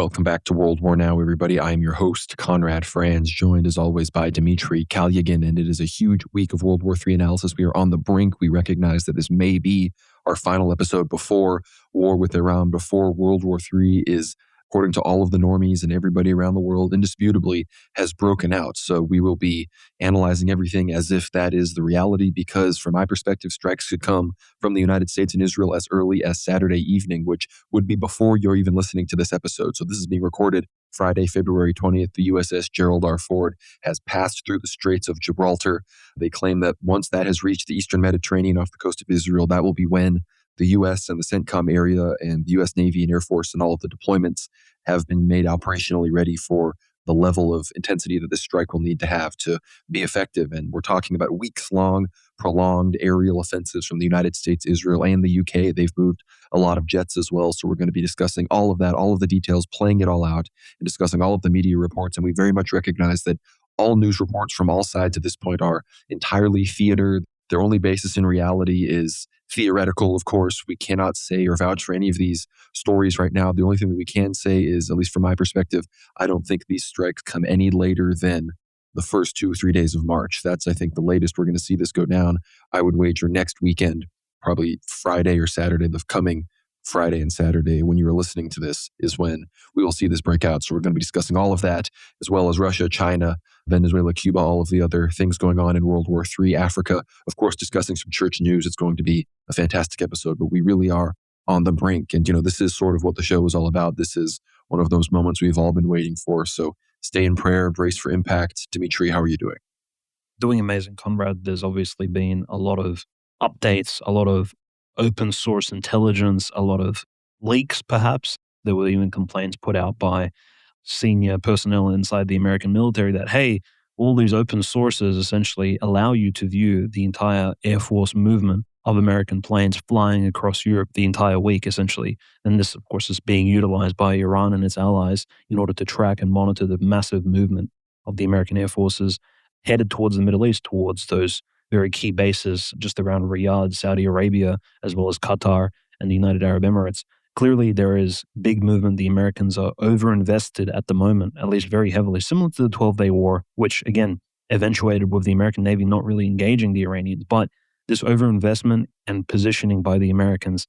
Welcome back to World War Now, everybody. I am your host, Conrad Franz, joined as always by Dmitry Kalyagin, and it is a huge week of World War III analysis. We are on the brink. We recognize that this may be our final episode before war with Iran, before World War III is, according to all of the normies and everybody around the world, indisputably has broken out. So we will be analyzing everything as if that is the reality, because from my perspective, strikes could come from the United States and Israel as early as Saturday evening, which would be before you're even listening to this episode. So this is being recorded Friday, February 20th. The USS Gerald R. Ford has passed through the Straits of Gibraltar. They claim that once that has reached the Eastern Mediterranean off the coast of Israel, that will be when the U.S. and the CENTCOM area and the U.S. Navy and Air Force and all of the deployments have been made operationally ready for the level of intensity that this strike will need to have to be effective. And we're talking about weeks-long, prolonged aerial offensives from the United States, Israel, and the UK. They've moved a lot of jets as well. So we're going to be discussing all of that, all of the details, playing it all out, and discussing all of the media reports. And we very much recognize that all news reports from all sides at this point are entirely theater. Their only basis in reality is theoretical, of course. We cannot say or vouch for any of these stories right now. The only thing that we can say is, at least from my perspective, I don't think these strikes come any later than the first 2 or 3 days of March. That's, I think, the latest we're going to see this go down. I would wager next weekend, probably Friday or Saturday, the coming Friday and Saturday, when you are listening to this, is when we will see this break out. So we're going to be discussing all of that, as well as Russia, China, Venezuela, Cuba, all of the other things going on in World War III, Africa. Of course, discussing some church news. It's going to be a fantastic episode, but we really are on the brink. And, this is sort of what the show is all about. This is one of those moments we've all been waiting for. So stay in prayer, brace for impact. Dmitry, how are you doing? Doing amazing, Conrad. There's obviously been a lot of updates, a lot of open source intelligence, a lot of leaks, perhaps. There were even complaints put out by senior personnel inside the American military that, hey, all these open sources essentially allow you to view the entire Air Force movement of American planes flying across Europe the entire week, essentially. And this, of course, is being utilized by Iran and its allies in order to track and monitor the massive movement of the American Air Forces headed towards the Middle East, towards those very key bases just around Riyadh, Saudi Arabia, as well as Qatar and the United Arab Emirates. Clearly, there is big movement. The Americans are overinvested at the moment, at least very heavily, similar to the 12-Day War, which, again, eventuated with the American Navy not really engaging the Iranians. But this overinvestment and positioning by the Americans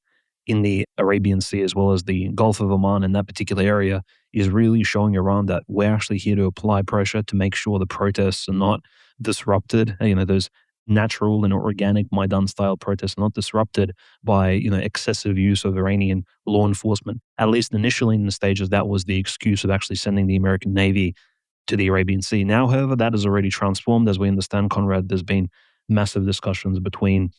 in the Arabian Sea, as well as the Gulf of Oman in that particular area, is really showing Iran that we're actually here to apply pressure to make sure the protests are not disrupted. Those natural and organic Maidan-style protests not disrupted by, excessive use of Iranian law enforcement. At least initially in the stages, that was the excuse of actually sending the American Navy to the Arabian Sea. Now, however, that has already transformed. As we understand, Conrad, there's been massive discussions between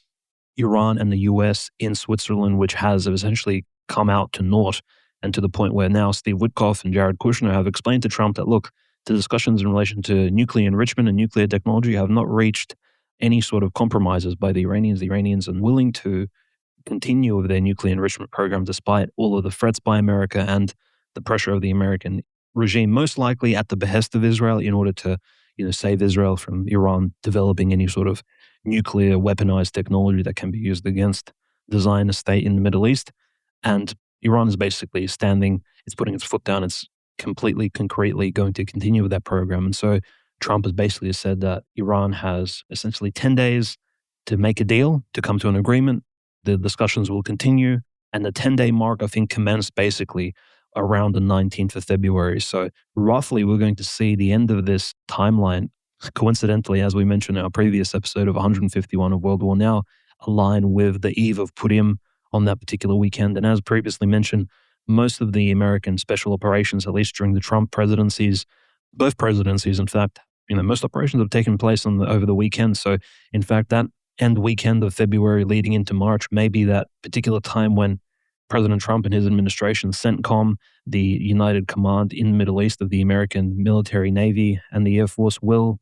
Iran and the US in Switzerland, which has essentially come out to naught, and to the point where now Steve Witkoff and Jared Kushner have explained to Trump that, look, the discussions in relation to nuclear enrichment and nuclear technology have not reached any sort of compromises by the Iranians. The Iranians are willing to continue with their nuclear enrichment program despite all of the threats by America and the pressure of the American regime, most likely at the behest of Israel in order to, save Israel from Iran developing any sort of nuclear weaponized technology that can be used against the Zionist state in the Middle East. And Iran is basically it's putting its foot down. It's completely, concretely going to continue with that program. And so Trump has basically said that Iran has essentially 10 days to make a deal, to come to an agreement. The discussions will continue. And the 10-day mark, I think, commenced basically around the 19th of February. So roughly, we're going to see the end of this timeline, coincidentally, as we mentioned in our previous episode of 151 of World War Now, align with the eve of Purim on that particular weekend. And as previously mentioned, most of the American special operations, at least during the Trump presidencies, both presidencies, in fact, most operations have taken place over the weekend. So, in fact, that end weekend of February leading into March may be that particular time when President Trump and his administration, CENTCOM, the United Command in the Middle East of the American military, Navy, and the Air Force, will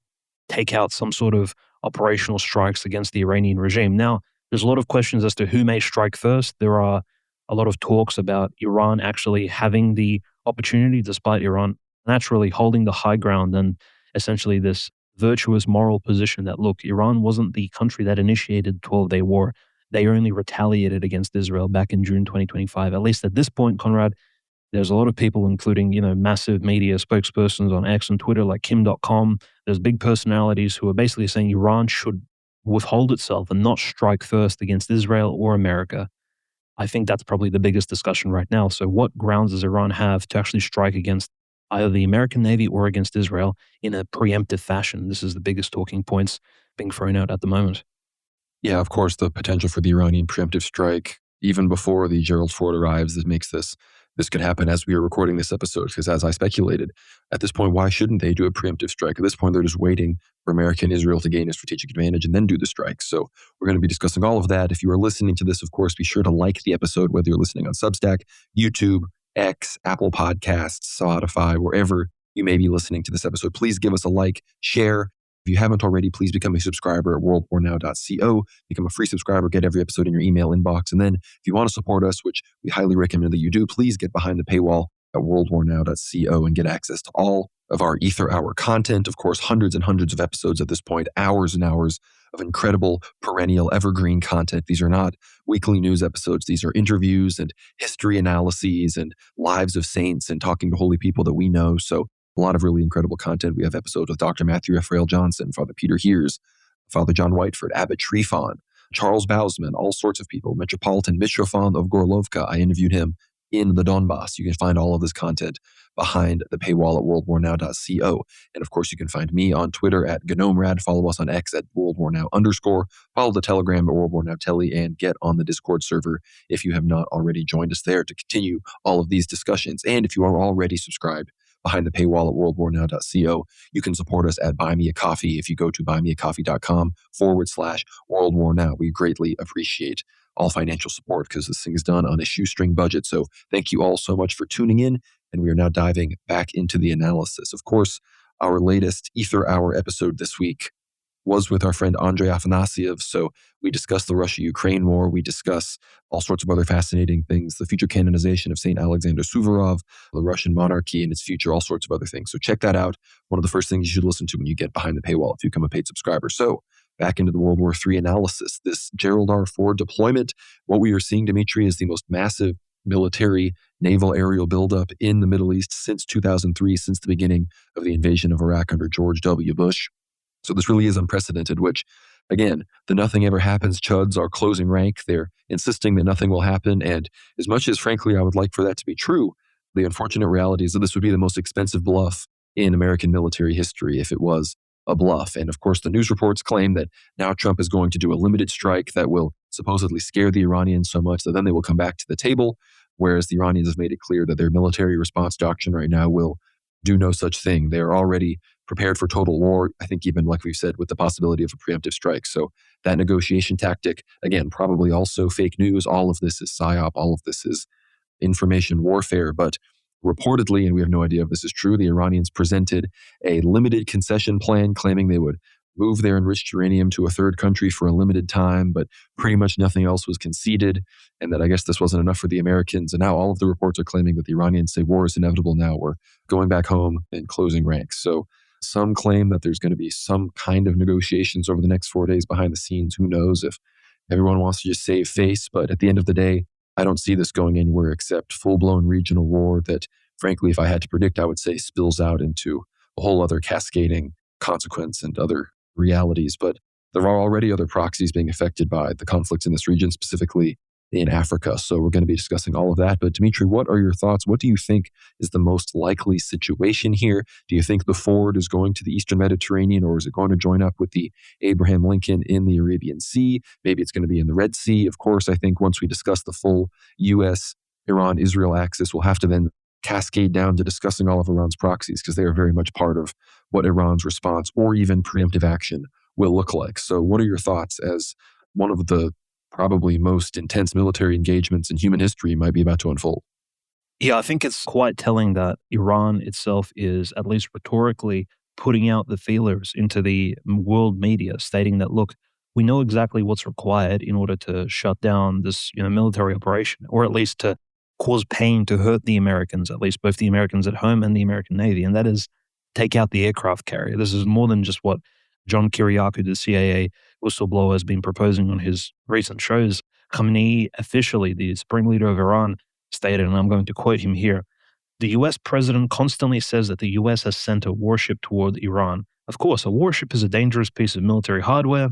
take out some sort of operational strikes against the Iranian regime. Now, there's a lot of questions as to who may strike first. There are a lot of talks about Iran actually having the opportunity, despite Iran naturally holding the high ground and essentially this virtuous moral position that, look, Iran wasn't the country that initiated the 12-Day War. They only retaliated against Israel back in June 2025. At least at this point, Conrad, There's a lot of people, including, massive media spokespersons on X and Twitter like Kim.com. There's big personalities who are basically saying Iran should withhold itself and not strike first against Israel or America. I think that's probably the biggest discussion right now. So what grounds does Iran have to actually strike against either the American Navy or against Israel in a preemptive fashion? This is the biggest talking points being thrown out at the moment. Yeah, of course, the potential for the Iranian preemptive strike, even before the Gerald Ford arrives, that makes this could happen as we are recording this episode. Because as I speculated, at this point, why shouldn't they do a preemptive strike? At this point, they're just waiting for America and Israel to gain a strategic advantage and then do the strike. So we're going to be discussing all of that. If you are listening to this, of course, be sure to like the episode, whether you're listening on Substack, YouTube, X, Apple Podcasts, Spotify, wherever you may be listening to this episode. Please give us a like, share. If you haven't already, please become a subscriber at worldwarnow.co. Become a free subscriber, get every episode in your email inbox. And then if you want to support us, which we highly recommend that you do, please get behind the paywall at worldwarnow.co and get access to all of our Ether Hour content. Of course, hundreds and hundreds of episodes at this point, hours and hours of incredible, perennial, evergreen content. These are not weekly news episodes. These are interviews and history analyses and lives of saints and talking to holy people that we know. So a lot of really incredible content. We have episodes with Dr. Matthew Raphael Johnson, Father Peter Heers, Father John Whiteford, Abbot Trifon, Charles Bausman, all sorts of people, Metropolitan Mitrofan of Gorlovka. I interviewed him in the Donbass. You can find all of this content behind the paywall at worldwarnow.co. And of course, you can find me on Twitter at GnomeRad. Follow us on X at worldwarnow_. Follow the Telegram at worldwarnowtelly and get on the Discord server if you have not already joined us there to continue all of these discussions. And if you are already subscribed behind the paywall at worldwarnow.co, you can support us at Buy Me a Coffee if you go to buymeacoffee.com/worldwarnow. We greatly appreciate all financial support because this thing is done on a shoestring budget. So thank you all so much for tuning in. And we are now diving back into the analysis. Of course, our latest Ether Hour episode this week was with our friend Andrei Afanasyev. So we discuss the Russia-Ukraine war. We discuss all sorts of other fascinating things, the future canonization of St. Alexander Suvorov, the Russian monarchy and its future, all sorts of other things. So check that out. One of the first things you should listen to when you get behind the paywall if you become a paid subscriber. So back into the World War III analysis. This Gerald R. Ford deployment, what we are seeing, Dimitri, is the most massive military naval aerial buildup in the Middle East since 2003, since the beginning of the invasion of Iraq under George W. Bush. So this really is unprecedented, which, again, the nothing ever happens chuds are closing rank. They're insisting that nothing will happen. And as much as, frankly, I would like for that to be true, the unfortunate reality is that this would be the most expensive bluff in American military history if it was a bluff. And of course, the news reports claim that now Trump is going to do a limited strike that will supposedly scare the Iranians so much that then they will come back to the table, whereas the Iranians have made it clear that their military response doctrine right now will do no such thing. They're already prepared for total war, I think even like we've said, with the possibility of a preemptive strike. So that negotiation tactic, again, probably also fake news. All of this is PSYOP. All of this is information warfare. But reportedly, and we have no idea if this is true, the Iranians presented a limited concession plan claiming they would move their enriched uranium to a third country for a limited time, but pretty much nothing else was conceded, and that I guess this wasn't enough for the Americans. And now all of the reports are claiming that the Iranians say war is inevitable now. We're going back home and closing ranks. So some claim that there's going to be some kind of negotiations over the next 4 days behind the scenes. Who knows if everyone wants to just save face. But at the end of the day, I don't see this going anywhere except full-blown regional war that, frankly, if I had to predict, I would say spills out into a whole other cascading consequence and other realities. But there are already other proxies being affected by the conflicts in this region, specifically in Africa. So we're going to be discussing all of that. But Dimitri, what are your thoughts? What do you think is the most likely situation here? Do you think the Ford is going to the Eastern Mediterranean, or is it going to join up with the Abraham Lincoln in the Arabian Sea? Maybe it's going to be in the Red Sea. Of course, I think once we discuss the full U.S., Iran, Israel axis, we'll have to then cascade down to discussing all of Iran's proxies, because they are very much part of what Iran's response or even preemptive action will look like. So what are your thoughts as one of the probably most intense military engagements in human history might be about to unfold? Yeah, I think it's quite telling that Iran itself is, at least rhetorically, putting out the feelers into the world media, stating that, look, we know exactly what's required in order to shut down this military operation, or at least to cause pain, to hurt the Americans, at least both the Americans at home and the American Navy, and that is take out the aircraft carrier. This is more than just what John Kiriakou, the CIA whistleblower, has been proposing on his recent shows. Khamenei, officially, the supreme leader of Iran, stated, and I'm going to quote him here, The US president constantly says that the US has sent a warship toward Iran. Of course, a warship is a dangerous piece of military hardware.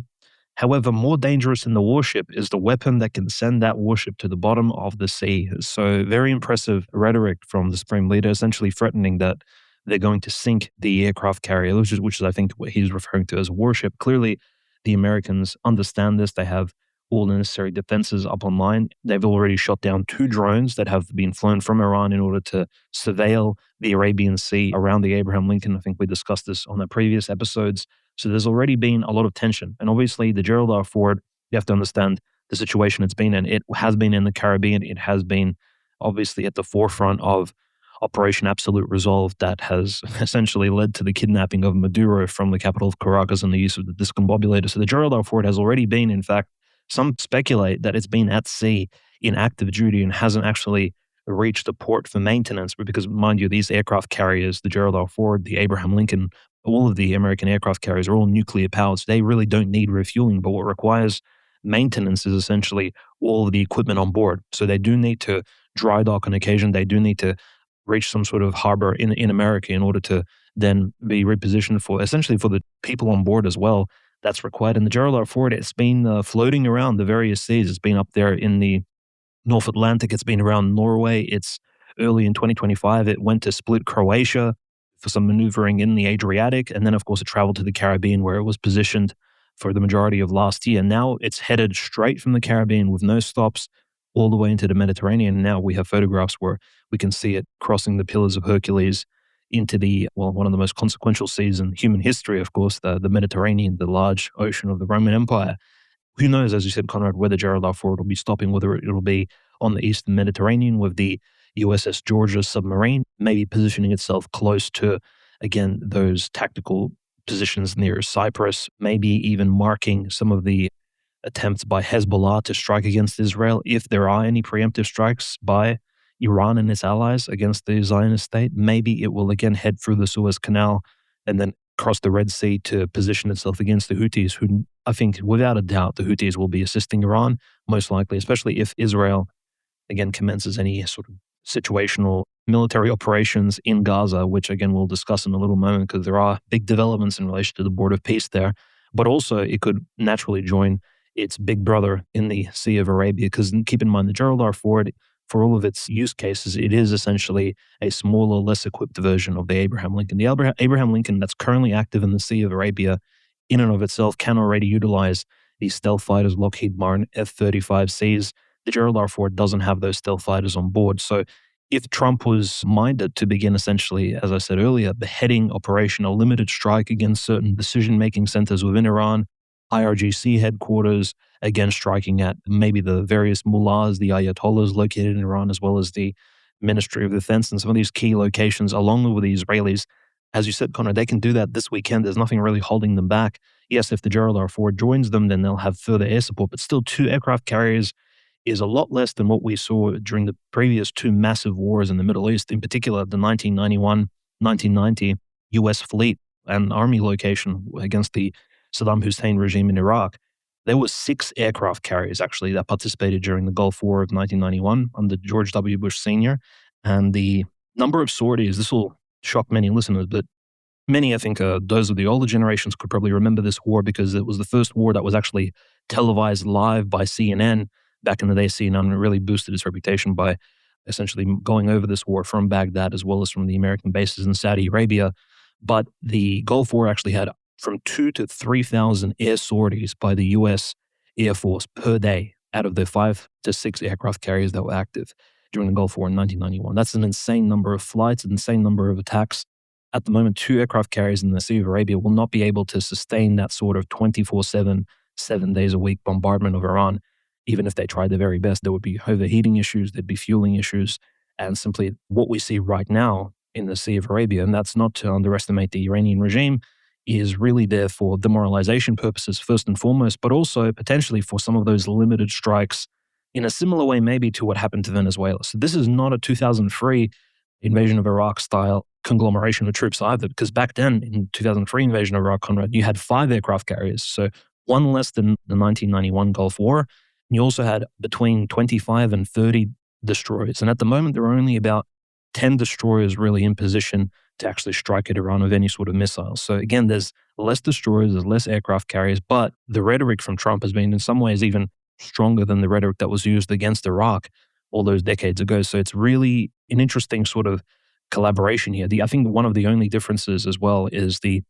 However, more dangerous than the warship is the weapon that can send that warship to the bottom of the sea. So, very impressive rhetoric from the Supreme Leader, essentially threatening that they're going to sink the aircraft carrier, which is I think, what he's referring to as a warship. Clearly, the Americans understand this. They have all the necessary defenses up online. They've already shot down 2 drones that have been flown from Iran in order to surveil the Arabian Sea around the Abraham Lincoln. I think we discussed this on the previous episodes. So there's already been a lot of tension. And obviously, the Gerald R. Ford, you have to understand the situation it's been in. It has been in the Caribbean. It has been obviously at the forefront of Operation Absolute Resolve that has essentially led to the kidnapping of Maduro from the capital of Caracas and the use of the discombobulator. So the Gerald R. Ford has already been, in fact, some speculate that it's been at sea in active duty and hasn't actually reached a port for maintenance. Because, mind you, these aircraft carriers, the Gerald R. Ford, the Abraham Lincoln, all of the American aircraft carriers are all nuclear powered. So they really don't need refueling. But what requires maintenance is essentially all of the equipment on board. So they do need to dry dock on occasion. They do need to reach some sort of harbor in America in order to then be repositioned for essentially for the people on board as well. That's required. And the Gerald R. Ford, it's been floating around the various seas. It's been up there in the North Atlantic. It's been around Norway. It's early in 2025. It went to split Croatia for some maneuvering in the Adriatic. And then, of course, it traveled to the Caribbean where it was positioned for the majority of last year. Now it's headed straight from the Caribbean with no stops all the way into the Mediterranean. Now we have photographs where we can see it crossing the Pillars of Hercules into the, well, one of the most consequential seas in human history, of course, the Mediterranean, the large ocean of the Roman Empire. Who knows, as you said, Conrad, whether Gerald R. Ford will be stopping, whether it'll be on the eastern Mediterranean with the USS Georgia submarine, maybe positioning itself close to, again, those tactical positions near Cyprus, maybe even marking some of the attempts by Hezbollah to strike against Israel, if there are any preemptive strikes by Iran and its allies against the Zionist state. Maybe it will again head through the Suez Canal and then cross the Red Sea to position itself against the Houthis, who I think without a doubt the Houthis will be assisting Iran, most likely, especially if Israel again commences any sort of situational military operations in Gaza, which again we'll discuss in a little moment because there are big developments in relation to the Board of Peace there. But also it could naturally join its big brother in the Sea of Arabia, because keep in mind the Gerald R. Ford, for all of its use cases, it is essentially a smaller, less equipped version of the Abraham Lincoln. The Abraham Lincoln that's currently active in the Sea of Arabia in and of itself can already utilize these stealth fighters, Lockheed Martin F-35Cs. The Gerald R. Ford doesn't have those stealth fighters on board. So if Trump was minded to begin essentially, as I said earlier, beheading operation, a limited strike against certain decision-making centers within Iran, IRGC headquarters, again striking at maybe the various mullahs, the ayatollahs located in Iran, as well as the Ministry of Defense and some of these key locations, along with the Israelis. As you said, Connor, they can do that this weekend. There's nothing really holding them back. Yes, if the Gerald R. Ford joins them, then they'll have further air support, but still 2 aircraft carriers is a lot less than what we saw during the previous 2 massive wars in the Middle East, in particular the 1991-1990 U.S. fleet and army location against the Saddam Hussein regime in Iraq. There were 6 aircraft carriers actually that participated during the Gulf War of 1991 under George W. Bush Sr. And the number of sorties, this will shock many listeners, but many, I think, those of the older generations could probably remember this war because it was the first war that was actually televised live by CNN. Back in the day, CNN really boosted its reputation by essentially going over this war from Baghdad as well as from the American bases in Saudi Arabia. But the Gulf War actually had from 2,000 to 3,000 air sorties by the U.S. Air Force per day out of the 5 to 6 aircraft carriers that were active during the Gulf War in 1991. That's an insane number of flights, an insane number of attacks. At the moment, 2 aircraft carriers in the Sea of Arabia will not be able to sustain that sort of 24/7, 7 days a week bombardment of Iran. Even if they tried their very best, there would be overheating issues, there'd be fueling issues, and simply what we see right now in the Sea of Arabia, and that's not to underestimate the Iranian regime, is really there for demoralization purposes first and foremost, but also potentially for some of those limited strikes in a similar way maybe to what happened to Venezuela. So this is not a 2003 invasion of Iraq style conglomeration of troops either, because back then in 2003 invasion of Iraq, Conrad, you had 5 aircraft carriers, so 1 less than the 1991 Gulf War. You also had between 25 and 30 destroyers. And at the moment, there are only about 10 destroyers really in position to actually strike at Iran with any sort of missiles. So again, there's less destroyers, there's less aircraft carriers, but the rhetoric from Trump has been in some ways even stronger than the rhetoric that was used against Iraq all those decades ago. So it's really an interesting sort of collaboration here. I think one of the only differences as well is the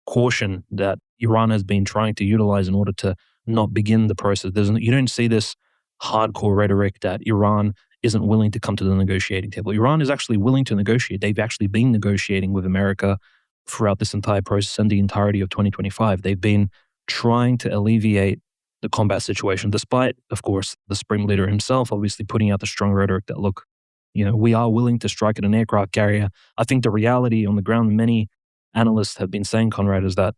caution that Iran has been trying to utilize in order to not begin the process. You don't see this hardcore rhetoric that Iran isn't willing to come to the negotiating table. Iran is actually willing to negotiate. They've actually been negotiating with America throughout this entire process and the entirety of 2025. They've been trying to alleviate the combat situation, despite, of course, the Supreme Leader himself obviously putting out the strong rhetoric that, look, we are willing to strike at an aircraft carrier. I think the reality on the ground, many analysts have been saying, Conrad, is that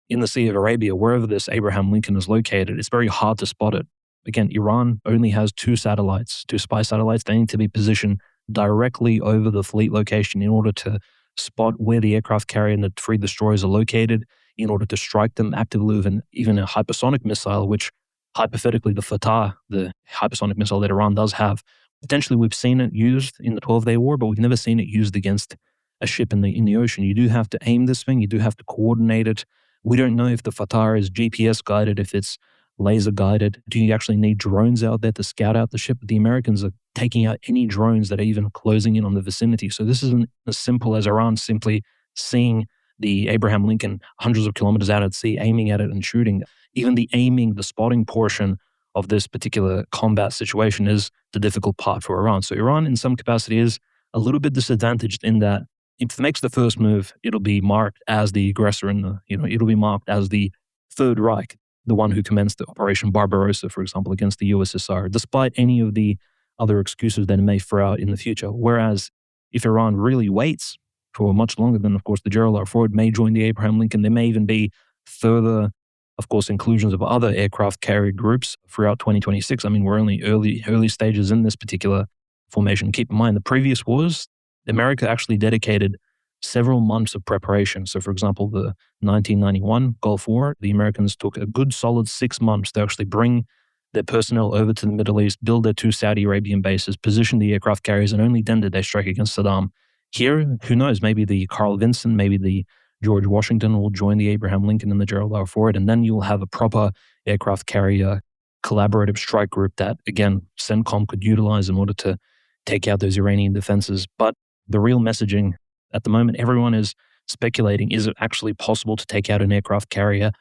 in the Sea of Arabia, wherever this Abraham Lincoln is located, it's very hard to spot it. Again, Iran only has two spy satellites. They need to be positioned directly over the fleet location in order to spot where the aircraft carrier and the three destroyers are located, in order to strike them actively with even a hypersonic missile, which hypothetically the Fatah, the hypersonic missile that Iran does have, potentially we've seen it used in the 12-day war, but we've never seen it used against a ship in the ocean. You do have to aim this thing. You do have to coordinate it. We don't know if the Fatah is GPS guided, if it's laser guided. Do you actually need drones out there to scout out the ship? The Americans are taking out any drones that are even closing in on the vicinity. So this isn't as simple as Iran simply seeing the Abraham Lincoln hundreds of kilometers out at sea, aiming at it and shooting. Even the aiming, the spotting portion of this particular combat situation is the difficult part for Iran. So Iran in some capacity is a little bit disadvantaged in that if it makes the first move, it'll be marked as the aggressor and it'll be marked as the Third Reich, the one who commenced the Operation Barbarossa, for example, against the USSR, despite any of the other excuses that it may throw out in the future. Whereas if Iran really waits for much longer, then of course the Gerald R. Ford may join the Abraham Lincoln. There may even be further, of course, inclusions of other aircraft carrier groups throughout 2026. I mean, we're only early stages in this particular formation. Keep in mind, the previous wars, America actually dedicated several months of preparation. So, for example, the 1991 Gulf War, the Americans took a good solid 6 months to actually bring their personnel over to the Middle East, build their 2 Saudi Arabian bases, position the aircraft carriers, and only then did they strike against Saddam. Here, who knows, maybe the Carl Vinson, maybe the George Washington will join the Abraham Lincoln and the Gerald R. Ford, and then you'll have a proper aircraft carrier collaborative strike group that, again, CENTCOM could utilize in order to take out those Iranian defenses. But the real messaging at the moment, everyone is speculating, is it actually possible to take out an aircraft carrier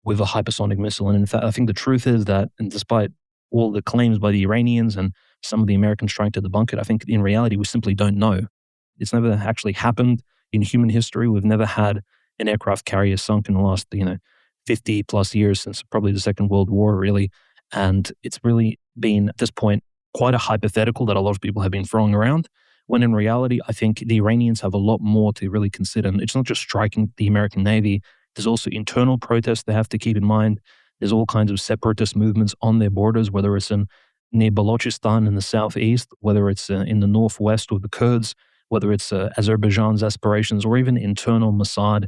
with a hypersonic missile? And in fact, I think the truth is that, and despite all the claims by the Iranians and some of the Americans trying to debunk it, I think in reality, we simply don't know. It's never actually happened in human history. We've never had an aircraft carrier sunk in the last, 50 plus years since probably the Second World War, really. And it's really been, at this point, quite a hypothetical that a lot of people have been throwing around, when in reality, I think the Iranians have a lot more to really consider. And it's not just striking the American Navy. There's also internal protests they have to keep in mind. There's all kinds of separatist movements on their borders, whether it's near Balochistan in the southeast, whether it's in the northwest with the Kurds, whether it's Azerbaijan's aspirations, or even internal Mossad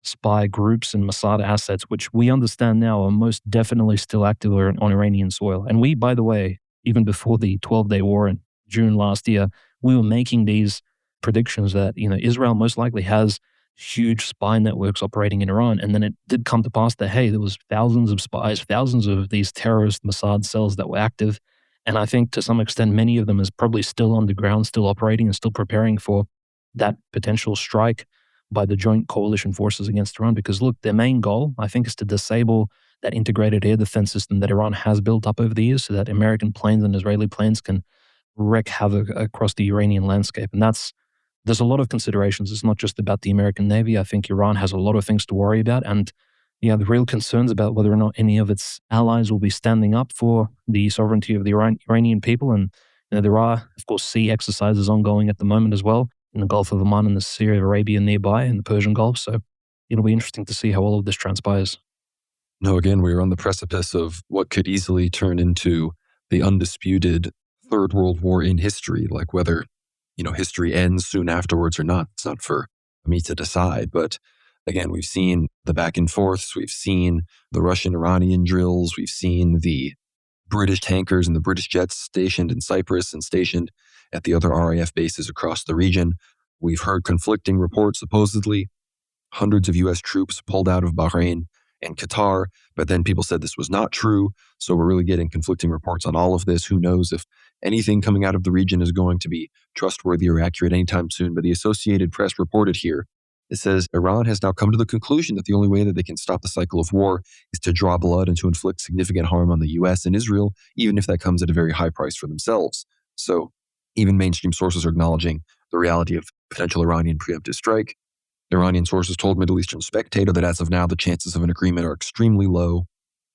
spy groups and Mossad assets, which we understand now are most definitely still active on Iranian soil. And we, by the way, even before the 12-day war in June last year, we were making these predictions that, Israel most likely has huge spy networks operating in Iran. And then it did come to pass that, hey, there was thousands of spies, thousands of these terrorist Mossad cells that were active. And I think to some extent, many of them is probably still on the ground, still operating and still preparing for that potential strike by the joint coalition forces against Iran. Because look, their main goal, I think, is to disable that integrated air defense system that Iran has built up over the years so that American planes and Israeli planes can wreak havoc across the Iranian landscape. And there's a lot of considerations. It's not just about the American Navy. I think Iran has a lot of things to worry about. And the real concerns about whether or not any of its allies will be standing up for the sovereignty of the Iranian people. And there are, of course, sea exercises ongoing at the moment as well in the Gulf of Oman and the Sea of Arabia nearby in the Persian Gulf. So it'll be interesting to see how all of this transpires. No, again, we're on the precipice of what could easily turn into the undisputed Third World War in history, like whether, history ends soon afterwards or not. It's not for me to decide. But again, we've seen the back and forths. We've seen the Russian-Iranian drills. We've seen the British tankers and the British jets stationed in Cyprus and stationed at the other RAF bases across the region. We've heard conflicting reports, supposedly hundreds of U.S. troops pulled out of Bahrain and Qatar, but then people said this was not true. So we're really getting conflicting reports on all of this. Who knows if anything coming out of the region is going to be trustworthy or accurate anytime soon. But the Associated Press reported here, it says Iran has now come to the conclusion that the only way that they can stop the cycle of war is to draw blood and to inflict significant harm on the U.S. and Israel, even if that comes at a very high price for themselves. So even mainstream sources are acknowledging the reality of potential Iranian preemptive strike. Iranian sources told Middle Eastern Spectator that as of now, the chances of an agreement are extremely low.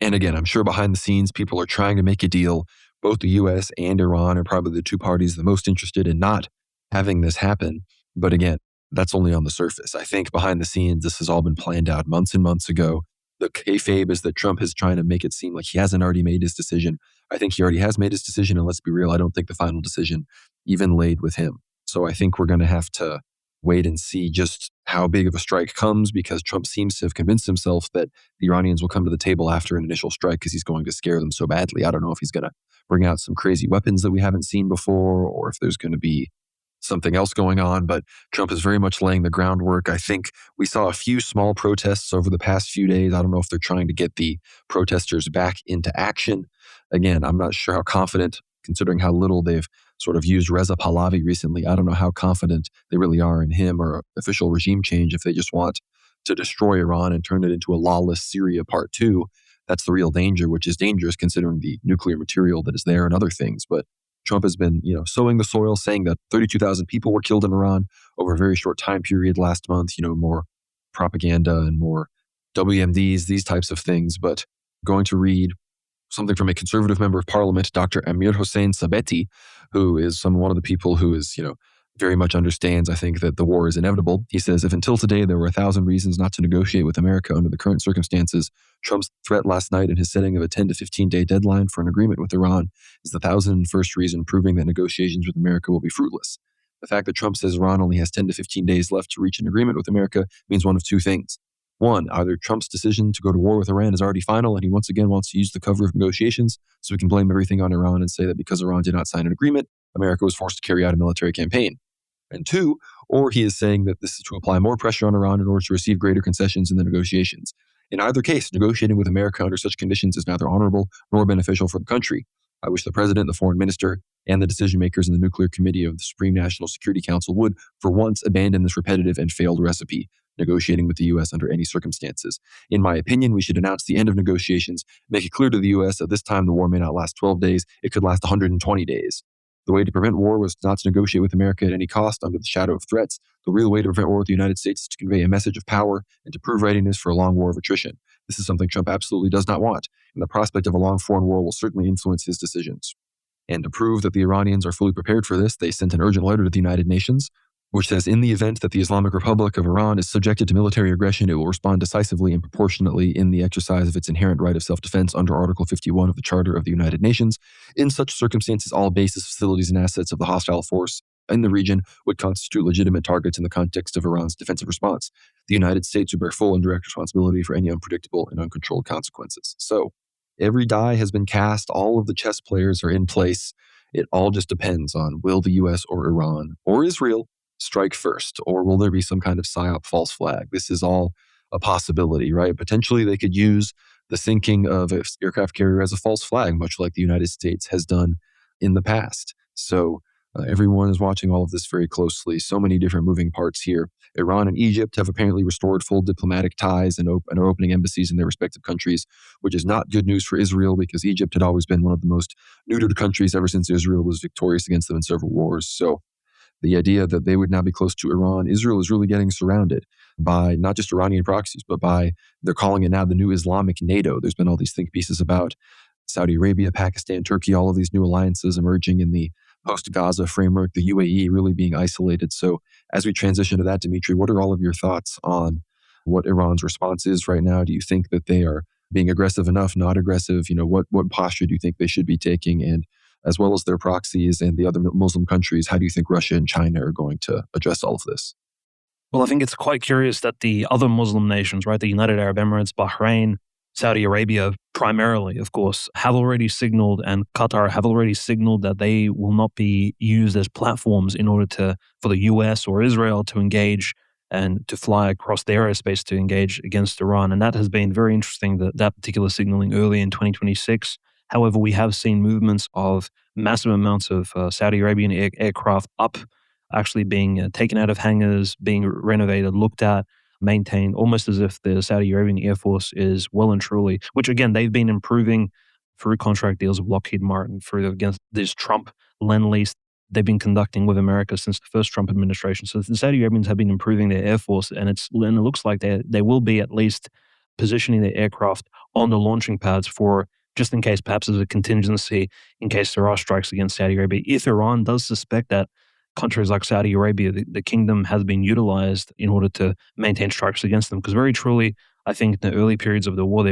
And again, I'm sure behind the scenes, people are trying to make a deal. Both the U.S. and Iran are probably the two parties the most interested in not having this happen. But again, that's only on the surface. I think behind the scenes, this has all been planned out months and months ago. The kayfabe is that Trump is trying to make it seem like he hasn't already made his decision. I think he already has made his decision. And let's be real, I don't think the final decision even laid with him. So I think we're going to have to wait and see just how big of a strike comes, because Trump seems to have convinced himself that the Iranians will come to the table after an initial strike because he's going to scare them so badly. I don't know if he's going to bring out some crazy weapons that we haven't seen before or if there's going to be something else going on, but Trump is very much laying the groundwork. I think we saw a few small protests over the past few days. I don't know if they're trying to get the protesters back into action. Again, I'm not sure how confident, considering how little they've sort of used Reza Pahlavi recently. I don't know how confident they really are in him or official regime change if they just want to destroy Iran and turn it into a lawless Syria Part 2. That's the real danger, which is dangerous considering the nuclear material that is there and other things. But Trump has been, sowing the soil, saying that 32,000 people were killed in Iran over a very short time period last month, more propaganda and more WMDs, these types of things. But going to read something from a conservative member of parliament, Dr. Amir Hossein Sabeti, who is one of the people who is, very much understands, I think, that the war is inevitable. He says, if until today there were 1,000 reasons not to negotiate with America under the current circumstances, Trump's threat last night and his setting of a 10 to 15-day deadline for an agreement with Iran is the 1,001st reason proving that negotiations with America will be fruitless. The fact that Trump says Iran only has 10 to 15 days left to reach an agreement with America means one of two things. One, either Trump's decision to go to war with Iran is already final and he once again wants to use the cover of negotiations so he can blame everything on Iran and say that because Iran did not sign an agreement, America was forced to carry out a military campaign. And two, or he is saying that this is to apply more pressure on Iran in order to receive greater concessions in the negotiations. In either case, negotiating with America under such conditions is neither honorable nor beneficial for the country. I wish the president, the foreign minister, and the decision makers in the Nuclear Committee of the Supreme National Security Council would, for once, abandon this repetitive and failed recipe, negotiating with the U.S. under any circumstances. In my opinion, we should announce the end of negotiations, make it clear to the U.S. that this time the war may not last 12 days, it could last 120 days. The way to prevent war was not to negotiate with America at any cost under the shadow of threats. The real way to prevent war with the United States is to convey a message of power and to prove readiness for a long war of attrition. This is something Trump absolutely does not want, and the prospect of a long foreign war will certainly influence his decisions. And to prove that the Iranians are fully prepared for this, they sent an urgent letter to the United Nations, which says, in the event that the Islamic Republic of Iran is subjected to military aggression, it will respond decisively and proportionately in the exercise of its inherent right of self-defense under Article 51 of the Charter of the United Nations. In such circumstances, all bases, facilities, and assets of the hostile force in the region would constitute legitimate targets in the context of Iran's defensive response. The United States would bear full and direct responsibility for any unpredictable and uncontrolled consequences. So, every die has been cast. All of the chess players are in place. It all just depends on, will the U.S. or Iran or Israel strike first, or will there be some kind of PSYOP false flag? This is all a possibility, right? Potentially they could use the sinking of an aircraft carrier as a false flag, much like the United States has done in the past. So everyone is watching all of this very closely. So many different moving parts here. Iran and Egypt have apparently restored full diplomatic ties and are opening embassies in their respective countries, which is not good news for Israel because Egypt had always been one of the most neutered countries ever since Israel was victorious against them in several wars. So the idea that they would now be close to Iran, Israel is really getting surrounded by not just Iranian proxies, but by, they're calling it now the new Islamic NATO. There's been all these think pieces about Saudi Arabia, Pakistan, Turkey, all of these new alliances emerging in the post-Gaza framework, the UAE really being isolated. So as we transition to that, Dimitri, what are all of your thoughts on what Iran's response is right now? Do you think that they are being aggressive enough, not aggressive? What posture do you think they should be taking? And as well as their proxies and the other Muslim countries, how do you think Russia and China are going to address all of this? Well, I think it's quite curious that the other Muslim nations, right, the United Arab Emirates, Bahrain, Saudi Arabia, primarily, of course, have already signaled, and Qatar have already signaled that they will not be used as platforms in order for the US or Israel to engage and to fly across their airspace to engage against Iran. And that has been very interesting, that particular signaling early in 2026. However, we have seen movements of massive amounts of Saudi Arabian aircraft up, actually being taken out of hangars, being renovated, looked at, maintained, almost as if the Saudi Arabian Air Force is well and truly, which again, they've been improving through contract deals with Lockheed Martin, through against this Trump Lend-Lease they've been conducting with America since the first Trump administration. So the Saudi Arabians have been improving their Air Force, and it looks like they will be at least positioning their aircraft on the launching pads for just in case, perhaps as a contingency, in case there are strikes against Saudi Arabia. If Iran does suspect that countries like Saudi Arabia, the kingdom has been utilized in order to maintain strikes against them. Because very truly, I think in the early periods of the war,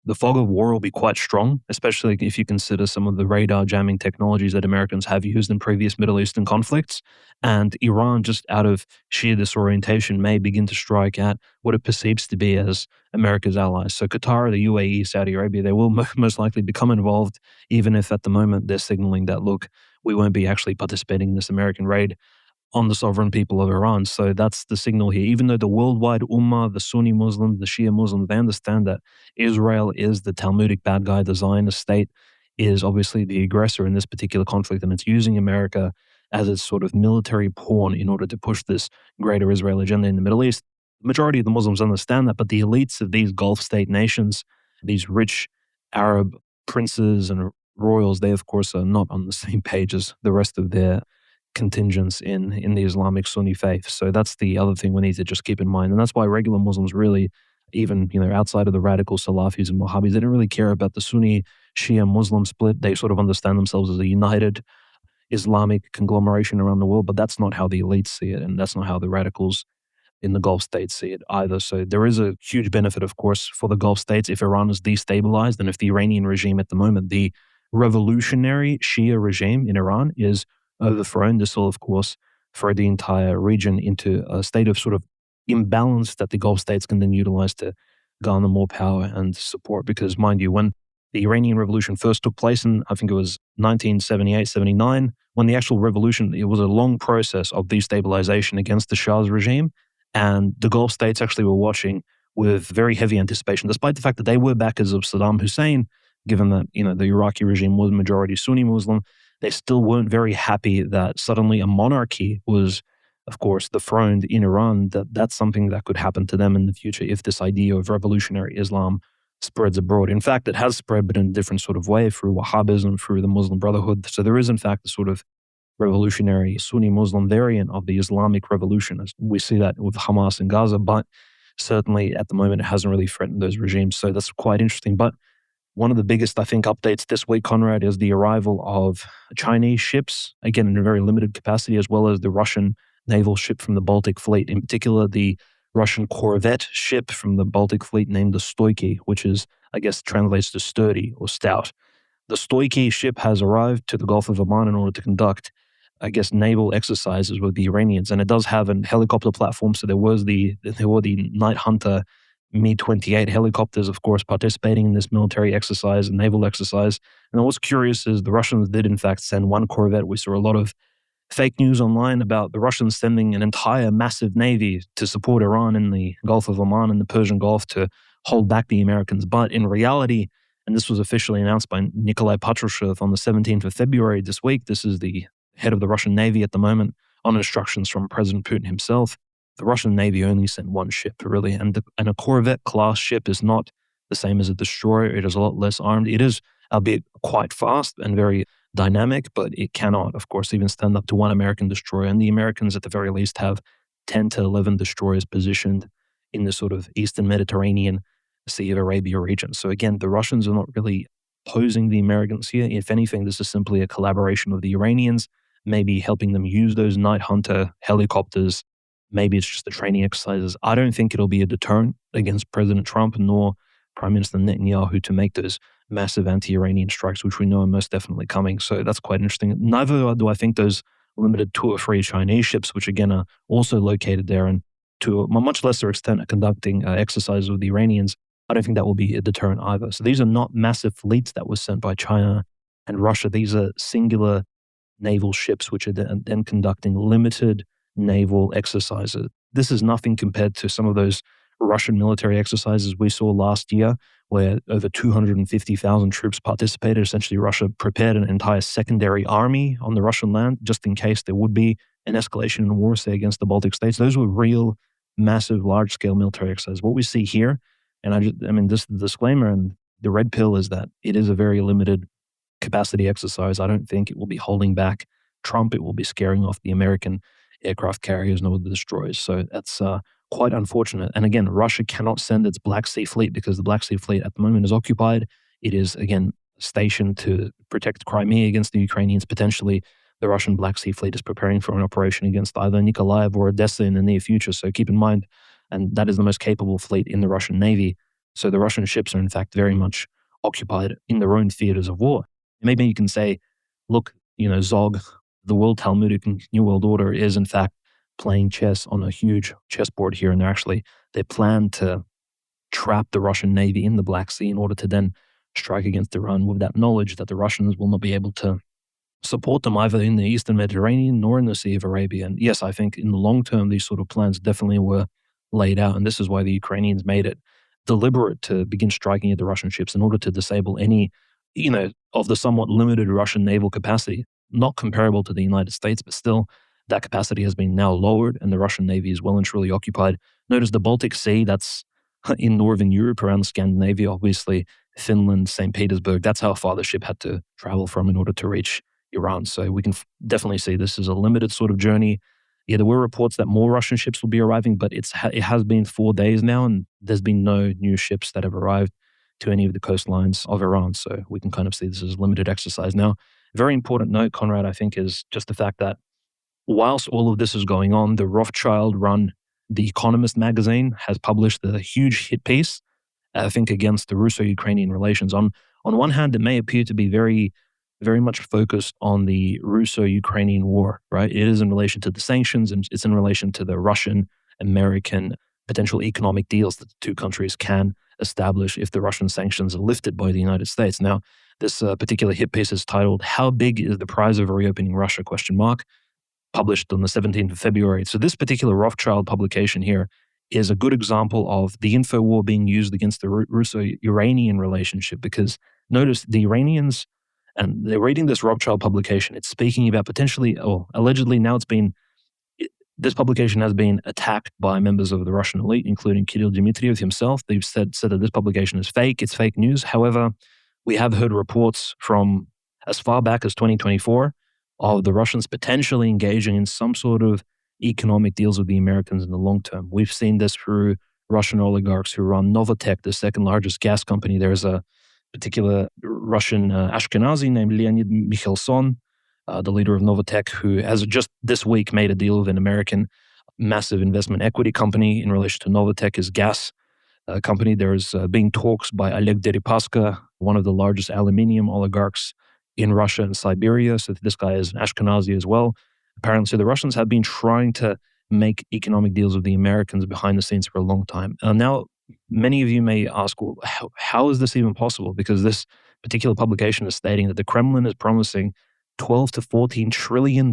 the fog of war will be quite strong, especially if you consider some of the radar jamming technologies that Americans have used in previous Middle Eastern conflicts. And Iran, just out of sheer disorientation, may begin to strike at what it perceives to be as America's allies. So Qatar, the UAE, Saudi Arabia, they will most likely become involved, even if at the moment they're signaling that, look, we won't be actually participating in this American raid on the sovereign people of Iran. So that's the signal here. Even though the worldwide Ummah, the Sunni Muslims, the Shia Muslims, they understand that Israel is the Talmudic bad guy, the Zionist state is obviously the aggressor in this particular conflict, and it's using America as its sort of military pawn in order to push this greater Israel agenda in the Middle East. The majority of the Muslims understand that, but the elites of these Gulf state nations, these rich Arab princes and royals, they of course are not on the same page as the rest of their contingents in the Islamic Sunni faith. So that's the other thing we need to just keep in mind. And that's why regular Muslims really, even outside of the radical Salafis and Wahhabis, they don't really care about the Sunni Shia Muslim split. They sort of understand themselves as a united Islamic conglomeration around the world, but that's not how the elites see it, and that's not how the radicals in the Gulf states see it either. So there is a huge benefit, of course, for the Gulf states if Iran is destabilized, and if the Iranian regime at the moment, the revolutionary Shia regime in Iran, is overthrown. This will, of course, throw the entire region into a state of sort of imbalance that the Gulf states can then utilize to garner more power and support. Because, mind you, when the Iranian Revolution first took place in, I think it was 1978, 79, when the actual revolution, it was a long process of destabilization against the Shah's regime. And the Gulf states actually were watching with very heavy anticipation, despite the fact that they were backers of Saddam Hussein, given that, the Iraqi regime was majority Sunni Muslim. They still weren't very happy that suddenly a monarchy was, of course, dethroned in Iran, that's something that could happen to them in the future if this idea of revolutionary Islam spreads abroad. In fact, it has spread, but in a different sort of way, through Wahhabism, through the Muslim Brotherhood. So there is, in fact, a sort of revolutionary Sunni Muslim variant of the Islamic Revolution. As we see that with Hamas in Gaza, but certainly at the moment it hasn't really threatened those regimes. So that's quite interesting. But one of the biggest, I think, updates this week, Conrad, is the arrival of Chinese ships, again, in a very limited capacity, as well as the Russian naval ship from the Baltic Fleet. In particular, the Russian corvette ship from the Baltic Fleet named the Stoiky, which is, I guess, translates to sturdy or stout. The Stoiky ship has arrived to the Gulf of Oman in order to conduct, I guess, naval exercises with the Iranians. And it does have a helicopter platform, so there were the Night Hunter Mi-28 helicopters, of course, participating in this military exercise and naval exercise. And what's curious is the Russians did, in fact, send one corvette. We saw a lot of fake news online about the Russians sending an entire massive navy to support Iran in the Gulf of Oman and the Persian Gulf to hold back the Americans. But in reality, and this was officially announced by Nikolai Patrushev on the 17th of February this week, this is the head of the Russian Navy at the moment, on instructions from President Putin himself. The Russian Navy only sent one ship, really, and a Corvette-class ship is not the same as a destroyer. It is a lot less armed. It is, albeit quite fast and very dynamic, but it cannot, of course, even stand up to one American destroyer. And the Americans, at the very least, have 10 to 11 destroyers positioned in the sort of Eastern Mediterranean Sea of Arabia region. So again, the Russians are not really posing the Americans here. If anything, this is simply a collaboration of the Iranians, maybe helping them use those Night Hunter helicopters. Maybe it's just the training exercises. I don't think it'll be a deterrent against President Trump nor Prime Minister Netanyahu to make those massive anti-Iranian strikes, which we know are most definitely coming. So that's quite interesting. Neither do I think those limited 2 or 3 Chinese ships, which again are also located there and to a much lesser extent are conducting exercises with the Iranians. I don't think that will be a deterrent either. So these are not massive fleets that were sent by China and Russia. These are singular naval ships, which are then conducting limited naval exercises. This is nothing compared to some of those Russian military exercises we saw last year, where over 250,000 troops participated. Essentially, Russia prepared an entire secondary army on the Russian land just in case there would be an escalation in war, say, against the Baltic states. Those were real, massive, large-scale military exercises. What we see here, and this disclaimer and the red pill is that it is a very limited capacity exercise. I don't think it will be holding back Trump. It will be scaring off the American aircraft carriers and all the destroyers. So that's quite unfortunate. And again, Russia cannot send its Black Sea fleet because the Black Sea fleet at the moment is occupied. It is, again, stationed to protect Crimea against the Ukrainians. Potentially, the Russian Black Sea fleet is preparing for an operation against either Nikolaev or Odessa in the near future. So keep in mind, and that is the most capable fleet in the Russian Navy. So the Russian ships are, in fact, very much occupied in their own theaters of war. Maybe you can say, look, Zog, the World Talmudic New World Order is, in fact, playing chess on a huge chessboard here. And they plan to trap the Russian Navy in the Black Sea in order to then strike against Iran with that knowledge that the Russians will not be able to support them either in the Eastern Mediterranean nor in the Sea of Arabia. And yes, I think in the long term, these sort of plans definitely were laid out. And this is why the Ukrainians made it deliberate to begin striking at the Russian ships in order to disable any, of the somewhat limited Russian naval capacity, not comparable to the United States, but still that capacity has been now lowered and the Russian Navy is well and truly occupied. Notice the Baltic Sea, that's in Northern Europe around Scandinavia, obviously Finland, St. Petersburg. That's how far the ship had to travel from in order to reach Iran. So we can definitely see this is a limited sort of journey. Yeah, there were reports that more Russian ships will be arriving, but it has been 4 days now and there's been no new ships that have arrived to any of the coastlines of Iran. So we can kind of see this as a limited exercise. Now, very important note, Conrad, I think, is just the fact that whilst all of this is going on, the Rothschild-run The Economist magazine has published a huge hit piece, I think, against the Russo-Ukrainian relations. On one hand, it may appear to be very, very much focused on the Russo-Ukrainian war, right? It is in relation to the sanctions and it's in relation to the Russian-American potential economic deals that the two countries can establish if the Russian sanctions are lifted by the United States. Now, this particular hit piece is titled, "How Big is the Prize of Reopening Russia?" Published on the 17th of February. So this particular Rothschild publication here is a good example of the info war being used against the Russo-Iranian relationship, because notice the Iranians, and they're reading this Rothschild publication, it's speaking about potentially, or allegedly now this publication has been attacked by members of the Russian elite, including Kirill Dmitriev himself. They've said that this publication is fake, it's fake news. However, we have heard reports from as far back as 2024 of the Russians potentially engaging in some sort of economic deals with the Americans in the long term. We've seen this through Russian oligarchs who run Novatek, the second largest gas company. There's a particular Russian Ashkenazi named Leonid Mikhelson, the leader of Novatek, who has just this week made a deal with an American massive investment equity company in relation to Novatek, his gas company. There's been talks by Oleg Deripaska, one of the largest aluminium oligarchs in Russia and Siberia. So this guy is Ashkenazi as well. Apparently, so the Russians have been trying to make economic deals with the Americans behind the scenes for a long time. Now, many of you may ask, well, how is this even possible? Because this particular publication is stating that the Kremlin is promising $12 to $14 trillion,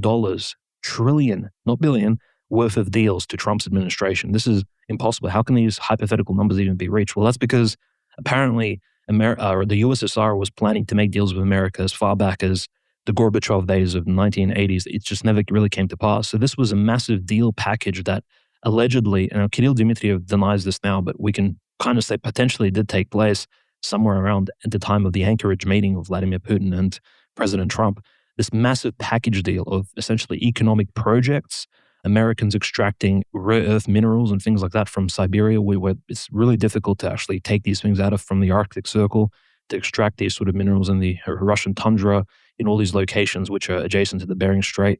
not billion, worth of deals to Trump's administration. This is impossible. How can these hypothetical numbers even be reached? Well, that's because apparently the USSR was planning to make deals with America as far back as the Gorbachev days of the 1980s. It just never really came to pass. So this was a massive deal package that allegedly, and Kirill Dmitriev denies this now, but we can kind of say potentially did take place somewhere around at the time of the Anchorage meeting of Vladimir Putin and President Trump. This massive package deal of essentially economic projects, Americans extracting rare earth minerals and things like that from Siberia, where it's really difficult to actually take these things out of from the Arctic Circle, to extract these sort of minerals in the Russian tundra, in all these locations which are adjacent to the Bering Strait.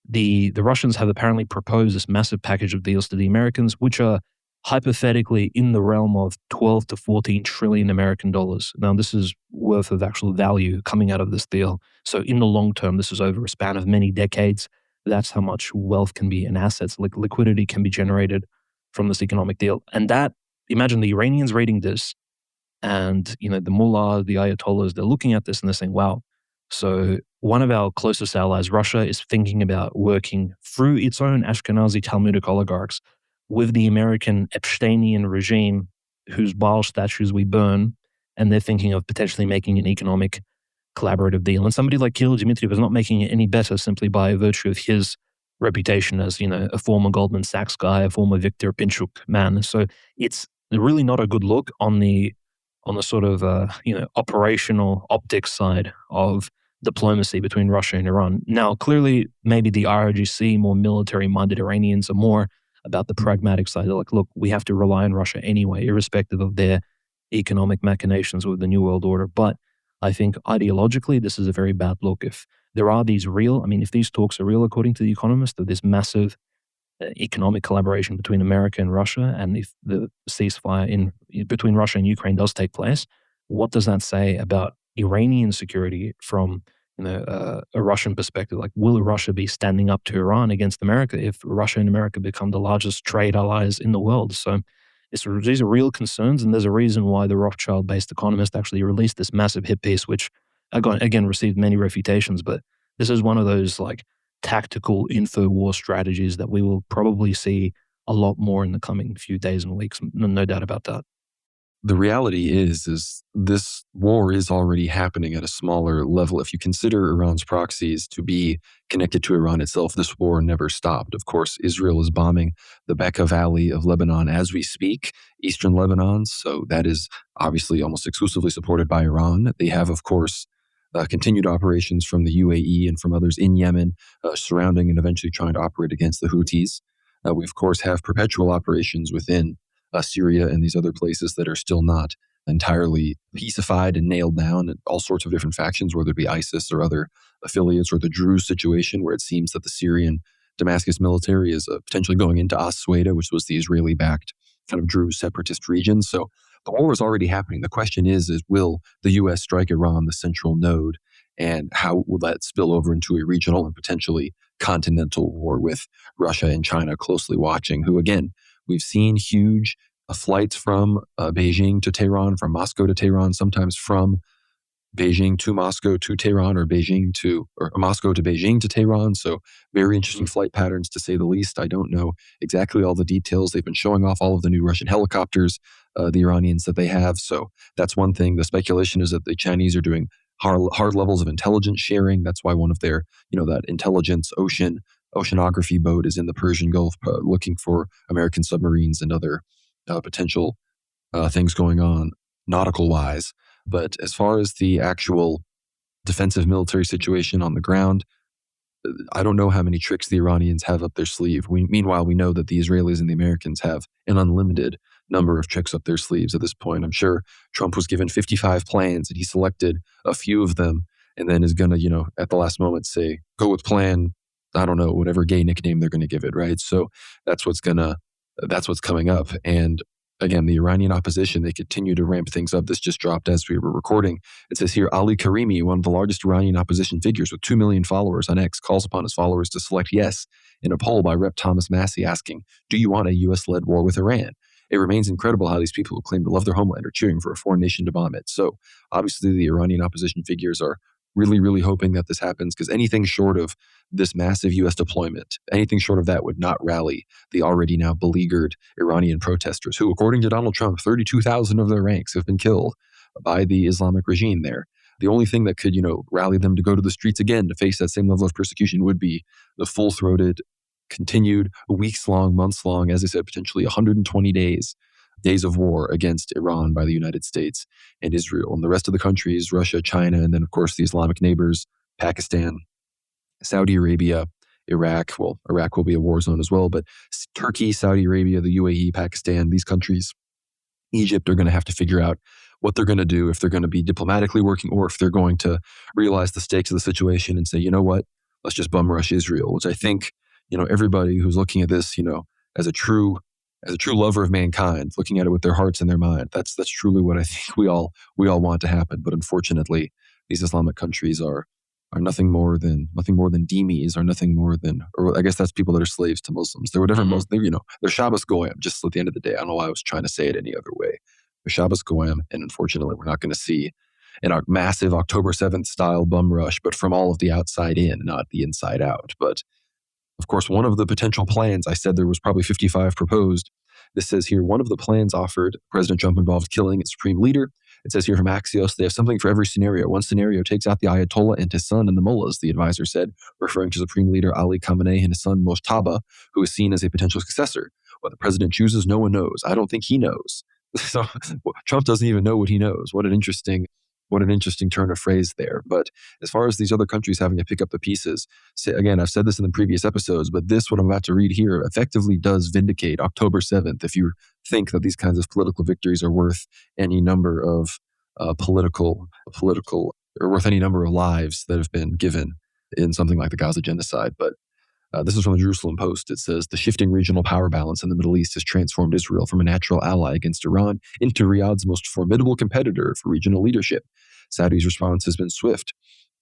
The Russians have apparently proposed this massive package of deals to the Americans, which are hypothetically in the realm of 12 to 14 trillion American dollars. Now, this is worth of actual value coming out of this deal. So in the long term, this is over a span of many decades. That's how much wealth can be and assets, liquidity can be generated from this economic deal. And that, imagine the Iranians reading this, And, the mullah, the ayatollahs, they're looking at this and they're saying, wow, so one of our closest allies, Russia, is thinking about working through its own Ashkenazi Talmudic oligarchs with the American Epsteinian regime, whose Baal statues we burn, and they're thinking of potentially making an economic collaborative deal. And somebody like Kirill Dmitriev is not making it any better simply by virtue of his reputation as, a former Goldman Sachs guy, a former Viktor Pinchuk man. So it's really not a good look on the sort of operational optics side of diplomacy between Russia and Iran. Now, clearly, maybe the IRGC, more military-minded Iranians, are more about the pragmatic side. They're like, look, we have to rely on Russia anyway, irrespective of their economic machinations with the New World Order. But I think ideologically, this is a very bad look. If there are these if these talks are real, according to The Economist, of this massive economic collaboration between America and Russia, and if the ceasefire between Russia and Ukraine does take place, what does that say about Iranian security from a Russian perspective? Like, will Russia be standing up to Iran against America if Russia and America become the largest trade allies in the world? So these are real concerns, and there's a reason why the Rothschild-based Economist actually released this massive hit piece, which again received many refutations. But this is one of those tactical info war strategies that we will probably see a lot more in the coming few days and weeks. No doubt about that. The reality is this war is already happening at a smaller level. If you consider Iran's proxies to be connected to Iran itself, this war never stopped. Of course, Israel is bombing the Bekaa Valley of Lebanon as we speak, eastern Lebanon. So that is obviously almost exclusively supported by Iran. They have, of course, continued operations from the UAE and from others in Yemen, surrounding and eventually trying to operate against the Houthis. We, of course, have perpetual operations within Syria and these other places that are still not entirely peacified and nailed down, and all sorts of different factions, whether it be ISIS or other affiliates, or the Druze situation, where it seems that the Syrian Damascus military is potentially going into As-Sueda, which was the Israeli-backed kind of Druze separatist region. So the war is already happening. The question is will the U.S. strike Iran, the central node, and how will that spill over into a regional and potentially continental war with Russia and China closely watching, who, again, we've seen huge flights from Beijing to Tehran, from Moscow to Tehran, sometimes from Beijing to Moscow to Tehran, or Moscow to Beijing to Tehran. So very interesting flight patterns, to say the least. I don't know exactly all the details. They've been showing off all of the new Russian helicopters, the Iranians, that they have. So that's one thing. The speculation is that the Chinese are doing hard levels of intelligence sharing. That's why one of their, that intelligence oceanography boat is in the Persian Gulf, looking for American submarines and other potential things going on nautical-wise. But as far as the actual defensive military situation on the ground, I don't know how many tricks the Iranians have up their sleeve. Meanwhile, we know that the Israelis and the Americans have an unlimited number of tricks up their sleeves at this point. I'm sure Trump was given 55 plans and he selected a few of them, and then is going to, at the last moment say, go with plan, I don't know, whatever gay nickname they're going to give it, right? So that's what's coming up. And again, the Iranian opposition, they continue to ramp things up. This just dropped as we were recording. It says here, Ali Karimi, one of the largest Iranian opposition figures with 2 million followers on X, calls upon his followers to select yes in a poll by Rep. Thomas Massie asking, do you want a U.S.-led war with Iran? It remains incredible how these people who claim to love their homeland are cheering for a foreign nation to bomb it. So obviously the Iranian opposition figures are really, really hoping that this happens, because anything short of this massive U.S. deployment, anything short of that would not rally the already now beleaguered Iranian protesters, who, according to Donald Trump, 32,000 of their ranks have been killed by the Islamic regime there. The only thing that could, rally them to go to the streets again to face that same level of persecution would be the full-throated, continued, weeks-long, months-long, as I said, potentially 120 days of war against Iran by the United States and Israel. And the rest of the countries, Russia, China, and then, of course, the Islamic neighbors, Pakistan, Saudi Arabia, Iraq. Well, Iraq will be a war zone as well, but Turkey, Saudi Arabia, the UAE, Pakistan, these countries, Egypt, are going to have to figure out what they're going to do, if they're going to be diplomatically working or if they're going to realize the stakes of the situation and say, you know what, let's just bum rush Israel, which I think, everybody who's looking at this, as a true lover of mankind, looking at it with their hearts and their mind, that's truly what I think we all want to happen. But unfortunately, these Islamic countries are nothing more than dhimmis, or nothing more than, or I guess that's people that are slaves to Muslims. They're whatever Muslim, they're Shabbos Goyim, just at the end of the day. I don't know why I was trying to say it any other way. Shabbos Goem, and unfortunately, we're not going to see a massive October 7th style bum rush, but from all of the outside in, not the inside out. But of course, one of the potential plans, I said there was probably 55 proposed. This says here, one of the plans offered, President Trump involved killing its supreme leader. It says here from Axios, they have something for every scenario. One scenario takes out the Ayatollah and his son and the mullahs, the advisor said, referring to Supreme Leader Ali Khamenei and his son Mojtaba, who is seen as a potential successor. What the president chooses, no one knows. I don't think he knows. So Trump doesn't even know what he knows. What an interesting turn of phrase there. But as far as these other countries having to pick up the pieces, again, I've said this in the previous episodes, but this, what I'm about to read here, effectively does vindicate October 7th. If you think that these kinds of political victories are worth any number of political, or worth any number of lives that have been given in something like the Gaza genocide. But this is from the Jerusalem Post. It says, the shifting regional power balance in the Middle East has transformed Israel from a natural ally against Iran into Riyadh's most formidable competitor for regional leadership. Saudi's response has been swift.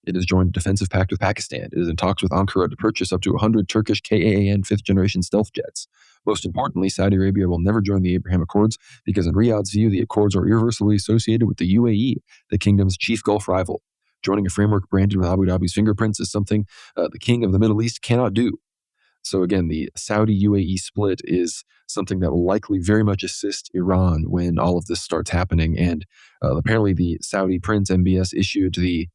It has joined a defensive pact with Pakistan. It is in talks with Ankara to purchase up to 100 Turkish KAAN fifth-generation stealth jets. Most importantly, Saudi Arabia will never join the Abraham Accords because in Riyadh's view, the Accords are irreversibly associated with the UAE, the kingdom's chief Gulf rival. Joining a framework branded with Abu Dhabi's fingerprints is something the king of the Middle East cannot do. So again, the Saudi-UAE split is something that will likely very much assist Iran when all of this starts happening. And apparently the Saudi prince MBS issued the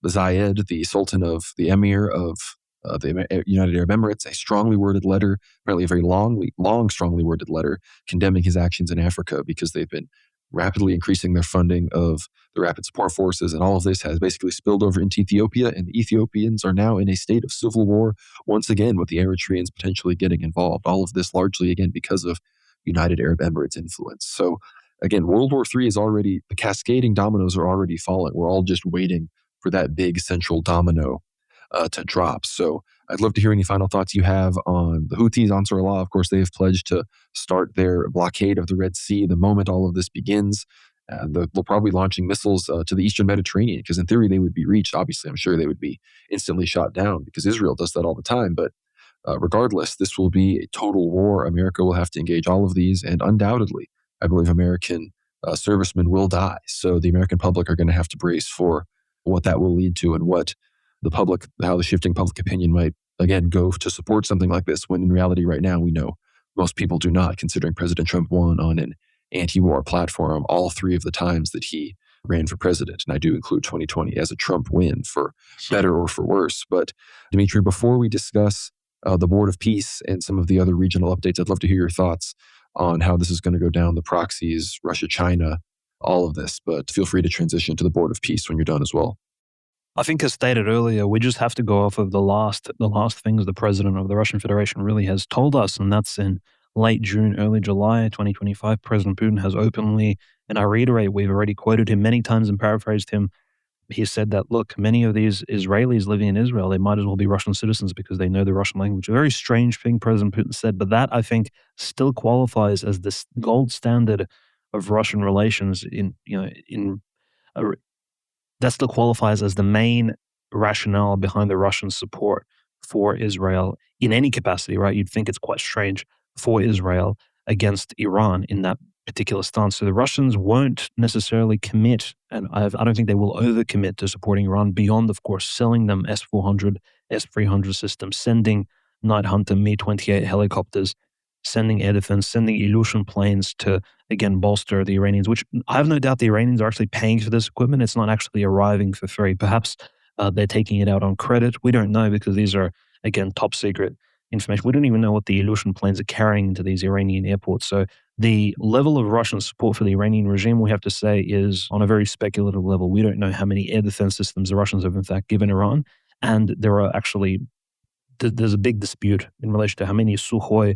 Zayed, the Sultan of the Emir of the United Arab Emirates, a strongly worded letter, apparently a very long, strongly worded letter condemning his actions in Africa because they've been rapidly increasing their funding of the rapid support forces. And all of this has basically spilled over into Ethiopia. And the Ethiopians are now in a state of civil war once again, with the Eritreans potentially getting involved. All of this largely, again, because of United Arab Emirates influence. So again, World War III is already, the cascading dominoes are already falling. We're all just waiting for that big central domino to drop. So I'd love to hear any final thoughts you have on the Houthis. Ansar Allah, of course, they have pledged to start their blockade of the Red Sea the moment all of this begins. They'll probably be launching missiles to the Eastern Mediterranean because in theory they would be reached. Obviously, I'm sure they would be instantly shot down because Israel does that all the time. But regardless, this will be a total war. America will have to engage all of these. And undoubtedly, I believe American servicemen will die. So the American public are going to have to brace for what that will lead to and what the public, how the shifting public opinion might, again, go to support something like this, when in reality right now we know most people do not, considering President Trump won on an anti-war platform all three of the times that he ran for president. And I do include 2020 as a Trump win, for better or for worse. But Dimitri, before we discuss the Board of Peace and some of the other regional updates, I'd love to hear your thoughts on how this is going to go down, the proxies, Russia, China, all of this. But feel free to transition to the Board of Peace when you're done as well. I think, as stated earlier, we just have to go off of the last things the president of the Russian Federation really has told us, and that's in late June, early July 2025. President Putin has openly, and I reiterate, we've already quoted him many times and paraphrased him. He said that, look, many of these Israelis living in Israel, they might as well be Russian citizens because they know the Russian language. A very strange thing President Putin said, but that, I think, still qualifies as the gold standard of Russian relations that still qualifies as the main rationale behind the Russian support for Israel in any capacity, right? You'd think it's quite strange for Israel against Iran in that particular stance. So the Russians won't necessarily commit, and I don't think they will overcommit to supporting Iran beyond, of course, selling them S-400, S-300 systems, sending Night Hunter Mi-28 helicopters, sending air defense, sending Ilyushin planes to, again, bolster the Iranians, which I have no doubt the Iranians are actually paying for this equipment. It's not actually arriving for free. Perhaps they're taking it out on credit. We don't know because these are, again, top secret information. We don't even know what the Ilyushin planes are carrying into these Iranian airports. So the level of Russian support for the Iranian regime, we have to say, is on a very speculative level. We don't know how many air defense systems the Russians have, in fact, given Iran. And there are actually, there's a big dispute in relation to how many Sukhoi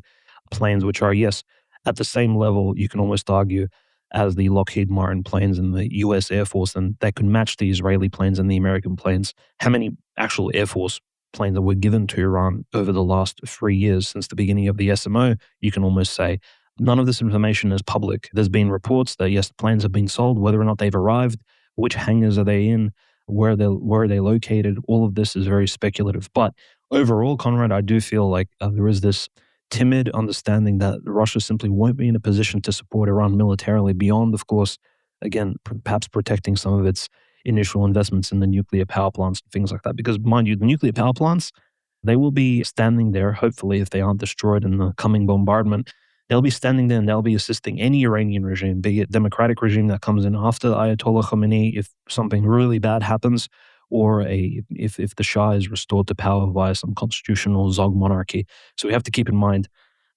planes, which are, yes, at the same level, you can almost argue, as the Lockheed Martin planes in the US Air Force, and that could match the Israeli planes and the American planes. How many actual Air Force planes that were given to Iran over the last 3 years since the beginning of the SMO, you can almost say. None of this information is public. There's been reports that, yes, the planes have been sold, whether or not they've arrived, which hangars are they in, where are they located. All of this is very speculative. But overall, Conrad, I do feel like there is this timid understanding that Russia simply won't be in a position to support Iran militarily beyond, of course, again, perhaps protecting some of its initial investments in the nuclear power plants and things like that. Because mind you, the nuclear power plants, they will be standing there, hopefully, if they aren't destroyed in the coming bombardment. They'll be standing there and they'll be assisting any Iranian regime, be it democratic regime that comes in after Ayatollah Khamenei, if something really bad happens, or if the Shah is restored to power via some constitutional Zog monarchy. So we have to keep in mind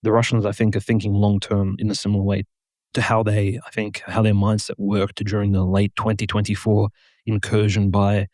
the Russians, I think, are thinking long term in a similar way to how their mindset worked during the late 2024 incursion by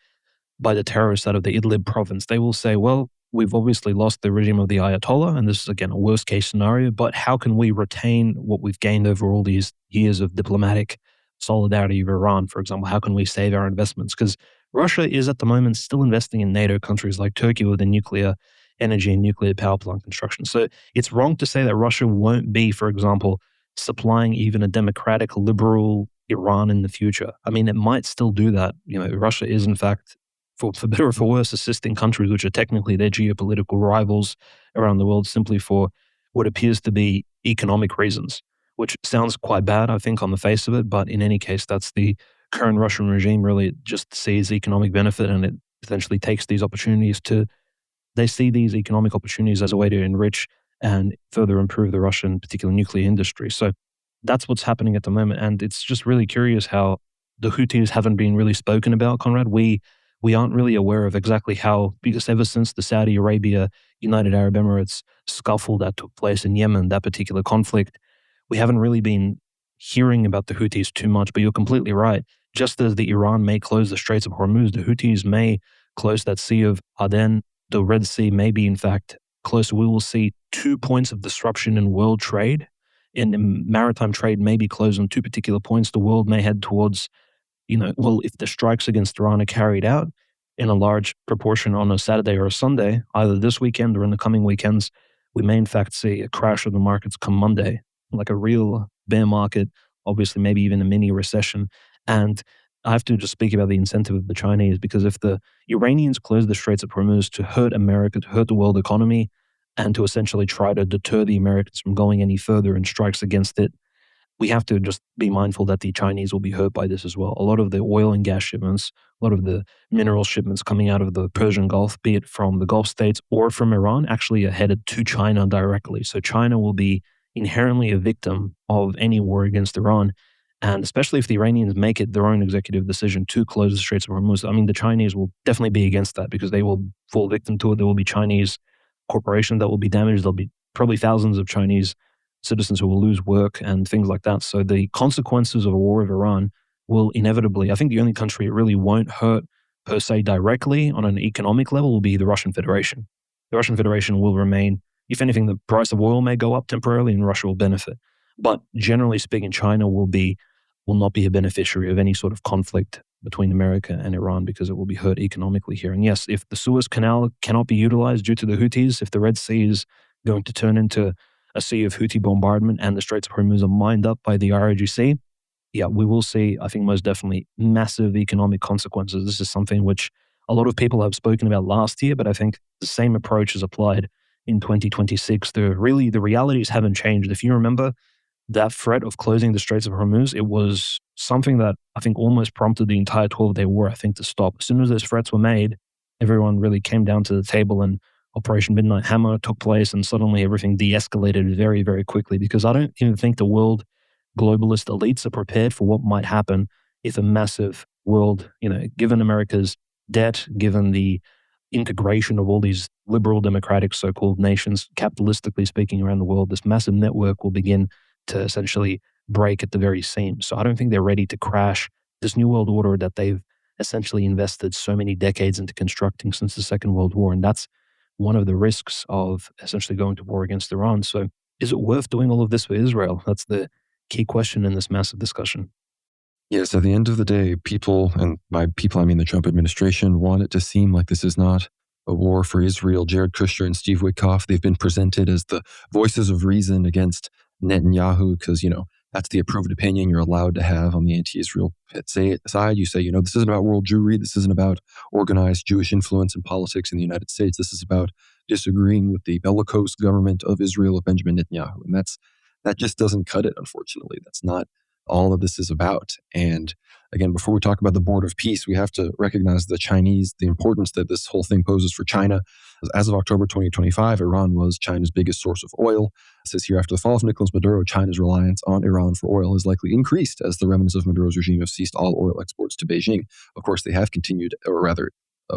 the terrorists out of the Idlib province. They will say, well, we've obviously lost the regime of the Ayatollah, and this is, again, a worst case scenario, but how can we retain what we've gained over all these years of diplomatic solidarity with Iran, for example? How can we save our investments? Because Russia is at the moment still investing in NATO countries like Turkey with the nuclear energy and nuclear power plant construction. So it's wrong to say that Russia won't be, for example, supplying even a democratic, liberal Iran in the future. I mean, it might still do that. Russia is, in fact, for better or for worse, assisting countries which are technically their geopolitical rivals around the world simply for what appears to be economic reasons, which sounds quite bad, I think, on the face of it. But in any case, that's the current Russian regime really just sees economic benefit, and it potentially takes these opportunities they see these economic opportunities as a way to enrich and further improve the Russian, particular nuclear industry. So that's what's happening at the moment. And it's just really curious how the Houthis haven't been really spoken about, Conrad. We aren't really aware of exactly how, because ever since the Saudi Arabia, United Arab Emirates scuffle that took place in Yemen, that particular conflict, we haven't really been hearing about the Houthis too much. But you're completely right. Just as the Iran may close the Straits of Hormuz, the Houthis may close that Sea of Aden. The Red Sea may be, in fact, closer. We will see 2 points of disruption in world trade. In maritime trade may be closed on 2 particular points. The world may head towards, if the strikes against Iran are carried out in a large proportion on a Saturday or a Sunday, either this weekend or in the coming weekends, we may in fact see a crash of the markets come Monday, like a real bear market, obviously maybe even a mini recession. And I have to just speak about the incentive of the Chinese, because if the Iranians close the Straits of Hormuz to hurt America, to hurt the world economy, and to essentially try to deter the Americans from going any further in strikes against it, we have to just be mindful that the Chinese will be hurt by this as well. A lot of the oil and gas shipments, a lot of the mineral shipments coming out of the Persian Gulf, be it from the Gulf states or from Iran, actually are headed to China directly. So China will be inherently a victim of any war against Iran. And especially if the Iranians make it their own executive decision to close the Straits of Hormuz, I mean, the Chinese will definitely be against that, because they will fall victim to it. There will be Chinese corporations that will be damaged. There'll be probably thousands of Chinese citizens who will lose work and things like that. So the consequences of a war with Iran will inevitably, I think the only country it really won't hurt per se directly on an economic level will be the Russian Federation. The Russian Federation will remain, if anything, the price of oil may go up temporarily and Russia will benefit. But generally speaking, China will not be a beneficiary of any sort of conflict between America and Iran, because it will be hurt economically here. And yes, if the Suez Canal cannot be utilized due to the Houthis, if the Red Sea is going to turn into a sea of Houthi bombardment and the Straits of Hormuz are mined up by the RIGC, yeah, we will see, I think most definitely, massive economic consequences. This is something which a lot of people have spoken about last year, but I think the same approach is applied in 2026. The realities haven't changed. If you remember, that threat of closing the Straits of Hormuz, it was something that I think almost prompted the entire 12-day war, I think, to stop. As soon as those threats were made, everyone really came down to the table and Operation Midnight Hammer took place, and suddenly everything de-escalated very, very quickly, because I don't even think the world globalist elites are prepared for what might happen if a massive world, given America's debt, given the integration of all these liberal democratic so-called nations, capitalistically speaking, around the world, this massive network will begin to essentially break at the very seams. So I don't think they're ready to crash this new world order that they've essentially invested so many decades into constructing since the Second World War. And that's one of the risks of essentially going to war against Iran. So is it worth doing all of this for Israel? That's the key question in this massive discussion. Yes, at the end of the day, people, and by people I mean the Trump administration, want it to seem like this is not a war for Israel. Jared Kushner and Steve Witkoff, they've been presented as the voices of reason against Netanyahu because, That's the approved opinion you're allowed to have on the anti-Israel side. You say, this isn't about world Jewry. This isn't about organized Jewish influence in politics in the United States. This is about disagreeing with the bellicose government of Israel of Benjamin Netanyahu. And that just doesn't cut it, unfortunately. That's not all that this is about. And again, before we talk about the Board of Peace, we have to recognize the importance that this whole thing poses for China. As of October 2025, Iran was China's biggest source of oil. It says here, after the fall of Nicolas Maduro, China's reliance on Iran for oil has likely increased as the remnants of Maduro's regime have ceased all oil exports to Beijing. Of course, they have continued, or rather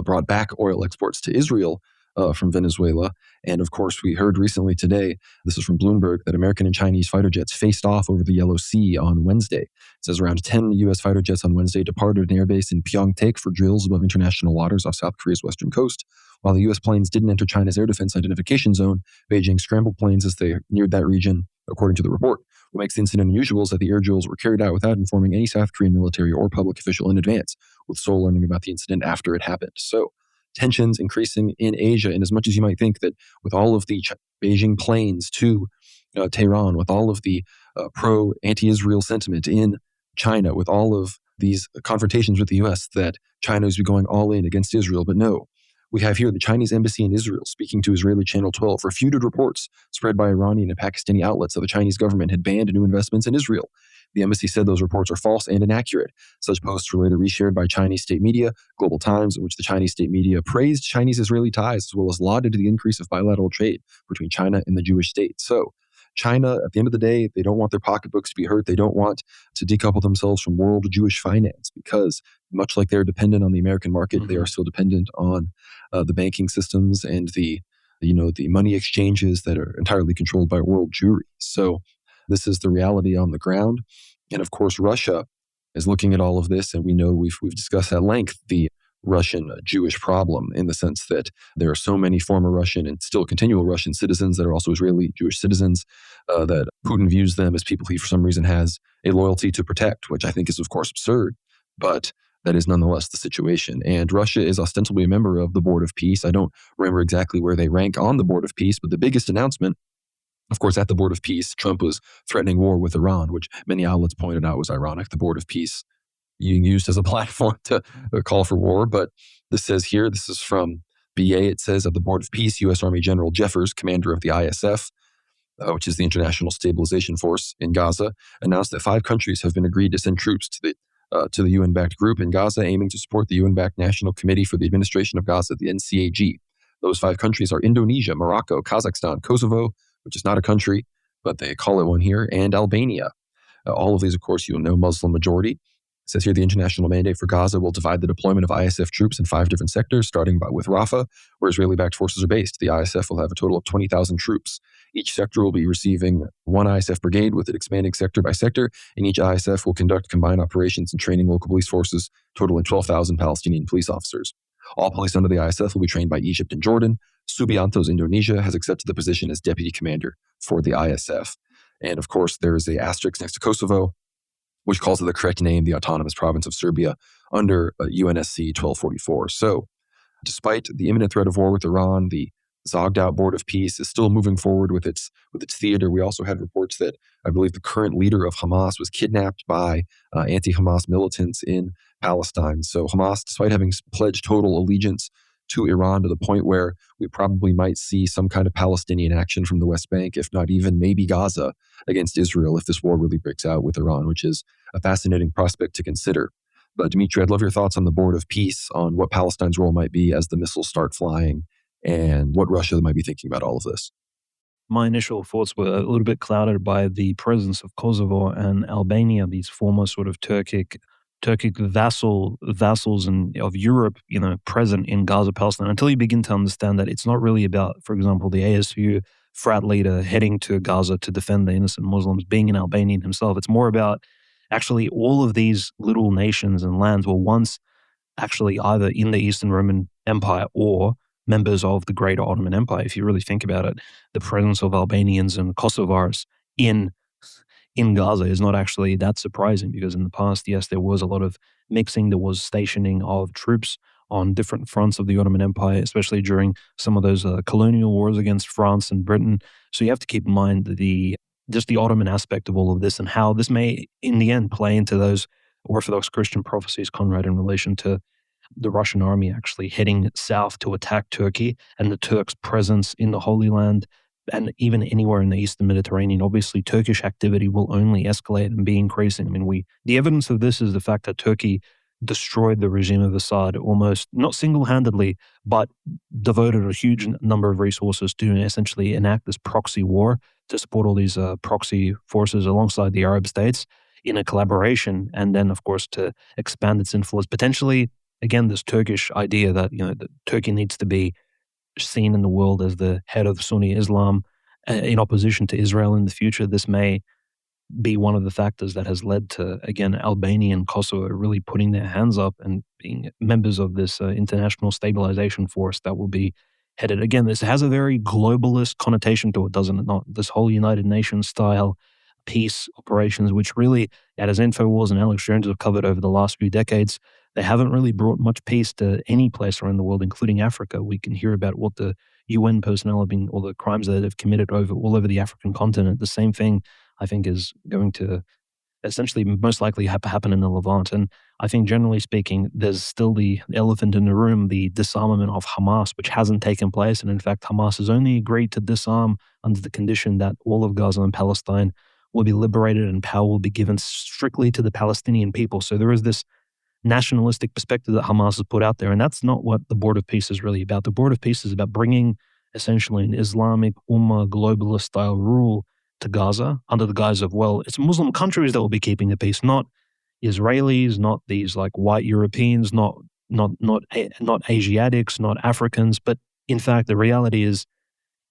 brought back oil exports to Israel from Venezuela. And of course, we heard recently today, this is from Bloomberg, that American and Chinese fighter jets faced off over the Yellow Sea on Wednesday. It says around 10 U.S. fighter jets on Wednesday departed an airbase in Pyeongtaek for drills above international waters off South Korea's western coast. While the U.S. planes didn't enter China's air defense identification zone, Beijing scrambled planes as they neared that region, according to the report. What makes the incident unusual is that the air drills were carried out without informing any South Korean military or public official in advance, with Seoul learning about the incident after it happened. So, tensions increasing in Asia, and as much as you might think that with all of the Beijing planes to Tehran, with all of the pro-anti-Israel sentiment in China, with all of these confrontations with the U.S., that China is going all in against Israel. But no, we have here the Chinese embassy in Israel speaking to Israeli Channel 12 refuted reports spread by Iranian and Pakistani outlets that the Chinese government had banned new investments in Israel. The embassy said those reports are false and inaccurate. Such posts were later reshared by Chinese state media, Global Times, in which the Chinese state media praised Chinese-Israeli ties as well as lauded the increase of bilateral trade between China and the Jewish state. So China, at the end of the day, they don't want their pocketbooks to be hurt. They don't want to decouple themselves from world Jewish finance because much like they're dependent on the American market, they are still dependent on the banking systems and the money exchanges that are entirely controlled by world Jewry. So this is the reality on the ground. And of course, Russia is looking at all of this. And we know we've discussed at length the Russian Jewish problem in the sense that there are so many former Russian and still continual Russian citizens that are also Israeli Jewish citizens that Putin views them as people he for some reason has a loyalty to protect, which I think is of course absurd, but that is nonetheless the situation. And Russia is ostensibly a member of the Board of Peace. I don't remember exactly where they rank on the Board of Peace, but the biggest announcement, of course, at the Board of Peace, Trump was threatening war with Iran, which many outlets pointed out was ironic. The Board of Peace being used as a platform to call for war. But this says here, this is from BA, it says at the Board of Peace, U.S. Army General Jeffers, commander of the ISF, which is the International Stabilization Force in Gaza, announced that 5 countries have been agreed to send troops to the UN-backed group in Gaza, aiming to support the UN-backed National Committee for the Administration of Gaza, the NCAG. Those 5 countries are Indonesia, Morocco, Kazakhstan, Kosovo, which is not a country, but they call it one here, and Albania. All of these, of course, Muslim majority. It says here the international mandate for Gaza will divide the deployment of ISF troops in 5 different sectors, starting with Rafah, where Israeli-backed forces are based. The ISF will have a total of 20,000 troops. Each sector will be receiving 1 ISF brigade, with it expanding sector by sector, and each ISF will conduct combined operations and training local police forces, totaling 12,000 Palestinian police officers. All police under the ISF will be trained by Egypt and Jordan. Subianto's Indonesia has accepted the position as deputy commander for the ISF. And of course, there is an asterisk next to Kosovo, which calls it the correct name, the Autonomous Province of Serbia, under UNSC 1244. So, despite the imminent threat of war with Iran, the zogged-out Board of Peace is still moving forward with its theater. We also had reports that I believe the current leader of Hamas was kidnapped by anti-Hamas militants in Palestine. So Hamas, despite having pledged total allegiance to Iran to the point where we probably might see some kind of Palestinian action from the West Bank, if not even maybe Gaza, against Israel if this war really breaks out with Iran, which is a fascinating prospect to consider. But Dimitri, I'd love your thoughts on the Board of Peace, on what Palestine's role might be as the missiles start flying, and what Russia might be thinking about all of this. My initial thoughts were a little bit clouded by the presence of Kosovo and Albania, these former sort of Turkic vassals of Europe, present in Gaza, Palestine, until you begin to understand that it's not really about, for example, the ASU frat leader heading to Gaza to defend the innocent Muslims, being an Albanian himself. It's more about actually all of these little nations and lands were once actually either in the Eastern Roman Empire or members of the Greater Ottoman Empire. If you really think about it, the presence of Albanians and Kosovars in Gaza is not actually that surprising, because in the past, yes, there was a lot of mixing. There was stationing of troops on different fronts of the Ottoman Empire, especially during some of those colonial wars against France and Britain. So you have to keep in mind the just the Ottoman aspect of all of this and how this may, in the end, play into those Orthodox Christian prophecies, Conrad, in relation to the Russian army actually heading south to attack Turkey and the Turks' presence in the Holy Land and even anywhere in the Eastern Mediterranean. Obviously, Turkish activity will only escalate and be increasing. I mean, the evidence of this is the fact that Turkey destroyed the regime of Assad almost, not single-handedly, but devoted a huge number of resources to essentially enact this proxy war to support all these proxy forces alongside the Arab states in a collaboration, and then, of course, to expand its influence. Potentially, again, this Turkish idea that, that Turkey needs to be seen in the world as the head of Sunni Islam in opposition to Israel in the future. This may be one of the factors that has led to, again, Albania and Kosovo really putting their hands up and being members of this international stabilization force that will be headed. Again, this has a very globalist connotation to it, doesn't it not? This whole United Nations style peace operations, which really, as InfoWars and Alex Jones have covered over the last few decades, they haven't really brought much peace to any place around the world, including Africa. We can hear about what the UN personnel have been, or the crimes that they've committed all over the African continent. The same thing, I think, is going to essentially most likely happen in the Levant. And I think, generally speaking, there's still the elephant in the room, the disarmament of Hamas, which hasn't taken place. And in fact, Hamas has only agreed to disarm under the condition that all of Gaza and Palestine will be liberated and power will be given strictly to the Palestinian people. So there is this nationalistic perspective that Hamas has put out there. And that's not what the Board of Peace is really about. The Board of Peace is about bringing essentially an Islamic Ummah globalist style rule to Gaza under the guise of, well, it's Muslim countries that will be keeping the peace, not Israelis, not these like white Europeans, not Asiatics, not Africans. But in fact, the reality is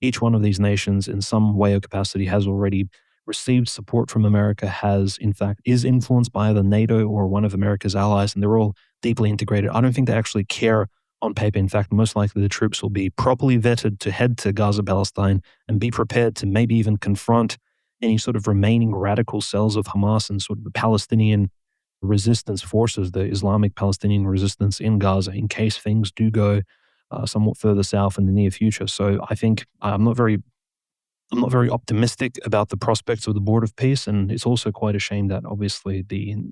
each one of these nations in some way or capacity has already received support from America, is influenced by either NATO or one of America's allies, and they're all deeply integrated. I don't think they actually care on paper. In fact, most likely the troops will be properly vetted to head to Gaza, Palestine, and be prepared to maybe even confront any sort of remaining radical cells of Hamas and sort of the Palestinian resistance forces, the Islamic Palestinian resistance in Gaza, in case things do go somewhat further south in the near future. So I think I'm not very optimistic about the prospects of the Board of Peace, and it's also quite a shame that obviously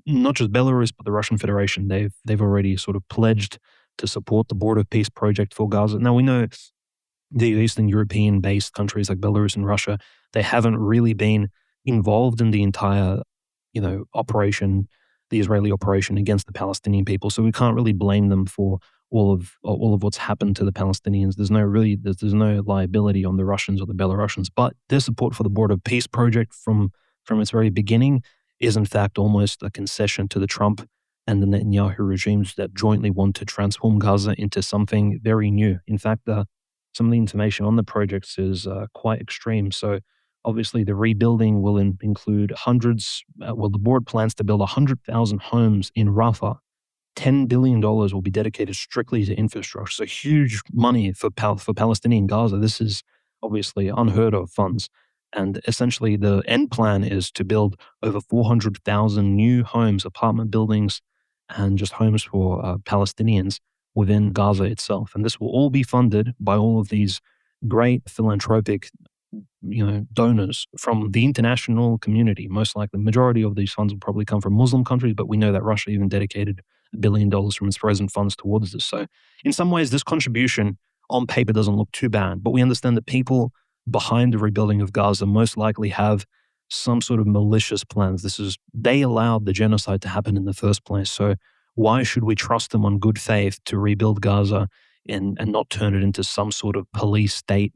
not just Belarus but the Russian Federation, they've already sort of pledged to support the Board of Peace project for Gaza. Now we know the Eastern European-based countries like Belarus and Russia, they haven't really been involved in the entire, operation, the Israeli operation against the Palestinian people. So we can't really blame them for all of what's happened to the Palestinians. There's no liability on the Russians or the Belarusians, but their support for the Board of Peace project from its very beginning is in fact almost a concession to the Trump and the Netanyahu regimes that jointly want to transform Gaza into something very new. In fact, some of the information on the projects is quite extreme. So obviously the rebuilding will include the board plans to build 100,000 homes in Rafah. $10 billion will be dedicated strictly to infrastructure. So huge money for Palestinian Gaza. This is obviously unheard of funds. And essentially the end plan is to build over 400,000 new homes, apartment buildings, and just homes for Palestinians within Gaza itself. And this will all be funded by all of these great philanthropic donors from the international community. Most likely, the majority of these funds will probably come from Muslim countries, but we know that Russia even dedicated $1 billion from its present funds towards this. So in some ways, this contribution on paper doesn't look too bad, but we understand that people behind the rebuilding of Gaza most likely have some sort of malicious plans. They allowed the genocide to happen in the first place. So why should we trust them on good faith to rebuild Gaza and not turn it into some sort of police state,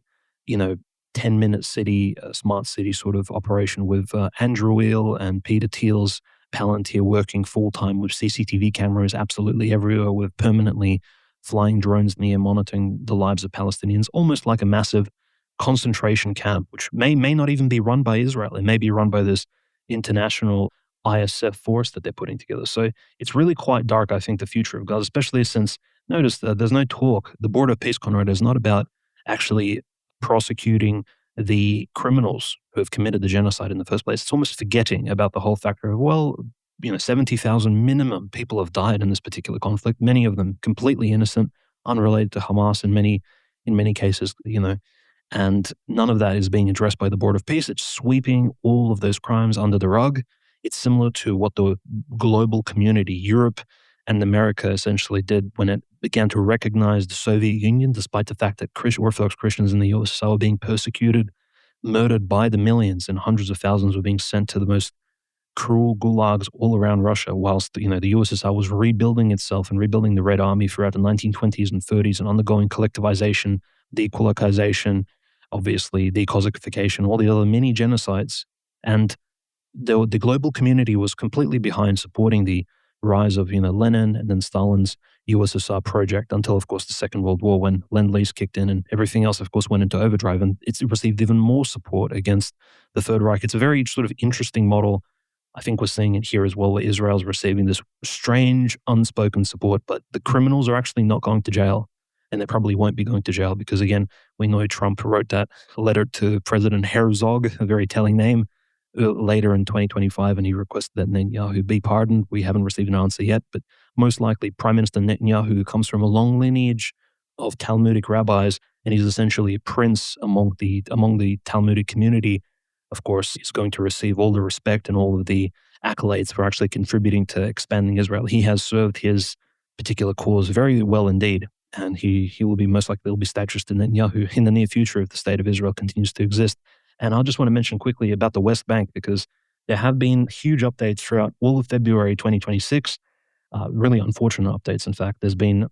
10-minute city, smart city sort of operation with Andrew Weil and Peter Thiel's Palantir working full-time with CCTV cameras absolutely everywhere, with permanently flying drones near monitoring the lives of Palestinians, almost like a massive concentration camp, which may not even be run by Israel. It may be run by this international ISF force that they're putting together. So it's really quite dark, I think, the future of Gaza, especially since, notice that there's no talk. The Board of Peace, Conrad, is not about actually prosecuting the criminals who have committed the genocide in the first place. It's almost forgetting about the whole factor of, 70,000 minimum people have died in this particular conflict, many of them completely innocent, unrelated to Hamas in many cases, And none of that is being addressed by the Board of Peace. It's sweeping all of those crimes under the rug. It's similar to what the global community, Europe and America, essentially did when it began to recognize the Soviet Union, despite the fact that Orthodox Christians in the USSR were being persecuted, murdered by the millions, and hundreds of thousands were being sent to the most cruel gulags all around Russia, whilst the USSR was rebuilding itself and rebuilding the Red Army throughout the 1920s and 30s and undergoing collectivization, decolonization, obviously decozification, all the other mini genocides. And the global community was completely behind supporting the rise of Lenin and then Stalin's USSR project until, of course, the Second World War, when Lend-Lease kicked in and everything else, of course, went into overdrive, and it's received even more support against the Third Reich. It's a very sort of interesting model. I think we're seeing it here as well, where Israel's receiving this strange, unspoken support, but the criminals are actually not going to jail, and they probably won't be going to jail because, again, we know Trump wrote that letter to President Herzog, a very telling name, later in 2025, and he requested that Netanyahu be pardoned. We haven't received an answer yet, but most likely Prime Minister Netanyahu comes from a long lineage of Talmudic rabbis, and he's essentially a prince among the Talmudic community. Of course, he's going to receive all the respect and all of the accolades for actually contributing to expanding Israel. He has served his particular cause very well indeed, and he will be most likely will be statues to Netanyahu in the near future if the state of Israel continues to exist. And I just want to mention quickly about the West Bank, because there have been huge updates throughout all of February 2026, really unfortunate updates. In fact, there's been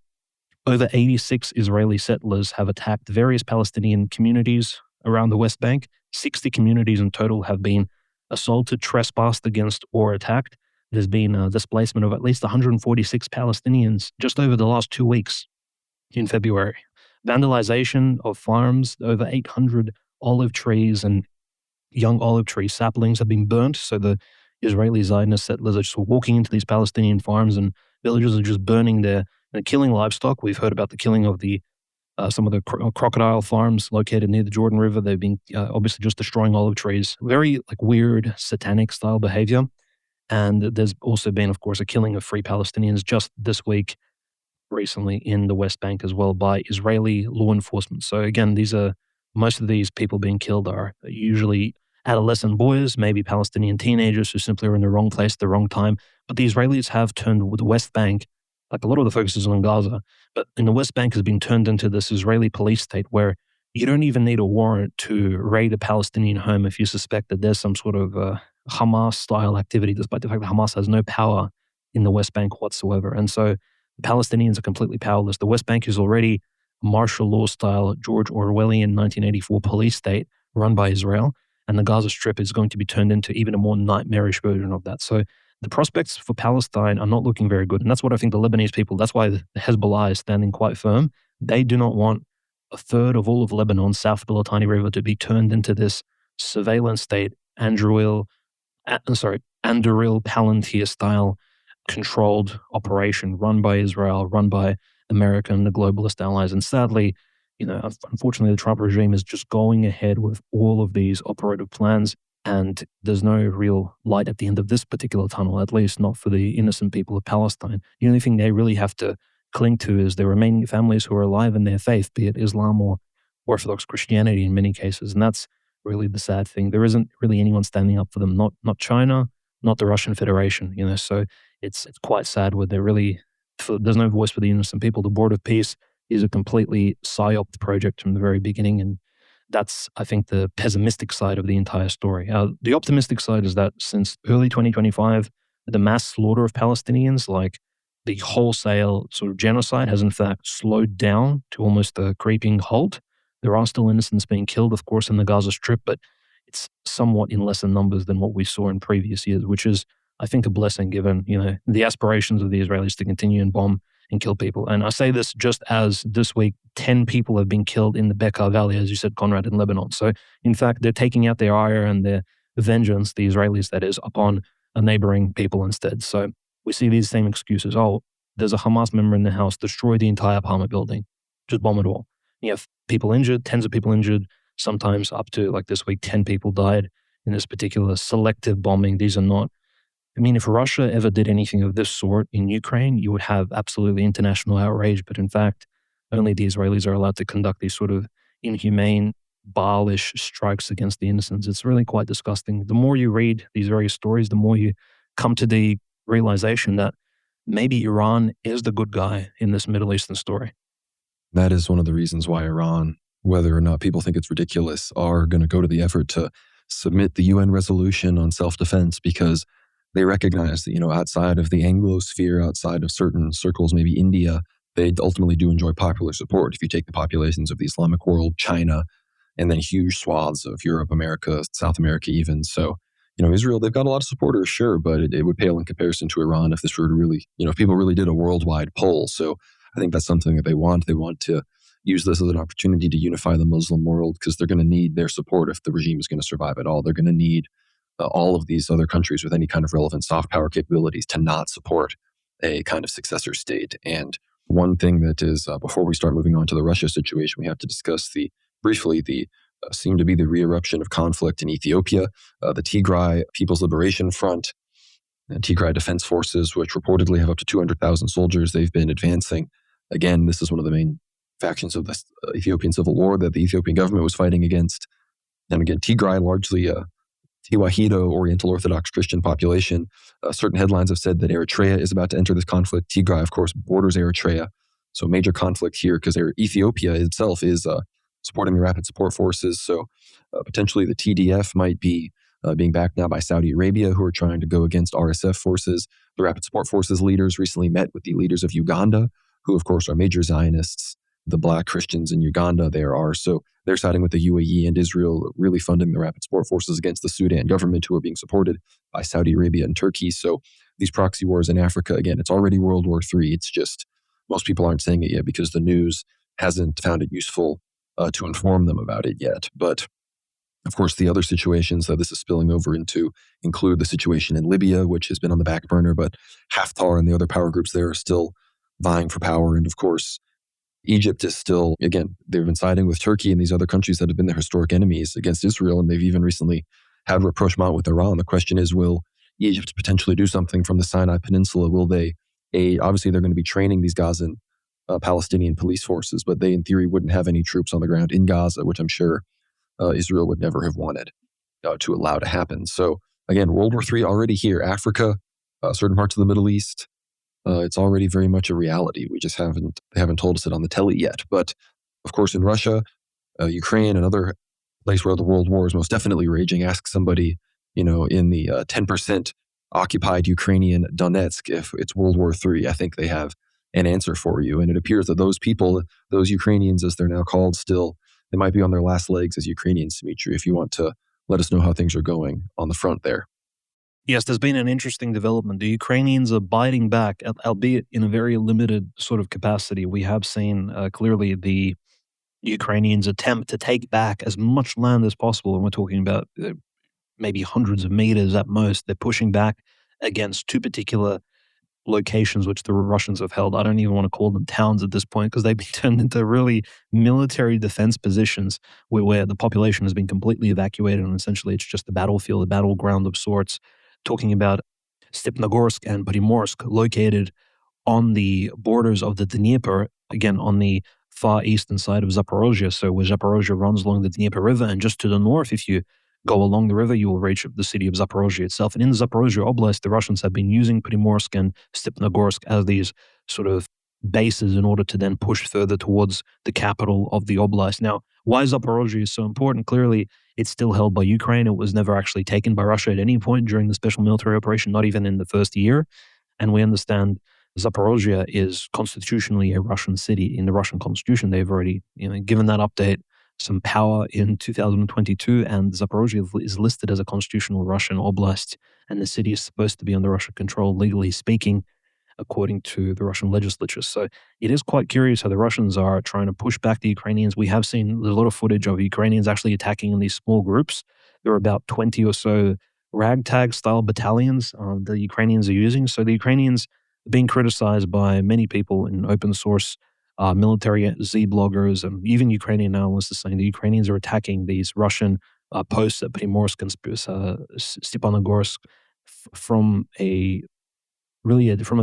over 86 Israeli settlers have attacked various Palestinian communities around the West Bank. 60 communities in total have been assaulted, trespassed against, or attacked. There's been a displacement of at least 146 Palestinians just over the last 2 weeks in February. Vandalization of farms, over 800 olive trees and young olive tree saplings have been burnt. So the Israeli Zionist settlers are just walking into these Palestinian farms, and villagers are just burning their and killing livestock. We've heard about the killing of the some of the crocodile farms located near the Jordan River. They've been obviously just destroying olive trees. Very weird satanic style behavior. And there's also been, of course, a killing of 3 Palestinians just this week recently in the West Bank as well by Israeli law enforcement. So again, most of these people being killed are usually adolescent boys, maybe Palestinian teenagers who simply are in the wrong place at the wrong time. But the Israelis have turned the West Bank, a lot of the focus is on Gaza, but in the West Bank has been turned into this Israeli police state where you don't even need a warrant to raid a Palestinian home if you suspect that there's some sort of Hamas-style activity, despite the fact that Hamas has no power in the West Bank whatsoever. And so the Palestinians are completely powerless. The West Bank is already martial law-style, George Orwellian 1984 police state run by Israel, and the Gaza Strip is going to be turned into even a more nightmarish version of that. So the prospects for Palestine are not looking very good, and that's what I think the Lebanese people, that's why the Hezbollah is standing quite firm. They do not want a third of all of Lebanon, south of the Litani River, to be turned into this surveillance state, Anduril Palantir-style controlled operation run by Israel, run by America and the globalist allies. And sadly, unfortunately, the Trump regime is just going ahead with all of these operative plans, and there's no real light at the end of this particular tunnel, at least not for the innocent people of Palestine. The only thing they really have to cling to is their remaining families who are alive in their faith, be it Islam or Orthodox Christianity in many cases. And that's really the sad thing. There isn't really anyone standing up for them, not China, not the Russian Federation, so it's quite sad where there's no voice for the innocent people. The Board of Peace is a completely psyoped project from the very beginning, and that's, I think, the pessimistic side of the entire story. The optimistic side is that since early 2025, the mass slaughter of Palestinians, the wholesale sort of genocide, has in fact slowed down to almost a creeping halt. There are still innocents being killed, of course, in the Gaza Strip, but it's somewhat in lesser numbers than what we saw in previous years, which is, I think, a blessing given, the aspirations of the Israelis to continue and bomb and kill people. And I say this just as this week, 10 people have been killed in the Bekaa Valley, as you said, Conrad, in Lebanon. So, in fact, they're taking out their ire and their vengeance, the Israelis, that is, upon a neighboring people instead. So we see these same excuses. Oh, there's a Hamas member in the house, destroy the entire apartment building, just bomb it all. You have people injured, tens of people injured, sometimes up to, this week, 10 people died in this particular selective bombing. These are not, if Russia ever did anything of this sort in Ukraine, you would have absolutely international outrage. But in fact, only the Israelis are allowed to conduct these sort of inhumane Baalish strikes against the innocents. It's really quite disgusting. The more you read these various stories, the more you come to the realization that maybe Iran is the good guy in this Middle Eastern story. That is one of the reasons why Iran, whether or not people think it's ridiculous, are going to go to the effort to submit the UN resolution on self-defense, because they recognize that, outside of the Anglosphere, outside of certain circles, maybe India, they ultimately do enjoy popular support. If you take the populations of the Islamic world, China, and then huge swaths of Europe, America, South America even. So, Israel, they've got a lot of supporters, sure, but it would pale in comparison to Iran if this were to really, if people really did a worldwide poll. So I think that's something that they want. They want to use this as an opportunity to unify the Muslim world, because they're going to need their support if the regime is going to survive at all. They're going to need all of these other countries with any kind of relevant soft power capabilities to not support a kind of successor state. And one thing that is, before we start moving on to the Russia situation, we have to discuss briefly the seem to be the re-eruption of conflict in Ethiopia, the Tigray People's Liberation Front, and Tigray Defense Forces, which reportedly have up to 200,000 soldiers. They've been advancing. Again, this is one of the main factions of the Ethiopian civil war that the Ethiopian government was fighting against. And again, Tigray, largely a Tewahedo, Oriental Orthodox Christian population. Certain headlines have said that Eritrea is about to enter this conflict. Tigray, of course, borders Eritrea. So major conflict here, because Ethiopia itself is supporting the Rapid Support Forces. So potentially the TDF might be being backed now by Saudi Arabia, who are trying to go against RSF forces. The Rapid Support Forces leaders recently met with the leaders of Uganda, who of course are major Zionists. The black Christians in Uganda there are. So they're siding with the UAE and Israel, really funding the Rapid Support Forces against the Sudan government, who are being supported by Saudi Arabia and Turkey. So these proxy wars in Africa, again, it's already World War III. It's just most people aren't saying it yet because the news hasn't found it useful to inform them about it yet. But of course, the other situations that this is spilling over into include the situation in Libya, which has been on the back burner, but Haftar and the other power groups there are still vying for power. And of course, Egypt is still, again, they've been siding with Turkey and these other countries that have been their historic enemies against Israel, and they've even recently had rapprochement with Iran. The question is, will Egypt potentially do something from the Sinai Peninsula? Will they aid? Obviously, they're going to be training these Gazan Palestinian police forces, but they, in theory, wouldn't have any troops on the ground in Gaza, which I'm sure Israel would never have wanted to allow to happen. So, again, World War III already here. Africa, certain parts of the Middle East, it's already very much a reality. We just they haven't told us it on the telly yet. But of course, in Russia, Ukraine, another place where the World War is most definitely raging, ask somebody, in the 10% occupied Ukrainian Donetsk if it's World War III. I think they have an answer for you. And it appears that those people, those Ukrainians, as they're now called, still, they might be on their last legs as Ukrainians, Dimitri, if you want to let us know how things are going on the front there. Yes, there's been an interesting development. The Ukrainians are biting back, albeit in a very limited sort of capacity. We have seen clearly the Ukrainians attempt to take back as much land as possible, and we're talking about maybe hundreds of meters at most. They're pushing back against two particular locations which the Russians have held. I don't even want to call them towns at this point because they've been turned into really military defense positions where the population has been completely evacuated, and essentially it's just a battlefield, a battleground of sorts. Talking about Stepnogorsk and Primorsk, located on the borders of the Dnieper, again on the far eastern side of Zaporozhye, so where Zaporozhye runs along the Dnieper River, and just to the north, if you go along the river, you will reach the city of Zaporozhye itself. And in the Zaporozhye Oblast, the Russians have been using Primorsk and Stepnogorsk as these sort of bases in order to then push further towards the capital of the oblast. Now, why Zaporozhye is so important? Clearly, it's still held by Ukraine. It was never actually taken by Russia at any point during the special military operation, not even in the first year. And we understand Zaporozhye is constitutionally a Russian city. In the Russian constitution, they've already given that update some power in 2022, and Zaporozhye is listed as a constitutional Russian oblast, and the city is supposed to be under Russian control, legally speaking, according to the Russian legislature. So it is quite curious how the Russians are trying to push back the Ukrainians. We have seen a lot of footage of Ukrainians actually attacking in these small groups. There are about 20 or so ragtag-style battalions the Ukrainians are using. So the Ukrainians are being criticized by many people in open source military Z bloggers, and even Ukrainian analysts are saying the Ukrainians are attacking these Russian posts at Primorsk and Stepanogorsk from a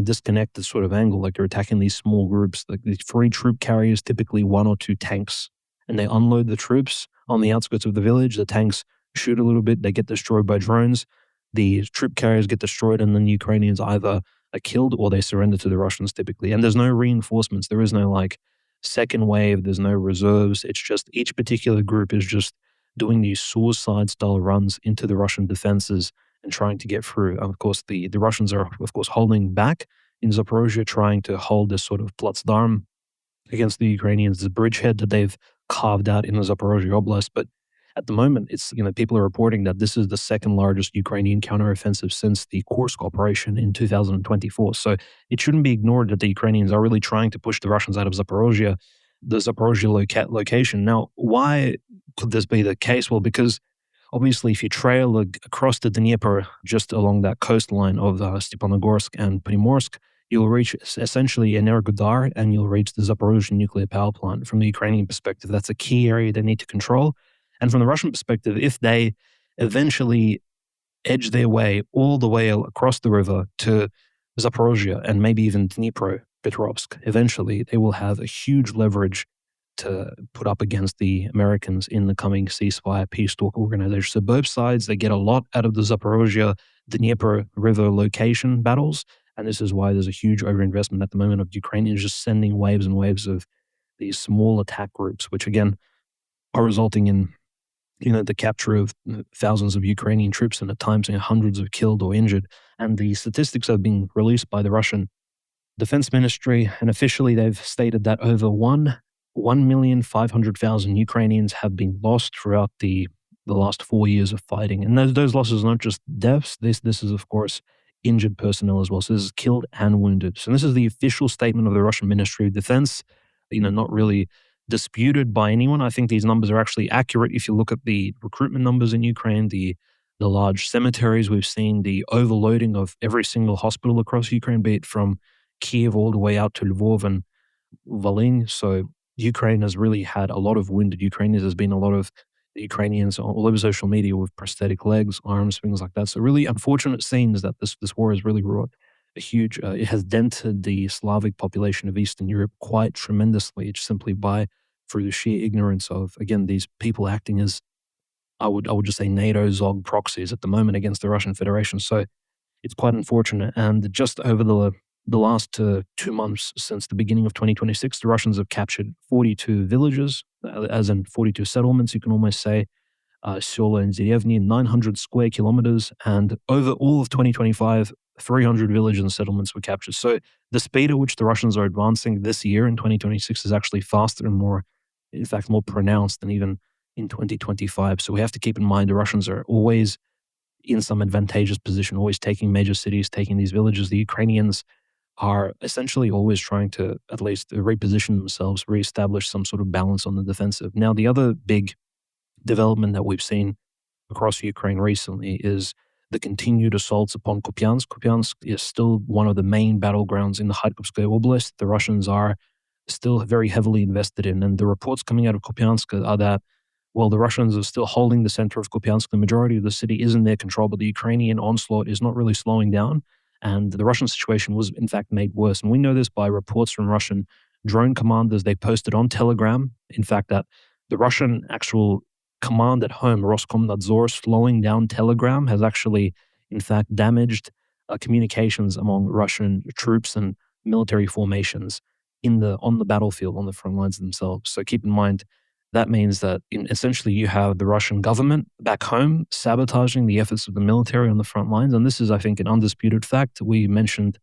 disconnected sort of angle. Like they're attacking these small groups, like these free troop carriers, typically one or two tanks, and they unload the troops on the outskirts of the village. The tanks shoot a little bit, they get destroyed by drones. The troop carriers get destroyed, and then Ukrainians either are killed or they surrender to the Russians typically. And there's no reinforcements. There is no like second wave. There's no reserves. It's just each particular group is just doing these suicide style runs into the Russian defenses and trying to get through. Of course, the Russians are, of course, holding back in Zaporozhye, trying to hold this sort of Platzdarm against the Ukrainians, the bridgehead that they've carved out in the Zaporozhye Oblast. But at the moment, it's, people are reporting that this is the second largest Ukrainian counteroffensive since the Kursk operation in 2024. So it shouldn't be ignored that the Ukrainians are really trying to push the Russians out of Zaporozhye, the Zaporozhye location. Now, why could this be the case? Well, because obviously, if you trail across the Dnieper, just along that coastline of Stepanogorsk and Primorsk, you'll reach essentially Energodar, and you'll reach the Zaporozhye nuclear power plant. From the Ukrainian perspective, that's a key area they need to control. And from the Russian perspective, if they eventually edge their way all the way across the river to Zaporozhye and maybe even Dnipropetrovsk, eventually they will have a huge leverage to put up against the Americans in the coming ceasefire peace talk organization. So both sides, they get a lot out of the Zaporozhye Dnieper River location battles. And this is why there's a huge overinvestment at the moment of Ukrainians just sending waves and waves of these small attack groups, which again are resulting in the capture of thousands of Ukrainian troops and at times hundreds of killed or injured. And the statistics have been released by the Russian Defense Ministry, and officially they've stated that over 1,500,000 Ukrainians have been lost throughout the last 4 years of fighting. And those losses are not just deaths. This is, of course, injured personnel as well. So this is killed and wounded. So this is the official statement of the Russian Ministry of Defense, not really disputed by anyone. I think these numbers are actually accurate. If you look at the recruitment numbers in Ukraine, the large cemeteries we've seen, the overloading of every single hospital across Ukraine, be it from Kiev all the way out to Lvov and Volyn. So Ukraine has really had a lot of wounded Ukrainians. There's been a lot of Ukrainians all over social media with prosthetic legs, arms, things like that. So really unfortunate scenes that this war has really wrought a huge, it has dented the Slavic population of Eastern Europe quite tremendously, just simply through the sheer ignorance of, again, these people acting as, I would just say, NATO Zog proxies at the moment against the Russian Federation. So it's quite unfortunate. And just over the last 2 months since the beginning of 2026, the Russians have captured 42 villages, as in 42 settlements, you can almost say, Solo and Zerevny, 900 square kilometers, and over all of 2025, 300 villages and settlements were captured. So the speed at which the Russians are advancing this year in 2026 is actually faster and more pronounced than even in 2025. So we have to keep in mind the Russians are always in some advantageous position, always taking major cities, taking these villages. The Ukrainians are essentially always trying to at least reposition themselves, reestablish some sort of balance on the defensive. Now, the other big development that we've seen across Ukraine recently is the continued assaults upon Kupiansk. Kupiansk is still one of the main battlegrounds in the Kharkovskaya Oblast. The Russians are still very heavily invested in, and the reports coming out of Kupiansk are that, well, the Russians are still holding the center of Kupiansk. The majority of the city is in their control, but the Ukrainian onslaught is not really slowing down. And the Russian situation was, in fact, made worse. And we know this by reports from Russian drone commanders. They posted on Telegram, in fact, that the Russian actual command at home, Roskomnadzor, slowing down Telegram, has actually, in fact, damaged communications among Russian troops and military formations on the battlefield, on the front lines themselves. So keep in mind, that means that essentially you have the Russian government back home sabotaging the efforts of the military on the front lines. And this is, I think, an undisputed fact. We mentioned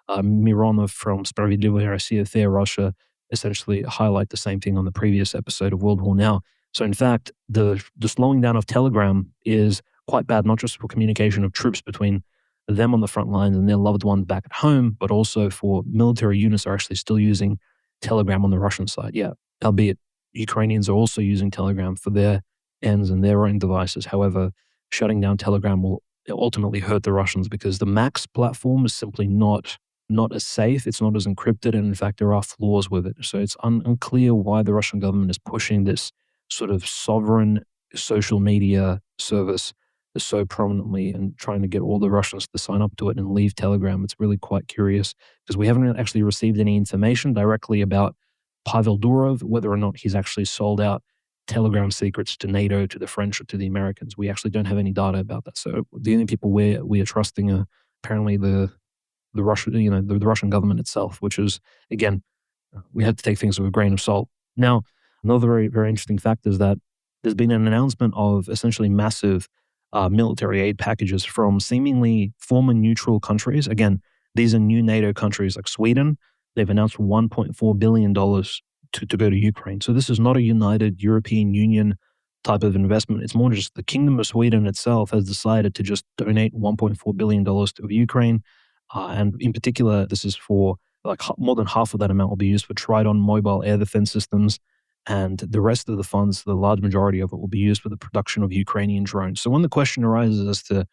Mironov from Spravedlivaya Rossiya Fair Russia essentially highlight the same thing on the previous episode of World War Now. So in fact, the slowing down of Telegram is quite bad, not just for communication of troops between them on the front lines and their loved ones back at home, but also for military units are actually still using Telegram on the Russian side. Yeah, albeit Ukrainians are also using Telegram for their ends and their own devices. However, shutting down Telegram will ultimately hurt the Russians because the Max platform is simply not as safe. It's not as encrypted. And in fact, there are flaws with it. So it's unclear why the Russian government is pushing this sort of sovereign social media service so prominently and trying to get all the Russians to sign up to it and leave Telegram. It's really quite curious because we haven't actually received any information directly about Pavel Durov, whether or not he's actually sold out telegram secrets to NATO, to the French, or to the Americans. We actually don't have any data about that. So the only people we are trusting are apparently the Russian, the Russian government itself, which is, again, we have to take things with a grain of salt. Now, another very, very interesting fact is that there's been an announcement of essentially massive military aid packages from seemingly former neutral countries. Again, these are new NATO countries like Sweden. They've announced $1.4 billion to go to Ukraine. So this is not a united European Union type of investment. It's more just the Kingdom of Sweden itself has decided to just donate $1.4 billion to Ukraine. And in particular, this is for like more than half of that amount will be used for Tridon mobile air defense systems. And the rest of the funds, the large majority of it, will be used for the production of Ukrainian drones. So when the question arises as to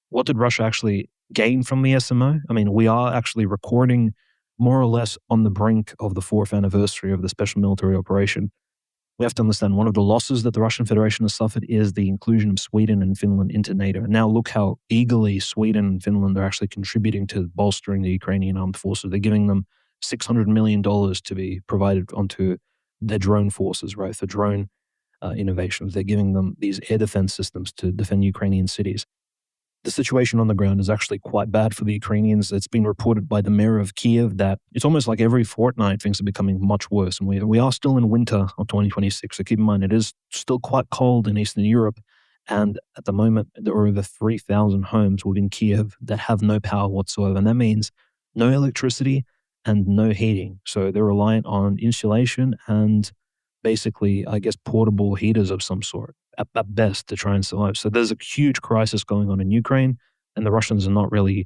what did Russia actually gain from the SMO? I mean, we are actually recording more or less on the brink of the 4th anniversary of the special military operation. We have to understand one of the losses that the Russian Federation has suffered is the inclusion of Sweden and Finland into NATO. And now look how eagerly Sweden and Finland are actually contributing to bolstering the Ukrainian armed forces. They're giving them $600 million to be provided onto their drone forces, right? For drone innovations. They're giving them these air defense systems to defend Ukrainian cities. The situation on the ground is actually quite bad for the Ukrainians. It's been reported by the mayor of Kiev that it's almost like every fortnight things are becoming much worse. And we are still in winter of 2026. So keep in mind, it is still quite cold in Eastern Europe. And at the moment, there are over 3,000 homes within Kiev that have no power whatsoever. And that means no electricity and no heating. So they're reliant on insulation and basically, I guess, portable heaters of some sort at best to try and survive. So there's a huge crisis going on in Ukraine, and the Russians are not really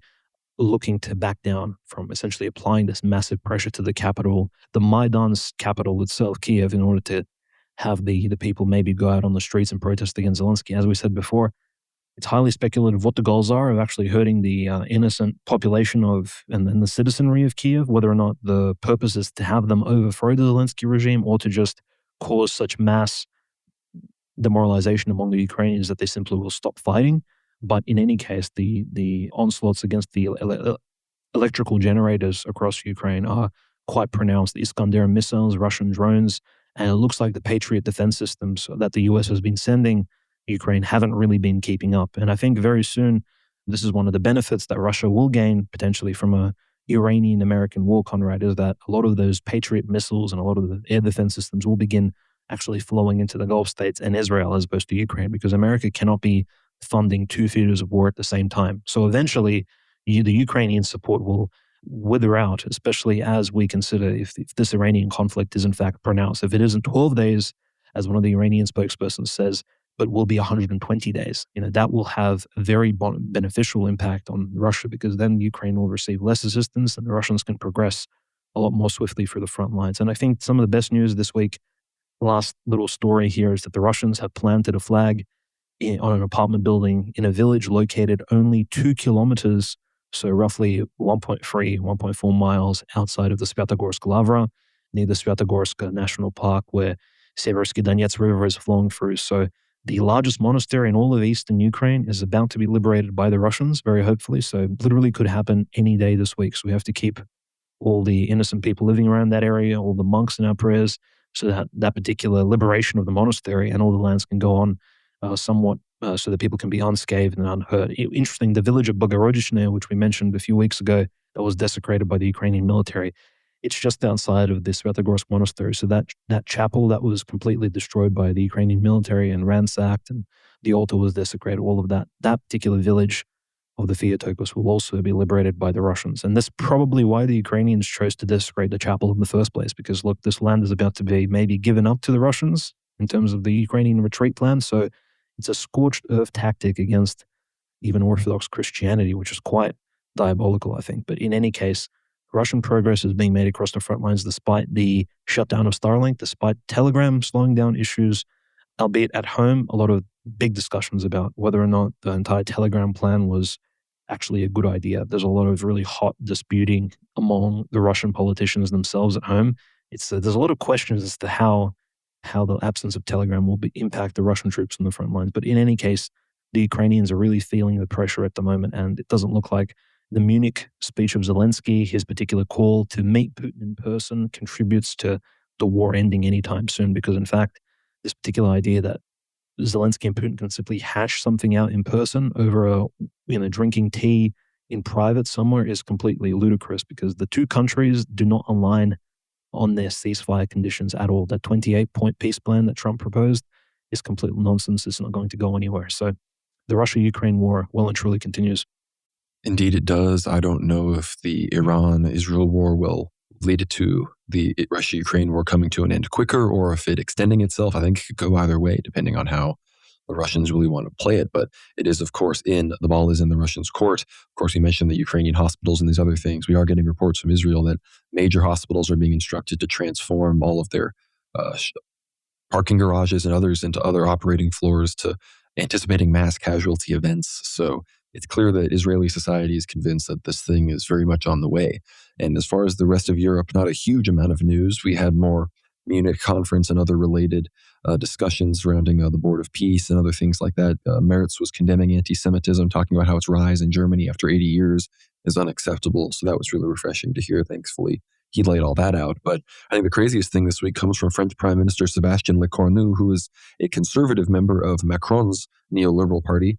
looking to back down from essentially applying this massive pressure to the capital, the Maidan's capital itself, Kiev, in order to have the people maybe go out on the streets and protest against Zelensky. As we said before, it's highly speculative what the goals are of actually hurting the innocent population of and the citizenry of Kiev, whether or not the purpose is to have them overthrow the Zelensky regime or to just cause such mass demoralization among the Ukrainians that they simply will stop fighting. But in any case, the onslaughts against the electrical generators across Ukraine are quite pronounced. The Iskander missiles, Russian drones, and it looks like the Patriot defense systems that the US has been sending Ukraine haven't really been keeping up. And I think very soon, this is one of the benefits that Russia will gain potentially from a Iranian-American war, Conrad, is that a lot of those Patriot missiles and a lot of the air defense systems will begin actually flowing into the Gulf states and Israel as opposed to Ukraine, because America cannot be funding two theaters of war at the same time. So eventually, the Ukrainian support will wither out, especially as we consider if this Iranian conflict is in fact pronounced. If it isn't 12 days, as one of the Iranian spokespersons says, but will be 120 days, that will have a very beneficial impact on Russia, because then Ukraine will receive less assistance and the Russians can progress a lot more swiftly through the front lines. And I think some of the best news this week, last little story here, is that the Russians have planted a flag on an apartment building in a village located only 2 kilometers, so roughly 1.4 miles outside of the Svyatogorsk Lavra, near the Svyatogorsk National Park, where Seversky Donets River is flowing through. So the largest monastery in all of eastern Ukraine is about to be liberated by the Russians, very hopefully. So literally could happen any day this week. So we have to keep all the innocent people living around that area, all the monks in our prayers, so that that particular liberation of the monastery and all the lands can go on somewhat so that people can be unscathed and unhurt. Interesting, the village of Bogorodichne, which we mentioned a few weeks ago, that was desecrated by the Ukrainian military, it's just outside of the Svyatogorsk monastery. So that chapel that was completely destroyed by the Ukrainian military and ransacked, and the altar was desecrated, all of that particular village of the Theotokos will also be liberated by the Russians. And that's probably why the Ukrainians chose to desecrate the chapel in the first place, because look, this land is about to be maybe given up to the Russians in terms of the Ukrainian retreat plan. So it's a scorched earth tactic against even Orthodox Christianity, which is quite diabolical, I think. But in any case, Russian progress is being made across the front lines despite the shutdown of Starlink, despite Telegram slowing down issues, albeit at home, a lot of big discussions about whether or not the entire Telegram plan was actually a good idea. There's a lot of really hot disputing among the Russian politicians themselves at home. There's a lot of questions as to how the absence of Telegram will impact the Russian troops on the front lines. But in any case, the Ukrainians are really feeling the pressure at the moment, and it doesn't look like the Munich speech of Zelensky, his particular call to meet Putin in person, contributes to the war ending anytime soon, because in fact, this particular idea that Zelensky and Putin can simply hash something out in person over drinking tea in private somewhere is completely ludicrous, because the two countries do not align on their ceasefire conditions at all. That 28-point peace plan that Trump proposed is complete nonsense. It's not going to go anywhere. So the Russia-Ukraine war well and truly continues. Indeed, it does. I don't know if the Iran-Israel war will lead to the Russia-Ukraine war coming to an end quicker, or if it extending itself. I think it could go either way, depending on how the Russians really want to play it. But it is, of course, the ball is in the Russians' court. Of course, we mentioned the Ukrainian hospitals and these other things. We are getting reports from Israel that major hospitals are being instructed to transform all of their parking garages and others into other operating floors, to anticipating mass casualty events. So it's clear that Israeli society is convinced that this thing is very much on the way. And as far as the rest of Europe, not a huge amount of news. We had more Munich conference and other related discussions surrounding the Board of Peace and other things like that. Meretz was condemning anti-Semitism, talking about how its rise in Germany after 80 years is unacceptable. So that was really refreshing to hear. Thankfully, he laid all that out. But I think the craziest thing this week comes from French Prime Minister Sébastien Lecornu, who is a conservative member of Macron's neoliberal party.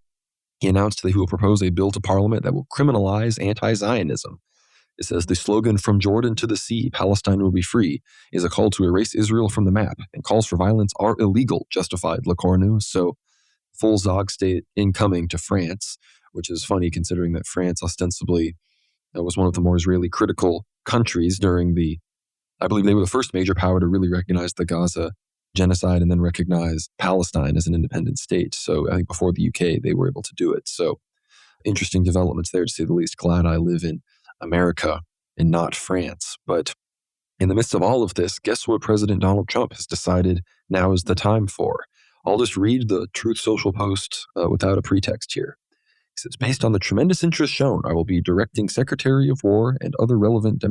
He announced that he will propose a bill to parliament that will criminalize anti-Zionism. It says the slogan "From Jordan to the sea, Palestine will be free" is a call to erase Israel from the map, and calls for violence are illegal, justified Lecornu. So full Zog state incoming to France, which is funny considering that France ostensibly was one of the more Israeli critical countries during I believe they were the first major power to really recognize the Gaza genocide and then recognize Palestine as an independent state. So I think before the UK, they were able to do it. So interesting developments there, to say the least. Glad I live in America and not France. But in the midst of all of this, guess what President Donald Trump has decided now is the time for? I'll just read the Truth Social post without a pretext here. He says, based on the tremendous interest shown, I will be directing Secretary of War and other relevant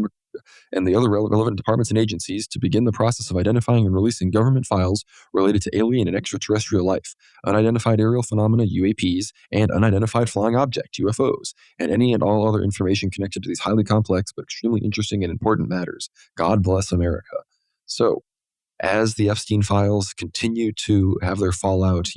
relevant departments and agencies to begin the process of identifying and releasing government files related to alien and extraterrestrial life, unidentified aerial phenomena, UAPs, and unidentified flying object, UFOs, and any and all other information connected to these highly complex but extremely interesting and important matters. God bless America. So, as the Epstein files continue to have their fallout,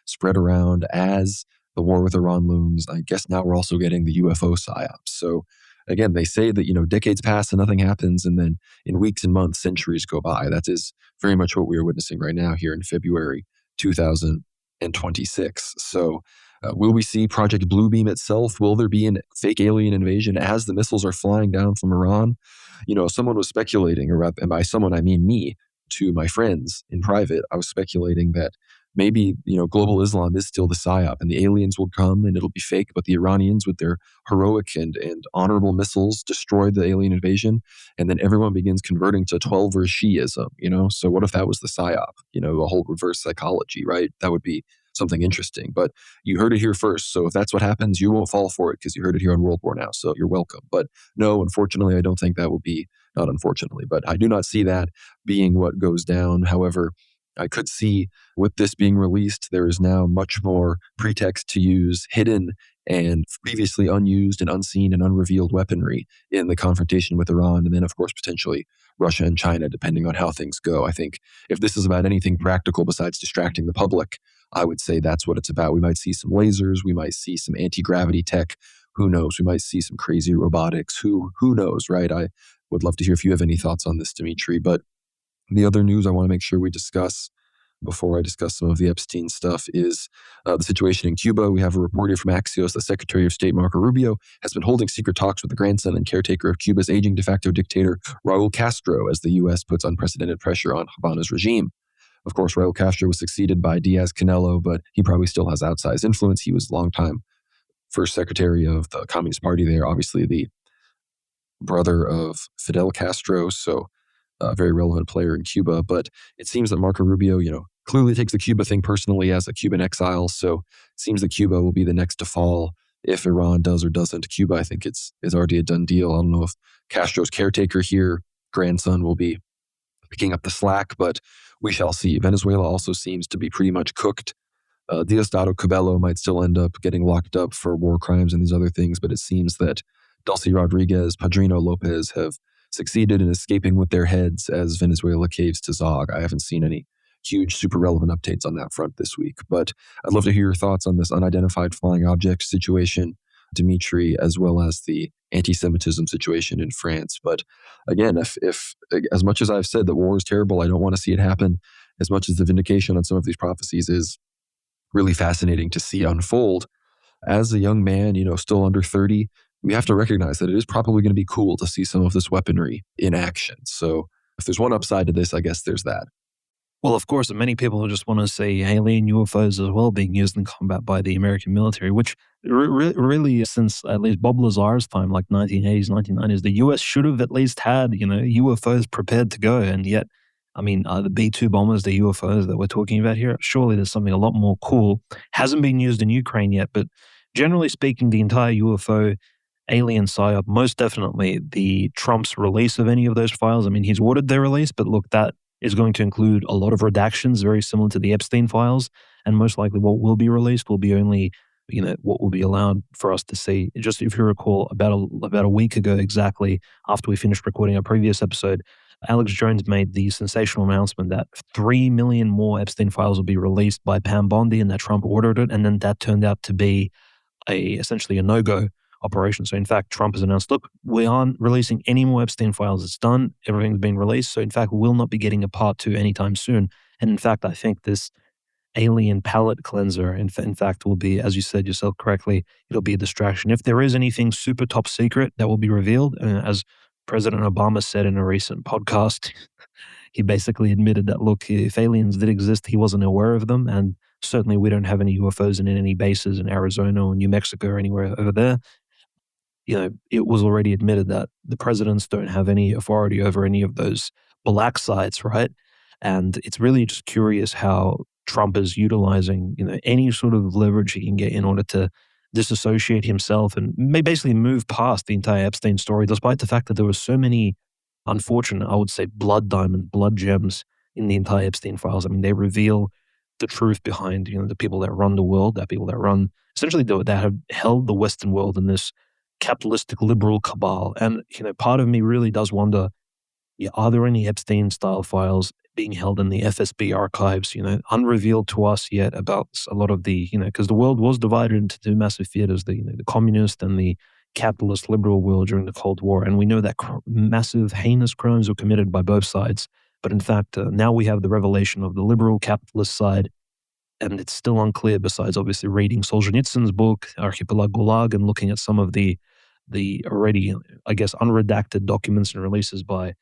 spread around, as the war with Iran looms, I guess now we're also getting the UFO psyops. So again, they say that, decades pass and nothing happens, and then in weeks and months, centuries go by. That is very much what we are witnessing right now here in February 2026. So will we see Project Bluebeam itself? Will there be a fake alien invasion as the missiles are flying down from Iran? Someone was speculating, and by someone I mean me, to my friends in private, I was speculating that maybe, global Islam is still the psyop, and the aliens will come and it'll be fake, but the Iranians with their heroic and honorable missiles destroyed the alien invasion, and then everyone begins converting to 12-ver Shi'ism, So what if that was the psyop, a whole reverse psychology, right? That would be something interesting. But you heard it here first, so if that's what happens, you won't fall for it because you heard it here on World War Now, so you're welcome. But no, unfortunately, I don't think that will be, not unfortunately, but I do not see that being what goes down. However, I could see with this being released, there is now much more pretext to use hidden and previously unused and unseen and unrevealed weaponry in the confrontation with Iran, and then, of course, potentially Russia and China, depending on how things go. I think if this is about anything practical besides distracting the public, I would say that's what it's about. We might see some lasers. We might see some anti-gravity tech. Who knows? We might see some crazy robotics. Who knows, right? I would love to hear if you have any thoughts on this, Dimitri. But the other news I want to make sure we discuss before I discuss some of the Epstein stuff is the situation in Cuba. We have a report here from Axios that Secretary of State Marco Rubio has been holding secret talks with the grandson and caretaker of Cuba's aging de facto dictator, Raul Castro, as the U.S. puts unprecedented pressure on Havana's regime. Of course, Raul Castro was succeeded by Diaz-Canelo, but he probably still has outsized influence. He was longtime first secretary of the Communist Party there, obviously the brother of Fidel Castro, so a very relevant player in Cuba. But it seems that Marco Rubio, clearly takes the Cuba thing personally as a Cuban exile, so it seems that Cuba will be the next to fall if Iran does or doesn't. Cuba, I think it's already a done deal. I don't know if Castro's caretaker here, grandson, will be picking up the slack, but we shall see. Venezuela also seems to be pretty much cooked. Diosdado Cabello might still end up getting locked up for war crimes and these other things, but it seems that Delcy Rodriguez, Padrino Lopez have succeeded in escaping with their heads as Venezuela caves to Zog. I haven't seen any huge, super relevant updates on that front this week. But I'd love to hear your thoughts on this unidentified flying object situation, Dimitri, as well as the anti-Semitism situation in France. But again, if as much as I've said that war is terrible, I don't want to see it happen, as much as the vindication on some of these prophecies is really fascinating to see unfold. As a young man, still under 30, we have to recognize that it is probably going to be cool to see some of this weaponry in action. So if there's one upside to this, I guess there's that. Well, of course, many people just want to say alien UFOs as well being used in combat by the American military, which really, since at least Bob Lazar's time, like 1980s, 1990s, the US should have at least had, UFOs prepared to go. And yet, I mean, the B-2 bombers, the UFOs that we're talking about here, surely there's something a lot more cool. Hasn't been used in Ukraine yet, but generally speaking, the entire UFO alien psyop, most definitely the Trump's release of any of those files. I mean, he's ordered their release, but look, that is going to include a lot of redactions, very similar to the Epstein files. And most likely what will be released will be only, what will be allowed for us to see. Just if you recall, about a week ago exactly, after we finished recording our previous episode, Alex Jones made the sensational announcement that 3 million more Epstein files will be released by Pam Bondi and that Trump ordered it. And then that turned out to be essentially a no-go operation. So in fact, Trump has announced, look, we aren't releasing any more Epstein files. It's done. Everything's been released. So in fact, we'll not be getting a part 2 anytime soon. And in fact, I think this alien palette cleanser, in fact, will be, as you said yourself correctly, it'll be a distraction. If there is anything super top secret that will be revealed, as President Obama said in a recent podcast, he basically admitted that, look, if aliens did exist, he wasn't aware of them. And certainly we don't have any UFOs in any bases in Arizona or New Mexico or anywhere over there. It was already admitted that the presidents don't have any authority over any of those black sites, right? And it's really just curious how Trump is utilizing, any sort of leverage he can get in order to disassociate himself and basically move past the entire Epstein story, despite the fact that there were so many unfortunate, I would say, blood diamonds, blood gems in the entire Epstein files. I mean, they reveal the truth behind, the people that run the world, that people that run, essentially that have held the Western world in this capitalistic liberal cabal. And, part of me really does wonder, are there any Epstein-style files being held in the FSB archives, unrevealed to us yet about a lot of the, because the world was divided into two massive theaters, the communist and the capitalist liberal world during the Cold War. And we know that massive, heinous crimes were committed by both sides. But in fact, now we have the revelation of the liberal capitalist side. And it's still unclear, besides obviously reading Solzhenitsyn's book, Archipelago Gulag, and looking at some of the already, I guess, unredacted documents and releases by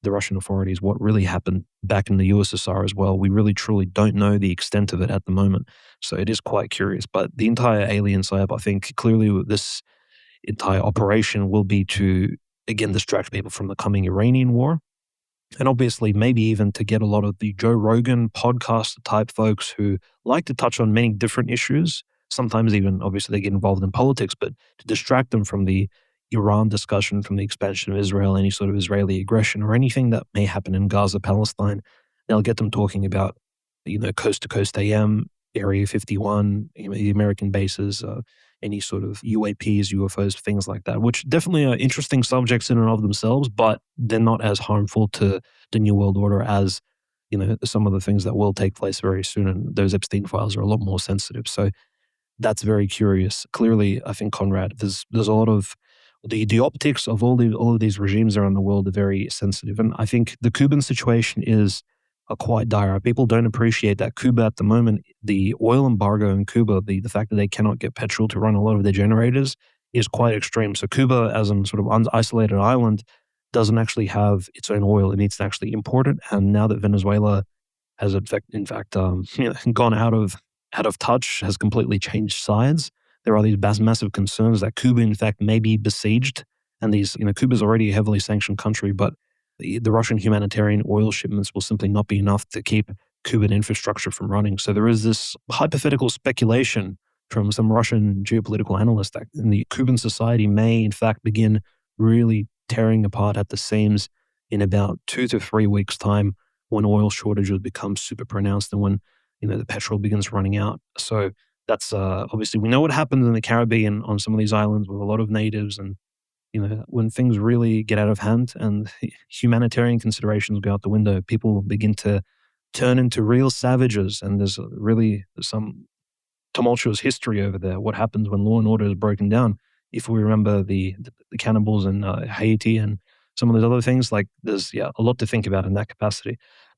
the Russian authorities, what really happened back in the USSR as well. We really truly don't know the extent of it at the moment. So it is quite curious. But the entire alien psyop, I think clearly this entire operation will be to, again, distract people from the coming Iranian war. And obviously, maybe even to get a lot of the Joe Rogan podcast type folks who like to touch on many different issues. Sometimes even, obviously, they get involved in politics, but to distract them from the Iran discussion, from the expansion of Israel, any sort of Israeli aggression, or anything that may happen in Gaza, Palestine, they'll get them talking about, coast to coast AM, Area 51, the American bases, any sort of UAPs, UFOs, things like that, which definitely are interesting subjects in and of themselves, but they're not as harmful to the New World Order as, some of the things that will take place very soon. And those Epstein files are a lot more sensitive. So that's very curious. Clearly, I think, Conrad, there's a lot of the optics of all of these regimes around the world are very sensitive. And I think the Cuban situation is quite dire. People don't appreciate that Cuba at the moment, the oil embargo in Cuba, the fact that they cannot get petrol to run a lot of their generators is quite extreme. So Cuba, as a sort of isolated island, doesn't actually have its own oil. It needs to actually import it. And now that Venezuela has in fact gone out of touch, has completely changed sides, there are these massive concerns that Cuba, in fact, may be besieged. And Cuba's already a heavily sanctioned country, but the Russian humanitarian oil shipments will simply not be enough to keep Cuban infrastructure from running. So there is this hypothetical speculation from some Russian geopolitical analysts that the Cuban society may, in fact, begin really tearing apart at the seams in about 2 to 3 weeks' time when oil shortages become super pronounced and when the petrol begins running out. So that's obviously, we know what happens in the Caribbean on some of these islands with a lot of natives, and when things really get out of hand and humanitarian considerations go out the window, people begin to turn into real savages. And there's really some tumultuous history over there. What happens when law and order is broken down? If we remember the cannibals in Haiti and some of those other things, like there's a lot to think about in that capacity.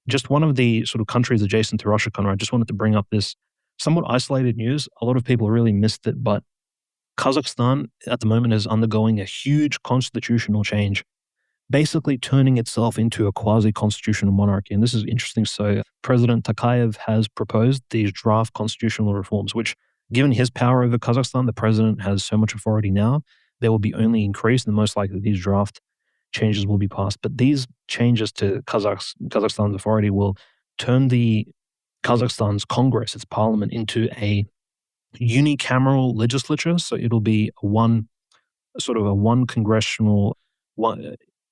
Just one of the sort of countries adjacent to Russia, Conrad, I just wanted to bring up this somewhat isolated news. A lot of people really missed it, but Kazakhstan at the moment is undergoing a huge constitutional change, basically turning itself into a quasi-constitutional monarchy. And this is interesting. So President Tokayev has proposed these draft constitutional reforms, which, given his power over Kazakhstan, the president has so much authority now, they will be only increased, and most likely these draft changes will be passed. But these changes to Kazakhstan's authority will turn the Kazakhstan's Congress, its parliament, into a unicameral legislature. So it'll be one congressional,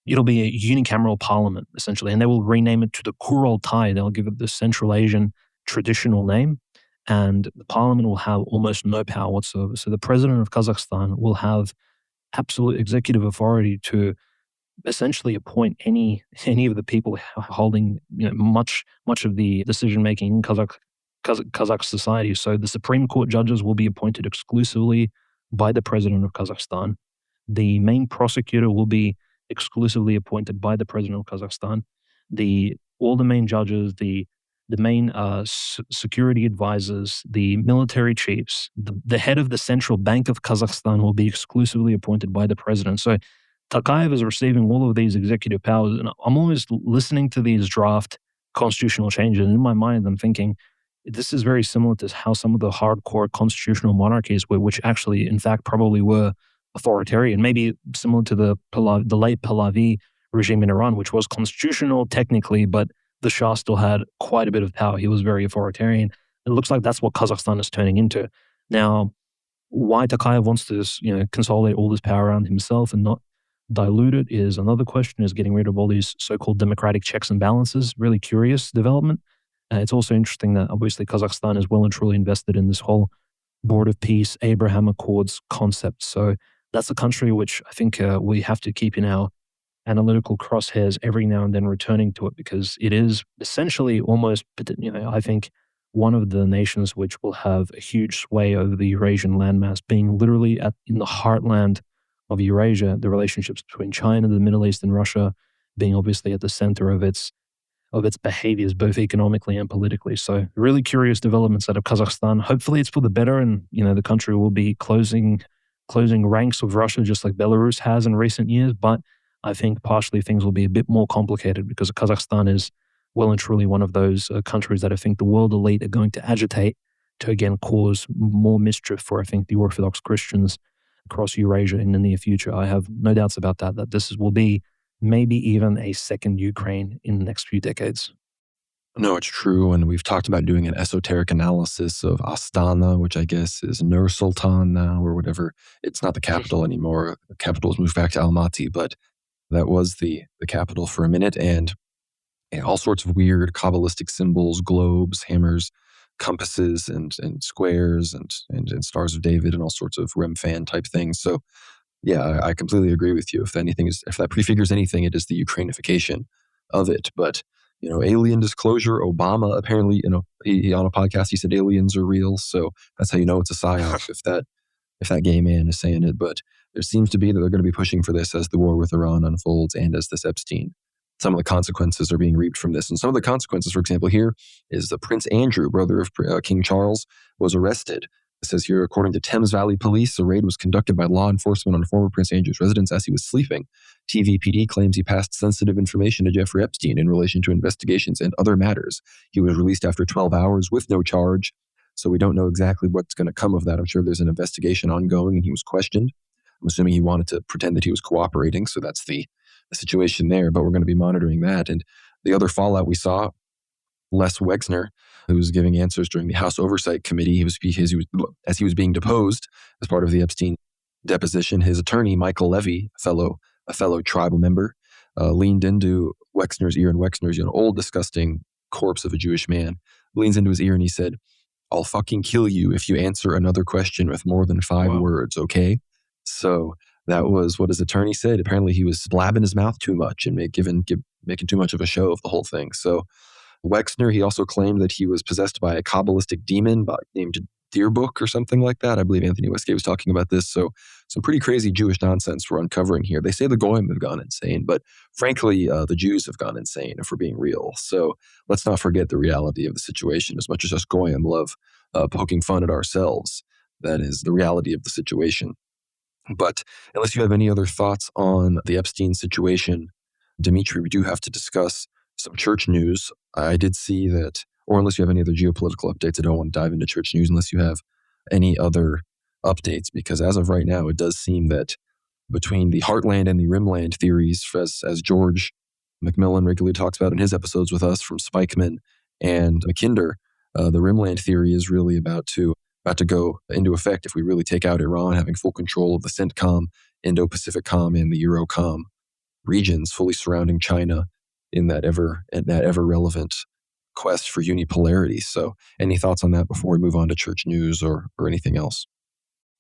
it'll be a unicameral parliament, essentially. And they will rename it to the Kurultai. They'll give it the Central Asian traditional name. And the parliament will have almost no power whatsoever. So the president of Kazakhstan will have absolute executive authority to essentially appoint any of the people holding much of the decision making in Kazakh society. So the Supreme Court judges will be appointed exclusively by the president of Kazakhstan. The main prosecutor will be exclusively appointed by the president of Kazakhstan. All the main judges, the main security advisors, the military chiefs, the head of the Central Bank of Kazakhstan will be exclusively appointed by the president. So Tokayev is receiving all of these executive powers, and I'm always listening to these draft constitutional changes, and in my mind I'm thinking, this is very similar to how some of the hardcore constitutional monarchies were, which actually, in fact, probably were authoritarian, maybe similar to the late Pahlavi regime in Iran, which was constitutional technically, but the Shah still had quite a bit of power. He was very authoritarian. It looks like that's what Kazakhstan is turning into. Now, why Tokayev wants to consolidate all this power around himself and not dilute it is another question, is getting rid of all these so-called democratic checks and balances. Really curious development. It's also interesting that obviously Kazakhstan is well and truly invested in this whole Board of Peace, Abraham Accords concept. So that's a country which I think we have to keep in our analytical crosshairs every now and then, returning to it, because it is essentially almost, I think, one of the nations which will have a huge sway over the Eurasian landmass, being literally in the heartland of Eurasia, the relationships between China, the Middle East, and Russia being obviously at the center of its behaviors, both economically and politically. So really curious developments out of Kazakhstan. Hopefully it's for the better, and the country will be closing ranks with Russia, just like Belarus has in recent years. But I think partially things will be a bit more complicated, because Kazakhstan is well and truly one of those countries that I think the world elite are going to agitate to, again, cause more mischief for, I think, the Orthodox Christians across Eurasia in the near future. I have no doubts about that this will be maybe even a second Ukraine in the next few decades. No, it's true. And we've talked about doing an esoteric analysis of Astana, which I guess is Nur Sultan now or whatever. It's not the capital anymore. The capital's moved back to Almaty, but that was the capital for a minute. And all sorts of weird Kabbalistic symbols, globes, hammers, compasses, and squares, and stars of David, and all sorts of Remphan type things. So yeah, I completely agree with you. If that prefigures anything, it is the Ukrainification of it. But alien disclosure. Obama apparently, he on a podcast he said aliens are real. So that's how you know it's a psyop if that gay man is saying it. But there seems to be that they're going to be pushing for this as the war with Iran unfolds, and as this Epstein. Some of the consequences are being reaped from this. And some of the consequences, for example, here is the Prince Andrew, brother of King Charles, was arrested. It says here, according to Thames Valley Police, a raid was conducted by law enforcement on former Prince Andrew's residence as he was sleeping. TVPD claims he passed sensitive information to Jeffrey Epstein in relation to investigations and other matters. He was released after 12 hours with no charge, so we don't know exactly what's going to come of that. I'm sure there's an investigation ongoing, and he was questioned. I'm assuming he wanted to pretend that he was cooperating, so that's the situation there, but we're going to be monitoring that. And the other fallout we saw, Les Wexner, who was giving answers during the House Oversight Committee, as he was being deposed as part of the Epstein deposition, his attorney, Michael Levy, a fellow tribal member, leaned into Wexner's ear, and Wexner's old, disgusting corpse of a Jewish man, leans into his ear and he said, "I'll fucking kill you if you answer another question with more than 5 words, okay?" So that was what his attorney said. Apparently he was blabbing his mouth too much and making too much of a show of the whole thing. So Wexner, he also claimed that he was possessed by a Kabbalistic demon named Deerbook or something like that. I believe Anthony Westgate was talking about this. So some pretty crazy Jewish nonsense we're uncovering here. They say the Goyim have gone insane, but frankly, the Jews have gone insane, if we're being real. So let's not forget the reality of the situation. As much as us Goyim love poking fun at ourselves, that is the reality of the situation. But unless you have any other thoughts on the Epstein situation, Dimitri, we do have to discuss some church news. I did see that, or unless you have any other geopolitical updates, I don't want to dive into church news unless you have any other updates, because as of right now, it does seem that between the Heartland and the Rimland theories, as George McMillan regularly talks about in his episodes with us from Spikeman and McKinder, the Rimland theory is really about to go into effect if we really take out Iran, having full control of the CENTCOM, Indo-Pacific Com, and the Eurocom regions, fully surrounding China in that ever relevant quest for unipolarity. So any thoughts on that before we move on to church news or anything else?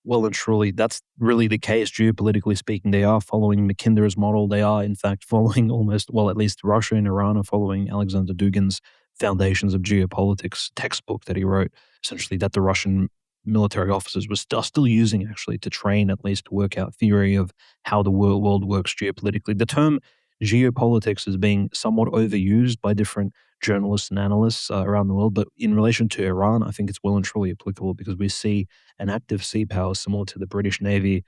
Well and truly, that's really the case, geopolitically speaking. They are following Mackinder's model. They are, in fact, following at least Russia and Iran are following Alexander Dugin's Foundations of Geopolitics textbook that he wrote, essentially that the Russian military officers were still using, actually, to train, at least to work out theory of how the world works geopolitically. The term geopolitics is being somewhat overused by different journalists and analysts around the world. But in relation to Iran, I think it's well and truly applicable because we see an active sea power similar to the British Navy,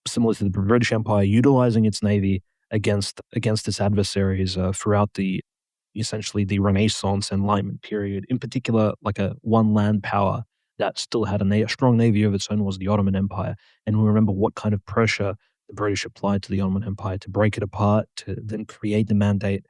similar to the British Empire, utilizing its navy against its adversaries throughout essentially the Renaissance Enlightenment period. In particular, like a one land power that still had a strong navy of its own was the Ottoman Empire. And we remember what kind of pressure the British applied to the Ottoman Empire to break it apart, to then create the mandate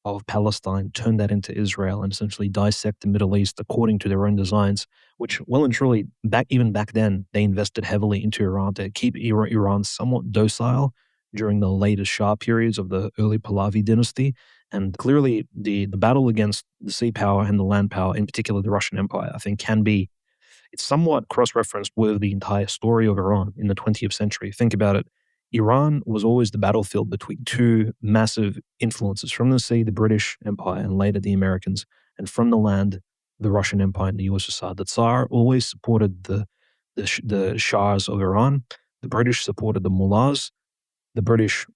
of Palestine, turn that into Israel, and essentially dissect the Middle East according to their own designs, which well and truly, even back then, they invested heavily into Iran to keep Iran somewhat docile during the later Shah periods of the early Pahlavi dynasty. And clearly, the battle against the sea power and the land power, in particular the Russian Empire, I think it's somewhat cross-referenced with the entire story of Iran in the 20th century. Think about it. Iran was always the battlefield between two massive influences. From the sea, the British Empire, and later the Americans, and from the land, the Russian Empire and the USSR. The Tsar always supported the Shahs of Iran. The British supported the mullahs. The British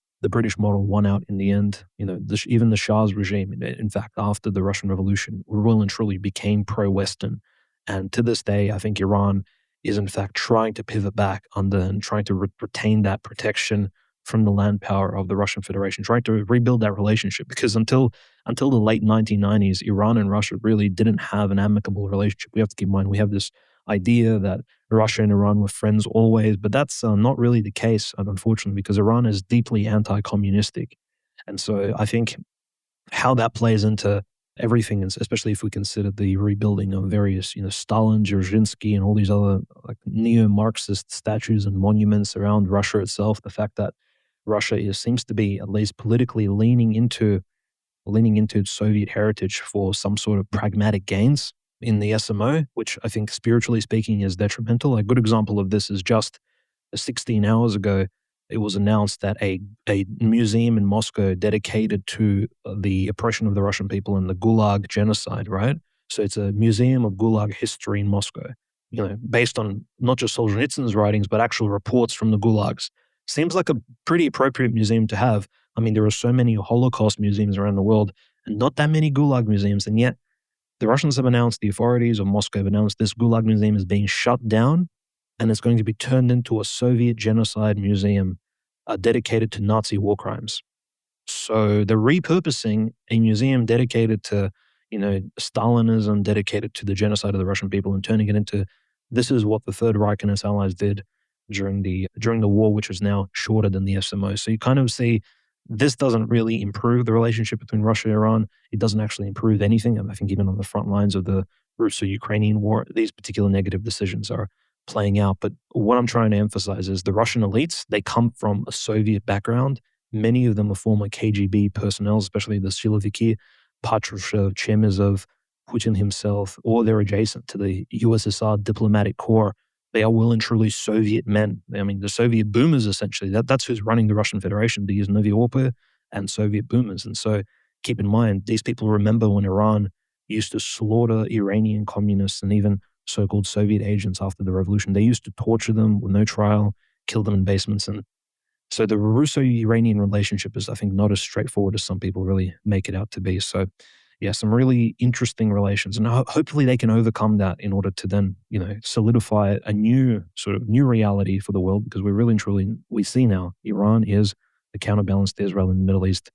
model won out in the end. Even the Shah's regime, in fact, after the Russian Revolution, well and truly became pro-Western. And to this day, I think Iran is in fact trying to pivot back under and trying to retain that protection from the land power of the Russian Federation, trying to rebuild that relationship. Because until the late 1990s, Iran and Russia really didn't have an amicable relationship. We have to keep in mind, we have this idea that Russia and Iran were friends always, but that's not really the case, unfortunately, because Iran is deeply anti-communistic. And so I think how that plays into everything, especially if we consider the rebuilding of various, Stalin, Dzerzhinsky, and all these other like neo-Marxist statues and monuments around Russia itself. The fact that Russia seems to be at least politically leaning into its Soviet heritage for some sort of pragmatic gains in the SMO, which I think spiritually speaking is detrimental. A good example of this is just 16 hours ago, it was announced that a museum in Moscow dedicated to the oppression of the Russian people in the Gulag genocide, right? So it's a museum of Gulag history in Moscow, based on not just Solzhenitsyn's writings, but actual reports from the Gulags. Seems like a pretty appropriate museum to have. I mean, there are so many Holocaust museums around the world and not that many Gulag museums. And yet the Russians have announced, the authorities of Moscow have announced this Gulag museum is being shut down and it's going to be turned into a Soviet genocide museum dedicated to Nazi war crimes. So they're repurposing a museum dedicated to, Stalinism, dedicated to the genocide of the Russian people, and turning it into, this is what the Third Reich and its allies did during the war, which is now shorter than the SMO. So you kind of see this doesn't really improve the relationship between Russia and Iran. It doesn't actually improve anything. I think even on the front lines of the Russo-Ukrainian war, these particular negative decisions are playing out. But what I'm trying to emphasize is the Russian elites, they come from a Soviet background. Many of them are former KGB personnel, especially the Siloviki, Patrushev, Chemezov, Putin himself, or they're adjacent to the USSR diplomatic corps. They are well and truly Soviet men. I mean, the Soviet boomers, essentially. That's who's running the Russian Federation, these Novy Orpa and Soviet boomers. And so keep in mind, these people remember when Iran used to slaughter Iranian communists and even so-called Soviet agents after the revolution. They used to torture them with no trial, kill them in basements. And so the Russo-Iranian relationship is, I think, not as straightforward as some people really make it out to be. So yeah, some really interesting relations. And hopefully they can overcome that in order to then, solidify a new reality for the world, because we really and truly, we see now Iran is the counterbalance to Israel in the Middle East.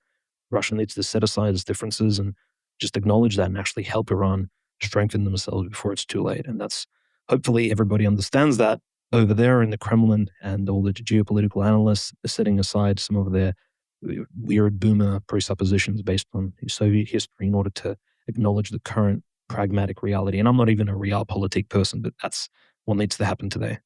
Russia needs to set aside its differences and just acknowledge that and actually help Iran strengthen themselves before it's too late. And that's, hopefully everybody understands that over there in the Kremlin, and all the geopolitical analysts are setting aside some of their weird boomer presuppositions based on Soviet history in order to acknowledge the current pragmatic reality. And I'm not even a realpolitik person, but that's what needs to happen today.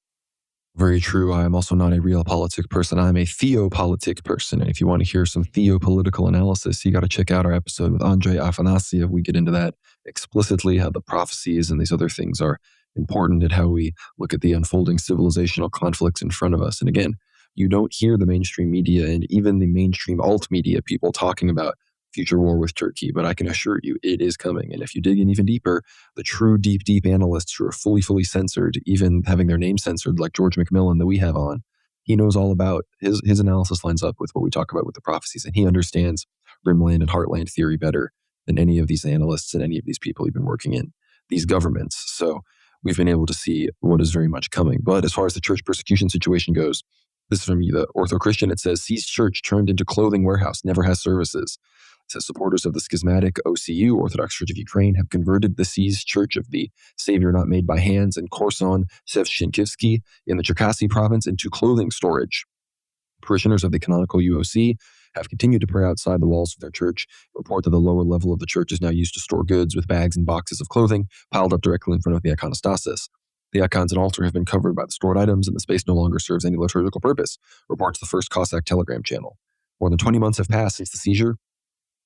Very true. I am also not a realpolitik person. I'm a theopolitik person. And if you want to hear some theopolitical analysis, you got to check out our episode with Andrei Afanasiev. We get into that explicitly, how the prophecies and these other things are important at how we look at the unfolding civilizational conflicts in front of us. And again, you don't hear the mainstream media and even the mainstream alt media people talking about future war with Turkey, but I can assure you it is coming. And if you dig in even deeper, the true deep analysts who are fully censored, even having their name censored, like George McMillan that we have on, he knows all about, his analysis lines up with what we talk about with the prophecies, and he understands Rimland and Heartland theory better than any of these analysts and any of these people who've been working in these governments. So we've been able to see what is very much coming. But as far as the church persecution situation goes, this is from the Ortho Christian. It says, seized church turned into clothing warehouse, never has services. It says supporters of the schismatic OCU, Orthodox Church of Ukraine, have converted the seized church of the Savior Not Made by Hands in Korsun Shevchenkivsky in the Cherkasy province into clothing storage. Parishioners of the canonical UOC have continued to pray outside the walls of their church. Report that the lower level of the church is now used to store goods with bags and boxes of clothing piled up directly in front of the iconostasis. The icons and altar have been covered by the stored items, and the space no longer serves any liturgical purpose, reports the First Cossack Telegram channel. More than 20 months have passed since the seizure.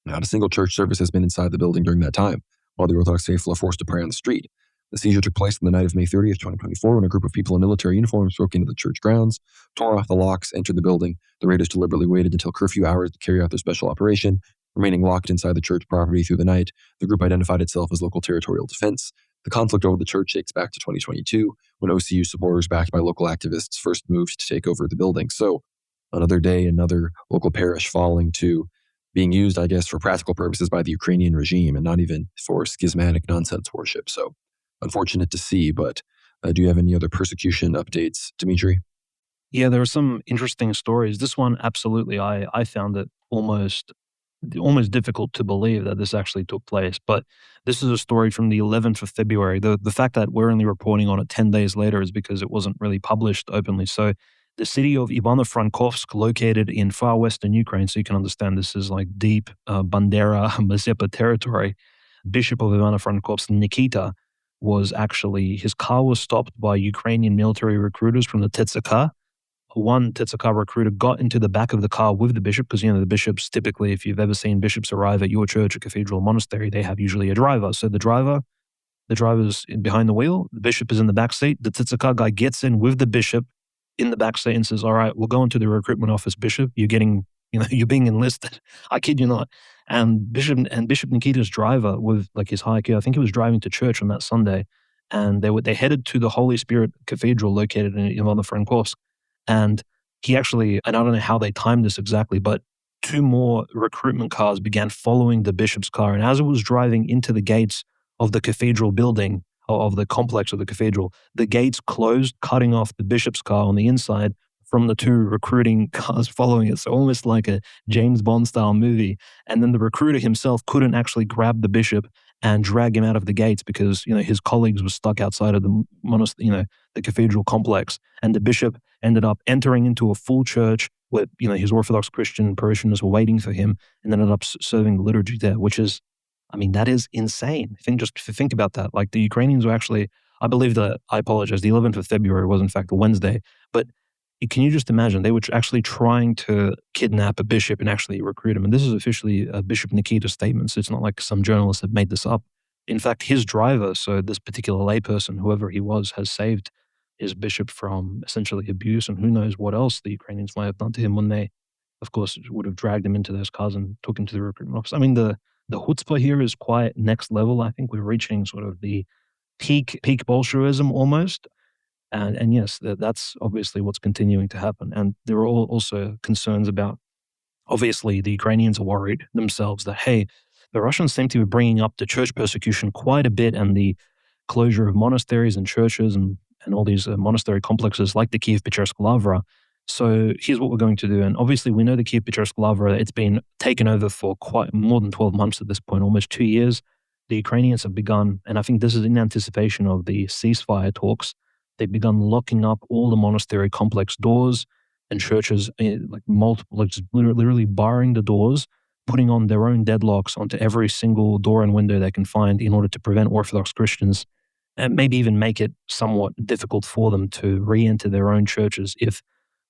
Not a single church service has been inside the building during that time, while the Orthodox faithful are forced to pray on the street. The seizure took place on the night of May 30th, 2024, when a group of people in military uniforms broke into the church grounds, tore off the locks, entered the building. The raiders deliberately waited until curfew hours to carry out their special operation, remaining locked inside the church property through the night. The group identified itself as local territorial defense. The conflict over the church dates back to 2022, when OCU supporters backed by local activists first moved to take over the building. So, another day, another local parish falling to being used, I guess, for practical purposes by the Ukrainian regime and not even for schismatic nonsense worship. So, unfortunate to see, but do you have any other persecution updates, Dimitri? Yeah, there are some interesting stories. This one, absolutely, I found it almost difficult to believe that this actually took place. But this is a story from the 11th of February. The fact that we're only reporting on it 10 days later is because it wasn't really published openly. So the city of Ivano-Frankovsk, located in far western Ukraine, so you can understand this is like deep Bandera, Mazepa territory. Bishop of Ivano-Frankovsk, Nikita, his car was stopped by Ukrainian military recruiters from the TTSK. One TTSK recruiter got into the back of the car with the bishop, because, the bishops typically, if you've ever seen bishops arrive at your church, a cathedral, monastery, they have usually a driver. So the driver's behind the wheel, the bishop is in the back seat, the TTSK guy gets in with the bishop in the back seat and says, all right, we'll go into the recruitment office, bishop. You're being enlisted. I kid you not. And Bishop Nikita's driver with like his high IQ, I think he was driving to church on that Sunday, and they headed to the Holy Spirit Cathedral located in Ivano-Frankovsk. And he actually, and I don't know how they timed this exactly, but 2 more recruitment cars began following the bishop's car. And as it was driving into the gates of the cathedral building, of the complex of the cathedral, the gates closed, cutting off the bishop's car on the inside from the 2 recruiting cars following it. So almost like a James Bond style movie. And then the recruiter himself couldn't actually grab the bishop and drag him out of the gates because, his colleagues were stuck outside of the cathedral complex. And the bishop ended up entering into a full church where, his Orthodox Christian parishioners were waiting for him, and ended up serving the liturgy there, which is, that is insane. Think about that. Like, the Ukrainians were actually, I believe that, I apologize, the 11th of February was in fact a Wednesday, but can you just imagine, they were actually trying to kidnap a bishop and actually recruit him. And this is officially a Bishop Nikita's statement, so it's not like some journalists have made this up. In fact, his driver, so this particular layperson, whoever he was, has saved his bishop from essentially abuse, and who knows what else the Ukrainians might have done to him when they of course, would have dragged him into those cars and took him to the recruitment office. I mean, the chutzpah here is quite next level. I think we're reaching sort of the peak Bolshevism almost. And yes, that's obviously what's continuing to happen. And there are also concerns about, obviously, the Ukrainians are worried themselves that, hey, the Russians seem to be bringing up the church persecution quite a bit and the closure of monasteries and churches and all these monastery complexes like the Kiev-Pechersk Lavra. So here's what we're going to do. And obviously, we know the Kiev-Pechersk Lavra, it's been taken over for quite more than 12 months at this point, almost 2 years. The Ukrainians have begun, and I think this is in anticipation of the ceasefire talks, they've begun locking up all the monastery complex doors and churches, like multiple, like just literally barring the doors, putting on their own deadlocks onto every single door and window they can find in order to prevent Orthodox Christians and maybe even make it somewhat difficult for them to re-enter their own churches if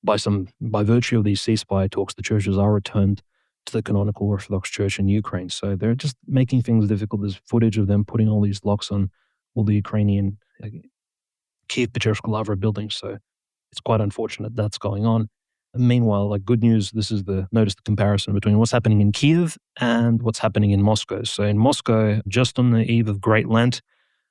by virtue of these ceasefire talks, the churches are returned to the canonical Orthodox Church in Ukraine. So they're just making things difficult. There's footage of them putting all these locks on all the Ukrainian Kiev-Pechersk Lavra buildings. So it's quite unfortunate that's going on. And meanwhile, like good news, notice the comparison between what's happening in Kiev and what's happening in Moscow. So in Moscow, just on the eve of Great Lent,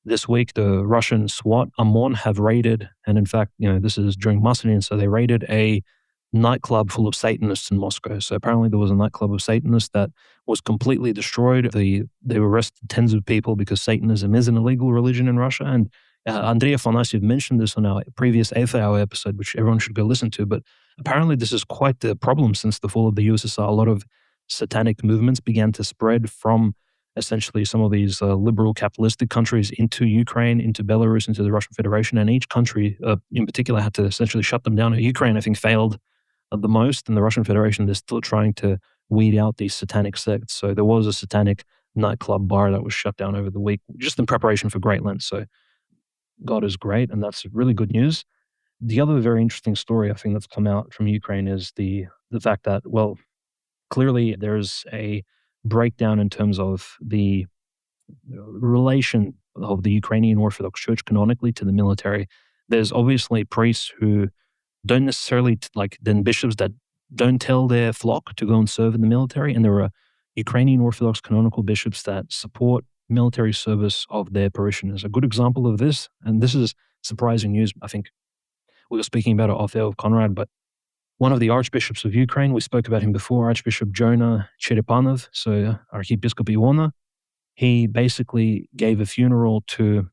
this week, the Russian SWAT, OMON, have raided, and in fact, this is during Macedon, so they raided a nightclub full of Satanists in Moscow. So apparently there was a nightclub of Satanists that was completely destroyed. They arrested tens of people because Satanism is an illegal religion in Russia. And Andrei Afanasyev mentioned this on our previous 8th hour episode, which everyone should go listen to. But apparently this is quite the problem since the fall of the USSR. A lot of satanic movements began to spread from essentially some of these liberal capitalistic countries into Ukraine, into Belarus, into the Russian Federation. And each country in particular had to essentially shut them down. Ukraine, I think, failed the most. And the Russian Federation, they're still trying to weed out these satanic sects. So there was a satanic nightclub bar that was shut down over the week, just in preparation for Great Lent. So God is great, and that's really good news. The other very interesting story I think that's come out from Ukraine is the fact that, well, clearly there's a breakdown in terms of the relation of the Ukrainian Orthodox Church canonically to the military. There's obviously priests who don't necessarily, then bishops that don't tell their flock to go and serve in the military, and there are Ukrainian Orthodox canonical bishops that support military service of their parishioners. A good example of this, and this is surprising news, I think we were speaking about it off air with Conrad, but one of the archbishops of Ukraine, we spoke about him before, Archbishop Jonah Cherepanov, so Archiepiscop Iona, he basically gave a funeral to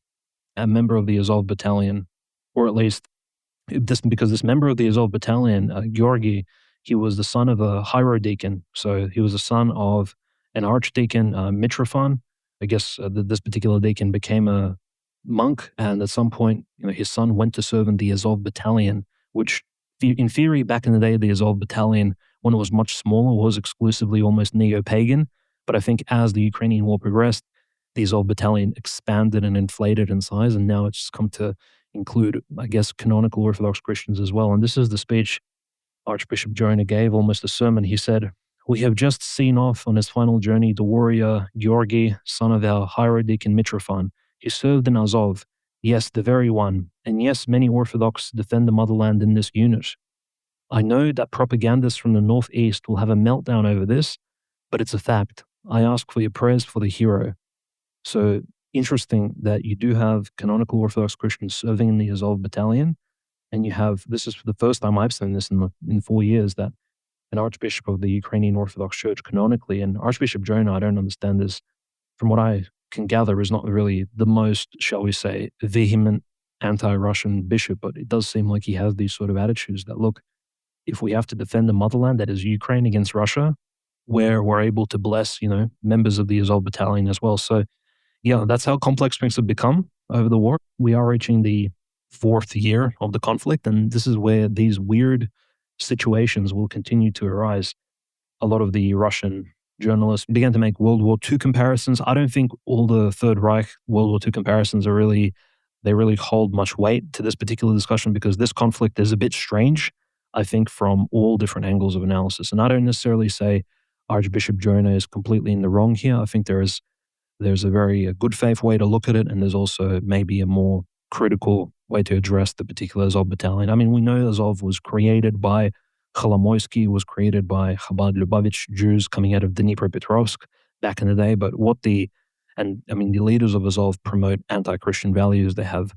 a member of the Azov battalion, or at least because this member of the Azov battalion, Georgy, he was the son of a hierodeacon. So he was the son of an archdeacon, Mitrophon. I guess this particular deacon became a monk, and at some point, his son went to serve in the Azov battalion, which in theory, back in the day, the Azov battalion, when it was much smaller, was exclusively almost neo-pagan. But I think as the Ukrainian war progressed, the Azov battalion expanded and inflated in size, and now it's come to include, I guess, canonical Orthodox Christians as well. And this is the speech Archbishop Jonah gave, almost a sermon. He said, "We have just seen off on his final journey the warrior Georgy, son of our hierodeacon Mitrophon. He served in Azov. Yes, the very one. And yes, many Orthodox defend the motherland in this unit. I know that propagandists from the Northeast will have a meltdown over this, but it's a fact. I ask for your prayers for the hero." So interesting that you do have canonical Orthodox Christians serving in the Azov battalion, and you have, this is the first time I've seen this in 4 years, that an archbishop of the Ukrainian Orthodox Church canonically, and Archbishop Jonah, I don't understand this, from what I can gather, is not really the most, shall we say, vehement anti-Russian bishop, but it does seem like he has these sort of attitudes that, look, if we have to defend the motherland, that is Ukraine, against Russia, where we're able to bless, members of the Azov battalion as well. So, yeah, that's how complex things have become over the war. We are reaching the 4th year of the conflict, and this is where these weird situations will continue to arise. A lot of the Russian journalists began to make World War II comparisons. I don't think all the Third Reich World War II comparisons they really hold much weight to this particular discussion, because this conflict is a bit strange, I think, from all different angles of analysis. And I don't necessarily say Archbishop Jonah is completely in the wrong here. I think there's a very good faith way to look at it, and there's also maybe a more critical way to address the particular Azov battalion. I mean, we know Azov was created by Kolomoisky was created by Chabad Lubavitch Jews coming out of Dnipropetrovsk back in the day. But the leaders of Azov promote anti-Christian values. They have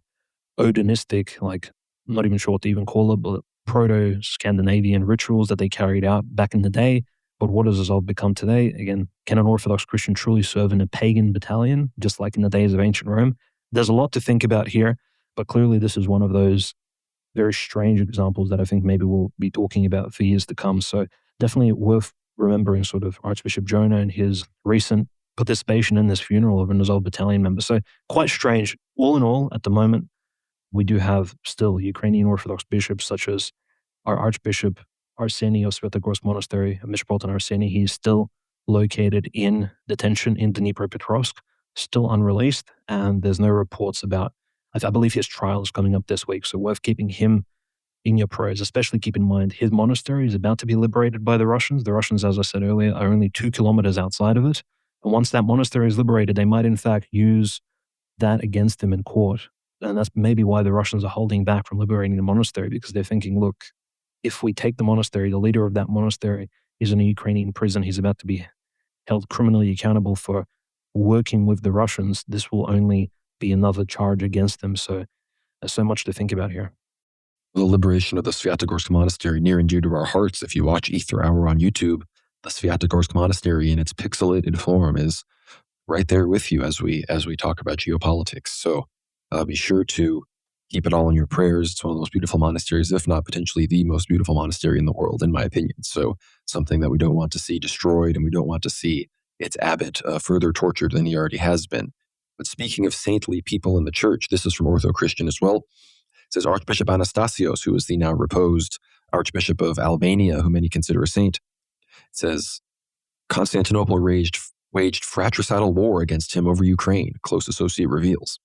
Odinistic, like, I'm not even sure what to even call it, but proto-Scandinavian rituals that they carried out back in the day. But what has Azov become today? Again, can an Orthodox Christian truly serve in a pagan battalion, just like in the days of ancient Rome? There's a lot to think about here, but clearly this is one of those very strange examples that I think maybe we'll be talking about for years to come. So definitely worth remembering sort of Archbishop Jonah and his recent participation in this funeral of an Azov battalion member. So quite strange. All in all, at the moment, we do have still Ukrainian Orthodox bishops such as our Archbishop Arseny of Svetogorsk Monastery, Metropolitan Arseny. He's still located in detention in Dnipropetrovsk, still unreleased, and there's no reports about, I believe his trial is coming up this week, so worth keeping him in your prayers. Especially keep in mind his monastery is about to be liberated by the Russians. The Russians, as I said earlier, are only 2 kilometers outside of it. And once that monastery is liberated, they might in fact use that against him in court. And that's maybe why the Russians are holding back from liberating the monastery, because they're thinking, look, if we take the monastery, the leader of that monastery is in a Ukrainian prison. He's about to be held criminally accountable for working with the Russians. This will only be another charge against them. So there's so much to think about here. The liberation of the Svyatogorsk Monastery, near and dear to our hearts. If you watch Ether Hour on YouTube, the Svyatogorsk Monastery in its pixelated form is right there with you as we talk about geopolitics. So be sure to keep it all in your prayers. It's one of the most beautiful monasteries, if not potentially the most beautiful monastery in the world, in my opinion. So something that we don't want to see destroyed, and we don't want to see its abbot further tortured than he already has been. But speaking of saintly people in the church, this is from Ortho Christian as well. It says Archbishop Anastasios, who is the now reposed Archbishop of Albania, who many consider a saint, it says Constantinople waged fratricidal war against him over Ukraine, close associate reveals.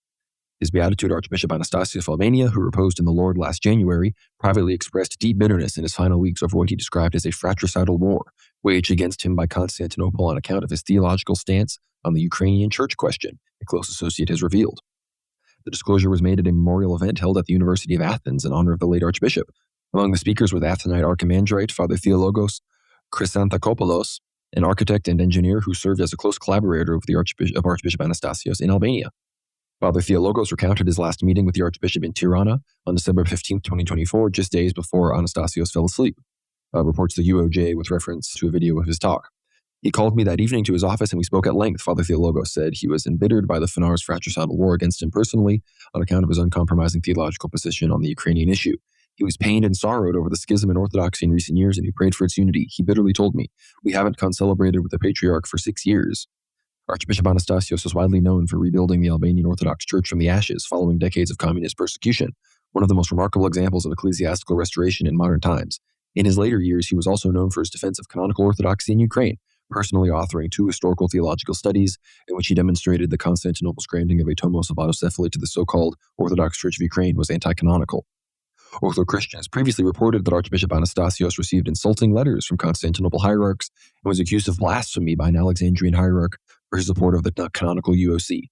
His Beatitude Archbishop Anastasios of Albania, who reposed in the Lord last January, privately expressed deep bitterness in his final weeks over what he described as a fratricidal war waged against him by Constantinople on account of his theological stance on the Ukrainian church question, a close associate has revealed. The disclosure was made at a memorial event held at the University of Athens in honor of the late archbishop. Among the speakers were the Athenite Archimandrite, Father Theologos Chrysanthakopoulos, an architect and engineer who served as a close collaborator of Archbishop Anastasios in Albania. Father Theologos recounted his last meeting with the archbishop in Tirana on December 15, 2024, just days before Anastasios fell asleep, reports the UOJ with reference to a video of his talk. He called me that evening to his office and we spoke at length. Father Theologos said he was embittered by the Fanar's fratricidal war against him personally on account of his uncompromising theological position on the Ukrainian issue. He was pained and sorrowed over the schism in Orthodoxy in recent years and he prayed for its unity. He bitterly told me, "We haven't concelebrated with the Patriarch for 6 years." Archbishop Anastasios is widely known for rebuilding the Albanian Orthodox Church from the ashes following decades of communist persecution, one of the most remarkable examples of ecclesiastical restoration in modern times. In his later years, he was also known for his defense of canonical orthodoxy in Ukraine, personally authoring 2 historical theological studies in which he demonstrated that Constantinople's granting of a tomos of autocephaly to the so-called Orthodox Church of Ukraine was anti-canonical. Ortho Christians previously reported that Archbishop Anastasios received insulting letters from Constantinople hierarchs and was accused of blasphemy by an Alexandrian hierarch for his support of the canonical UOC.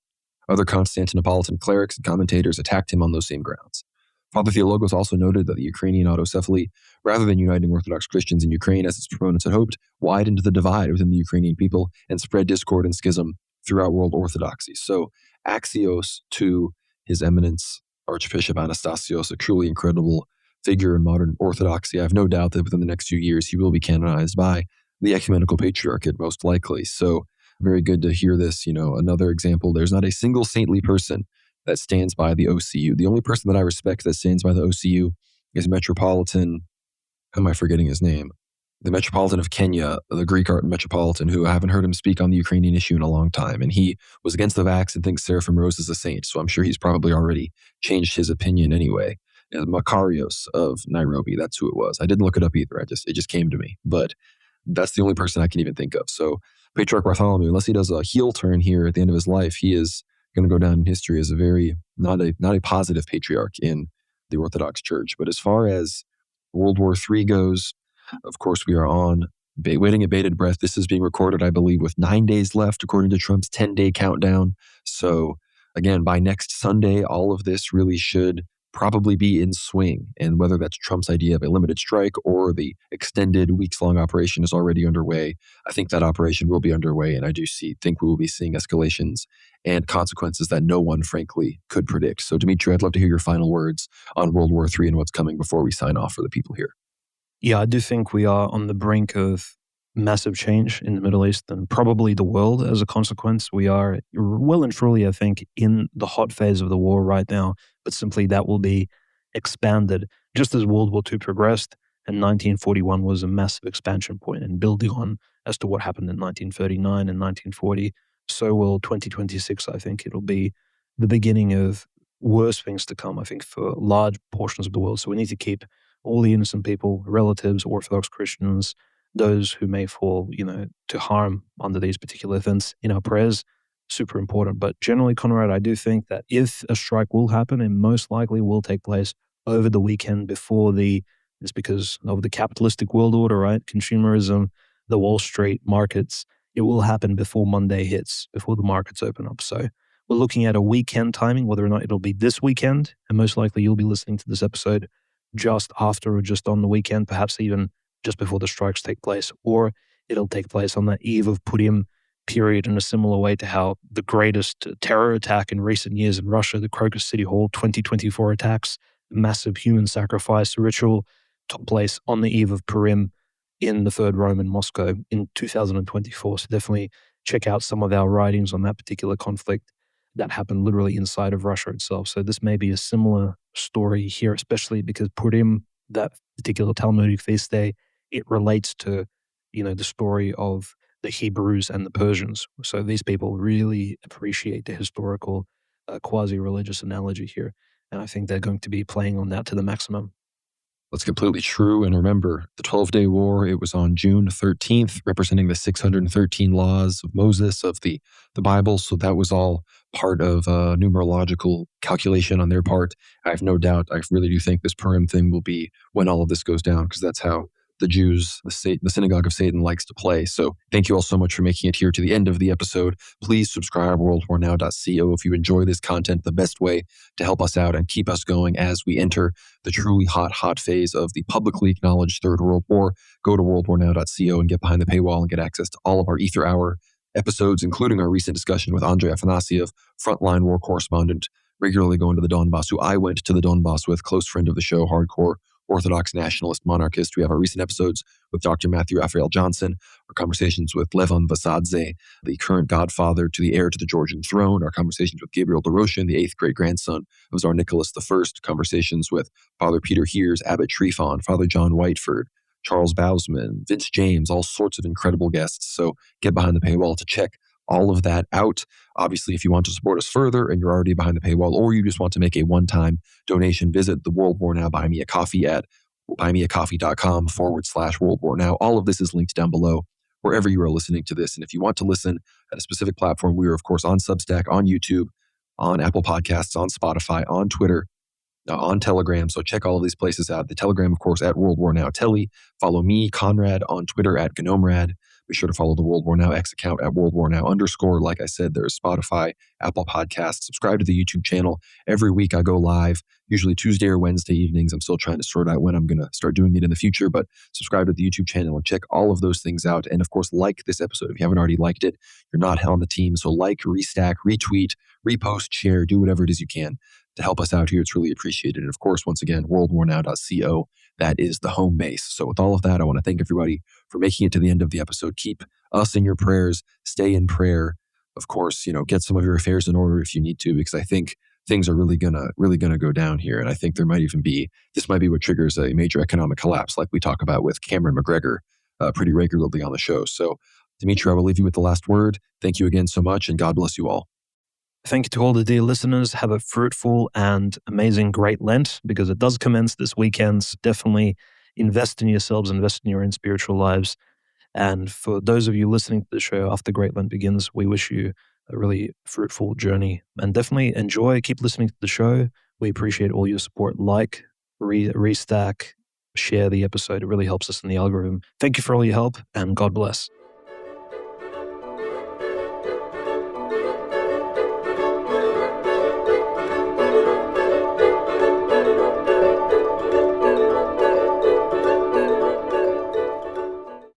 Other Constantinopolitan clerics and commentators attacked him on those same grounds. Father Theologos also noted that the Ukrainian autocephaly, rather than uniting Orthodox Christians in Ukraine as its proponents had hoped, widened the divide within the Ukrainian people and spread discord and schism throughout world orthodoxy. So, Axios to His Eminence Archbishop Anastasios, a truly incredible figure in modern orthodoxy. I have no doubt that within the next few years he will be canonized by the Ecumenical Patriarchate, most likely. So, very good to hear this. Another example, there's not a single saintly person that stands by the OCU. The only person that I respect that stands by the OCU is Metropolitan, how am I forgetting his name? The Metropolitan of Kenya, the Greek art Metropolitan, who I haven't heard him speak on the Ukrainian issue in a long time. And he was against the vax and thinks Seraphim Rose is a saint. So I'm sure he's probably already changed his opinion anyway. And Makarios of Nairobi, that's who it was. I didn't look it up either. It just came to me. But that's the only person I can even think of. So Patriarch Bartholomew, unless he does a heel turn here at the end of his life, he is going to go down in history as a very, not a positive patriarch in the Orthodox Church. But as far as World War III goes, of course, we are waiting at bated breath. This is being recorded, I believe, with 9 days left, according to Trump's 10-day countdown. So again, by next Sunday, all of this really should probably be in swing. And whether that's Trump's idea of a limited strike or the extended weeks-long operation is already underway, I think that operation will be underway. And I do think we will be seeing escalations and consequences that no one, frankly, could predict. So, Dimitri, I'd love to hear your final words on World War III and what's coming before we sign off for the people here. Yeah, I do think we are on the brink of massive change in the Middle East and probably the world as a consequence. We are well and truly, I think, in the hot phase of the war right now, but simply that will be expanded just as World War II progressed. And 1941 was a massive expansion point, and building on as to what happened in 1939 and 1940. So will 2026, I think it'll be the beginning of worse things to come, I think, for large portions of the world. So we need to keep all the innocent people, relatives, Orthodox Christians, those who may fall, to harm under these particular events in our prayers, super important. But generally, Conrad, I do think that if a strike will happen, it most likely will take place over the weekend it's because of the capitalistic world order, right? Consumerism, the Wall Street markets, it will happen before Monday hits, before the markets open up. So we're looking at a weekend timing, whether or not it'll be this weekend, and most likely you'll be listening to this episode just after or just on the weekend, perhaps even just before the strikes take place, or it'll take place on the eve of Purim period in a similar way to how the greatest terror attack in recent years in Russia, the Crocus City Hall 2024 attacks, massive human sacrifice ritual took place on the eve of Purim in the Third Rome in Moscow in 2024. So definitely check out some of our writings on that particular conflict that happened literally inside of Russia itself. So this may be a similar story here, especially because Purim, that particular Talmudic feast day, it relates to, the story of the Hebrews and the Persians. So these people really appreciate the historical quasi-religious analogy here. And I think they're going to be playing on that to the maximum. That's completely true. And remember, the 12-Day War, it was on June 13th, representing the 613 laws of Moses of the Bible. So that was all part of a numerological calculation on their part. I have no doubt, I really do think this Purim thing will be when all of this goes down, because that's how the Jews, the synagogue of Satan, likes to play. So thank you all so much for making it here to the end of the episode. Please subscribe worldwarnow.co if you enjoy this content. The best way to help us out and keep us going as we enter the truly hot phase of the publicly acknowledged Third World War. Go to worldwarnow.co and get behind the paywall and get access to all of our Ether Hour episodes, including our recent discussion with Andrei Afanasyev, frontline war correspondent, regularly going to the Donbass, who I went to the Donbass with, close friend of the show, hardcore Orthodox nationalist monarchist. We have our recent episodes with Dr. Matthew Raphael Johnson, our conversations with Levant Vasadze, the current godfather to the heir to the Georgian throne, our conversations with Gabriel Doroshin, the eighth great-grandson of Tsar Nicholas I, conversations with Father Peter Heers, Abbot Trifon, Father John Whiteford, Charles Bousman, Vince James, all sorts of incredible guests. So get behind the paywall to check all of that out. Obviously, if you want to support us further and you're already behind the paywall, or you just want to make a one-time donation, visit the World War Now Buy Me a Coffee at buymeacoffee.com/World War Now. All of this is linked down below wherever you are listening to this. And if you want to listen at a specific platform, we are, of course, on Substack, on YouTube, on Apple Podcasts, on Spotify, on Twitter, on Telegram. So check all of these places out. The Telegram, of course, at World War Now Telly. Follow me, Conrad, on Twitter at GnomeRad. Be sure to follow the World War Now X account at World War Now _ Like I said, there's Spotify, Apple Podcasts. Subscribe to the YouTube channel. Every week I go live, usually Tuesday or Wednesday evenings. I'm still trying to sort out when I'm going to start doing it in the future, but subscribe to the YouTube channel and check all of those things out. And of course, like this episode. If you haven't already liked it, you're not on the team. So like, restack, retweet, repost, share, do whatever it is you can to help us out here. It's really appreciated. And of course, once again, worldwarnow.co. That is the home base. So with all of that, I want to thank everybody for making it to the end of the episode. Keep us in your prayers. Stay in prayer. Of course, get some of your affairs in order if you need to, because I think things are really gonna go down here. And I think this might be what triggers a major economic collapse, like we talk about with Cameron McGregor pretty regularly on the show. So Dimitri, I will leave you with the last word. Thank you again so much, and God bless you all. Thank you to all the dear listeners. Have a fruitful and amazing great Lent, because it does commence this weekend. So definitely invest in yourselves, invest in your own spiritual lives. And for those of you listening to the show after Great Lent begins, we wish you a really fruitful journey, and definitely keep listening to the show. We appreciate all your support. Like, restack, share the episode. It really helps us in the algorithm. Thank you for all your help, and God bless.